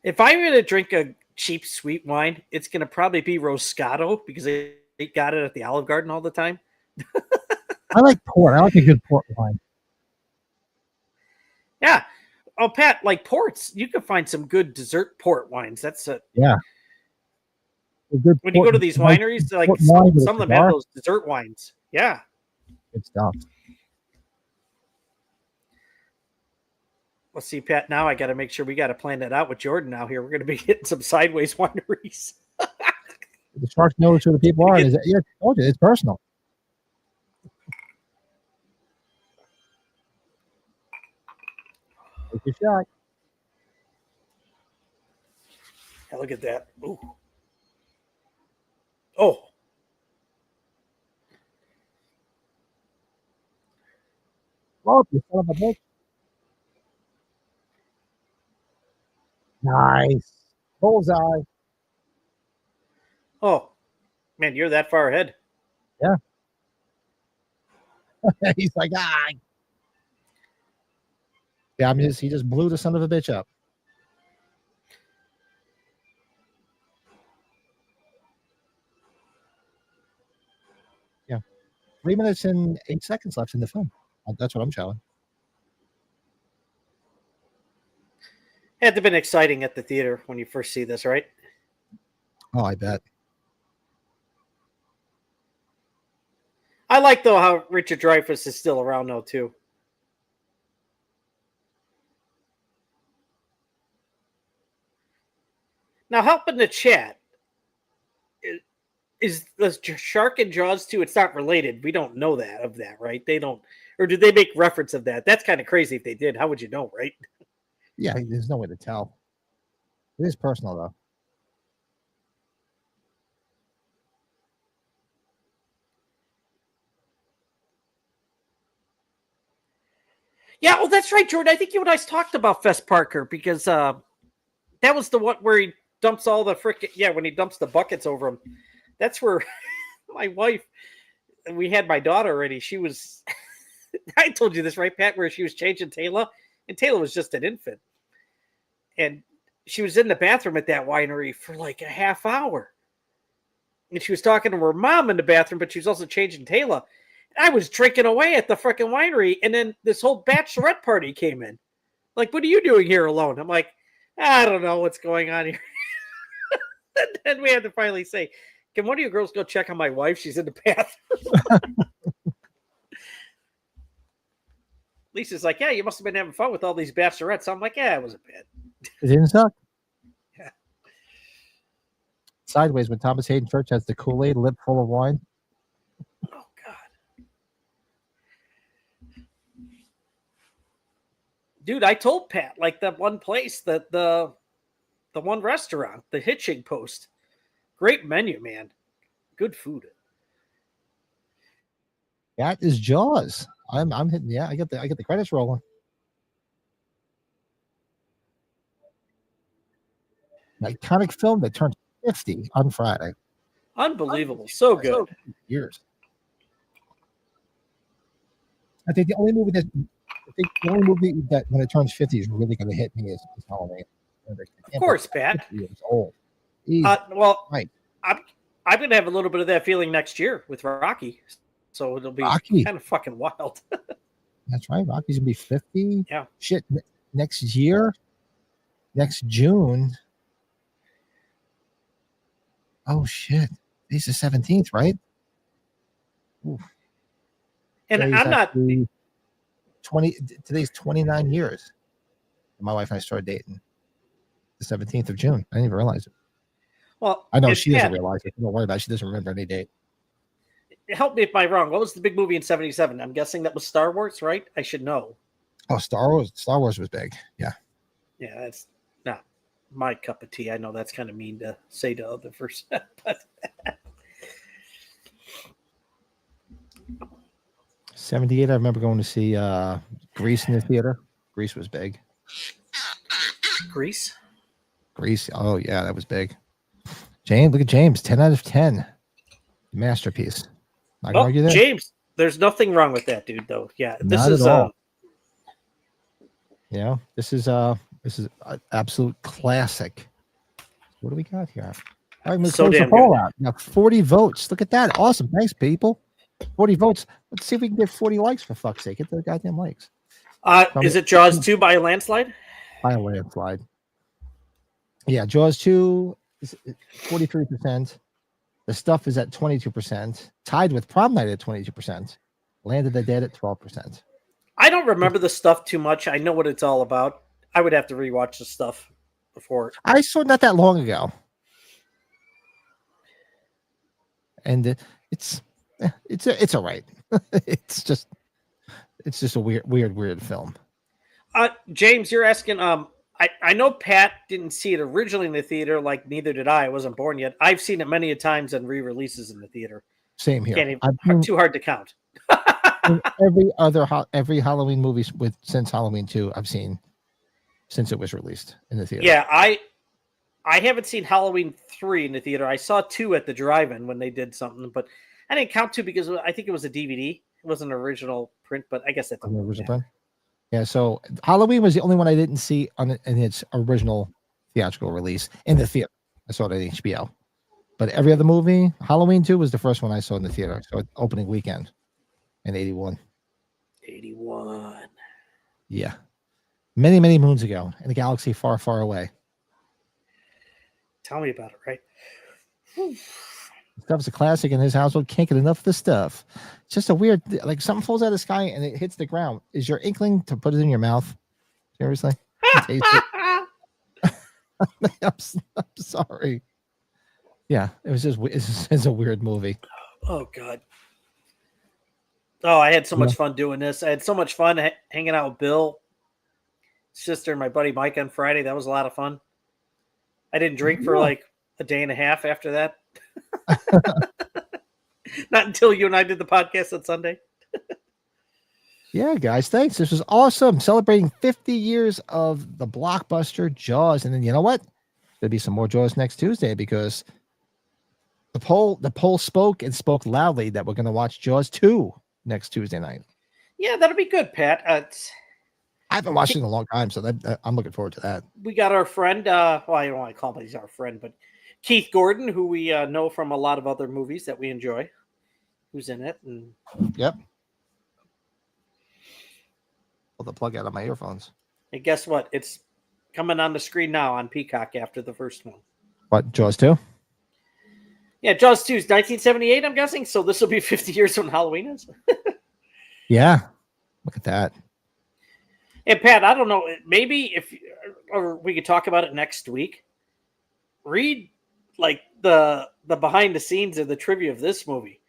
If I'm going to drink a cheap sweet wine, it's going to probably be Roscato because they got it at the Olive Garden all the time. I like port. I like a good port wine. Yeah. Oh, Pat, like ports, you can find some good dessert port wines. That's a yeah. When you go to these wineries, like some of them have those dessert wines. Yeah. Good stuff. Let's see, Pat. Now I got to make sure we got to plan that out with Jordan. Now here we're going to be hitting some sideways wineries. The Sharks knows who the people are. Yeah, I told you, it's personal. Take your shot. Yeah, look at that. Ooh. Oh. Oh, you son of a bitch. Nice. Bullseye. Oh. Man, you're that far ahead. Yeah. He's like, ah. Yeah, I mean, he just blew the son of a bitch up. Yeah. 3 minutes and 8 seconds left in the film. That's what I'm showing. Had to have been exciting at the theater when you first see this, right? Oh, I bet. I like, though, how Richard Dreyfuss is still around, though, too. Now, help in the chat. Is the Shark and Jaws 2, it's not related. We don't know that, right? They don't, or did they make reference of that? That's kind of crazy if they did. How would you know, right? Yeah, there's no way to tell. It is personal, though. Yeah, well, that's right, Jordan. I think you and I talked about Fess Parker because that was the one where he dumps all the when he dumps the buckets over him. That's where my wife, and we had my daughter already. She was, I told you this, right, Pat, where she was changing Taylor, and Taylor was just an infant. And she was in the bathroom at that winery for like a half hour. And she was talking to her mom in the bathroom, but she was also changing Taylor. And I was drinking away at the freaking winery. And then this whole bachelorette party came in. Like, what are you doing here alone? I'm like, I don't know what's going on here. And then we had to finally say, can one of you girls go check on my wife? She's in the bathroom. Lisa's like, yeah, you must have been having fun with all these bachelorettes. I'm like, yeah, it wasn't bad. It didn't suck. Yeah. Sideways, when Thomas Hayden Church has the Kool-Aid lip full of wine. Oh, God. Dude, I told Pat, like that one place, that the one restaurant, the Hitching Post. Great menu, man. Good food. That is Jaws. I'm hitting. Yeah, I get the credits rolling. An iconic film that turned 50 on Friday. Unbelievable. So good. Years. I think the only movie that when it turns 50 is really going to hit me is Halloween. Of course, Pat. Years old. Well, right. I'm going to have a little bit of that feeling next year with Rocky. So it'll be kind of fucking wild. That's right. Rocky's going to be 50. Yeah. Shit. Next year. Next June. Oh, shit. It's the 17th, right? Oof. And Today's I'm not 20. Today's 29 years. My wife and I started dating the 17th of June. I didn't even realize it. Well, I know she doesn't realize it. Don't worry about it. She doesn't remember any date. help me if I'm wrong. What was the big movie in '77? I'm guessing that was Star Wars, right? I should know. Oh, Star Wars. Star Wars was big. Yeah. Yeah, that's not my cup of tea. I know that's kind of mean to say to other first, but 78. I remember going to see Grease in the theater. Grease was big. Grease. Grease. Oh yeah, that was big. James, look at James. 10 out of 10. Masterpiece. I can argue that. James, there's nothing wrong with that, dude. Though, yeah, this Not is at all. This is an absolute classic. What do we got here? All right, let's So close the damn poll good. out. Now 40 votes. Look at that. Awesome. Thanks, people. 40 votes. Let's see if we can get 40 likes for fuck's sake. Get the goddamn likes. Is it Jaws 2 by a landslide? By a landslide. Yeah, Jaws 2 is 43%. The Stuff is at 22%. Tied with Prom Night at 22%. Land of the Dead at 12%. I don't remember the stuff too much. I know what it's all about. I would have to rewatch the stuff before. I saw it not that long ago. And it's all right. it's just a weird film. James, you're asking. I know Pat didn't see it originally in the theater. Like neither did I. I wasn't born yet. I've seen it many a times on re-releases in the theater. Same here. Can't even, too hard to count. Every Halloween movie since Halloween 2 I've seen since it was released in the theater. Yeah, I haven't seen Halloween 3 in the theater. I saw 2 at the drive-in when they did something, but I didn't count 2 because I think it was a DVD. It wasn't an original print, but I guess that's the original print. Yeah, so Halloween was the only one I didn't see in its original theatrical release in the theater. I saw it at HBO. But every other movie, Halloween 2 was the first one I saw in the theater. So opening weekend in 81. 81. Yeah. Many, many moons ago in a galaxy far, far away. Tell me about it, right? Stuff's a classic in his household. Can't get enough of the stuff. It's just a weird, like something falls out of the sky and it hits the ground. Is your inkling to put it in your mouth? Seriously? Taste it? I'm sorry. Yeah, it's a weird movie. Oh, God. Oh, I had so much fun doing this. I had so much fun hanging out with Bill, sister, and my buddy Mike on Friday. That was a lot of fun. I didn't drink for like a day and a half after that. Not until you and I did the podcast on Sunday. Yeah, guys, thanks. This was awesome. Celebrating 50 years of the blockbuster Jaws. And then you know what? There'll be some more Jaws next Tuesday because the poll spoke loudly that we're going to watch Jaws 2 next Tuesday night. Yeah, that'll be good, Pat. I haven't watched it in a long time, so I'm looking forward to that. We got our friend, well, I don't want to call him he's our friend, but Keith Gordon, who we know from a lot of other movies that we enjoy, who's in it. And yep. Pull the plug out of my earphones. And guess what? It's coming on the screen now on Peacock after the first one. What, Jaws 2? Yeah, Jaws 2 is 1978, I'm guessing. So this will be 50 years when Halloween is. Yeah. Look at that. And Pat, I don't know, maybe or we could talk about it next week. Read like the behind the scenes of the trivia of this movie,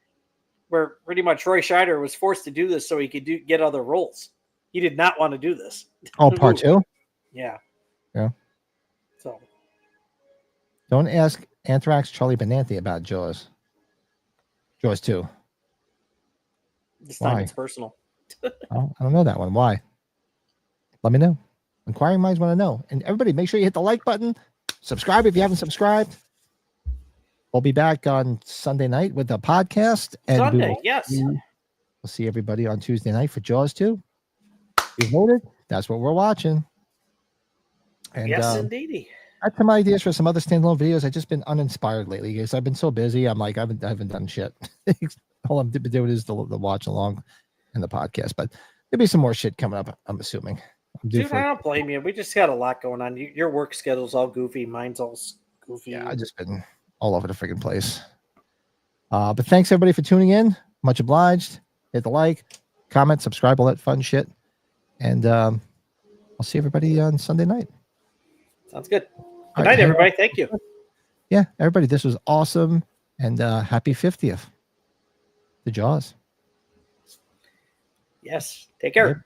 where pretty much Roy Scheider was forced to do this so he could get other roles. He did not want to do this. Oh, part 2? Yeah. Yeah. So don't ask Anthrax Charlie Benanti about Jaws. Jaws 2. This time Why? it's personal. I don't know that one. Why? Let me know. Inquiring minds want to know. And everybody, make sure you hit the like button. Subscribe if you haven't subscribed. We'll be back on Sunday night with the podcast. And Sunday, yes. We'll see everybody on Tuesday night for Jaws 2. You voted. That's what we're watching. And, yes, indeedy. I have some ideas for some other standalone videos. I've just been uninspired lately because I've been so busy. I'm like, I haven't done shit. All I'm doing is the watch along and the podcast. But there'll be some more shit coming up, I'm assuming. Dude, I don't blame you. We just got a lot going on. Your work schedule's all goofy. Mine's all goofy. Yeah, I've just been all over the freaking place. But thanks everybody for tuning in. Much obliged. Hit the like, comment, subscribe, all that fun shit. And I'll see everybody on Sunday night. Sounds good. Good night, everybody. Thank you. Yeah, everybody, this was awesome. And happy 50th. the Jaws. Yes. Take care. Yep.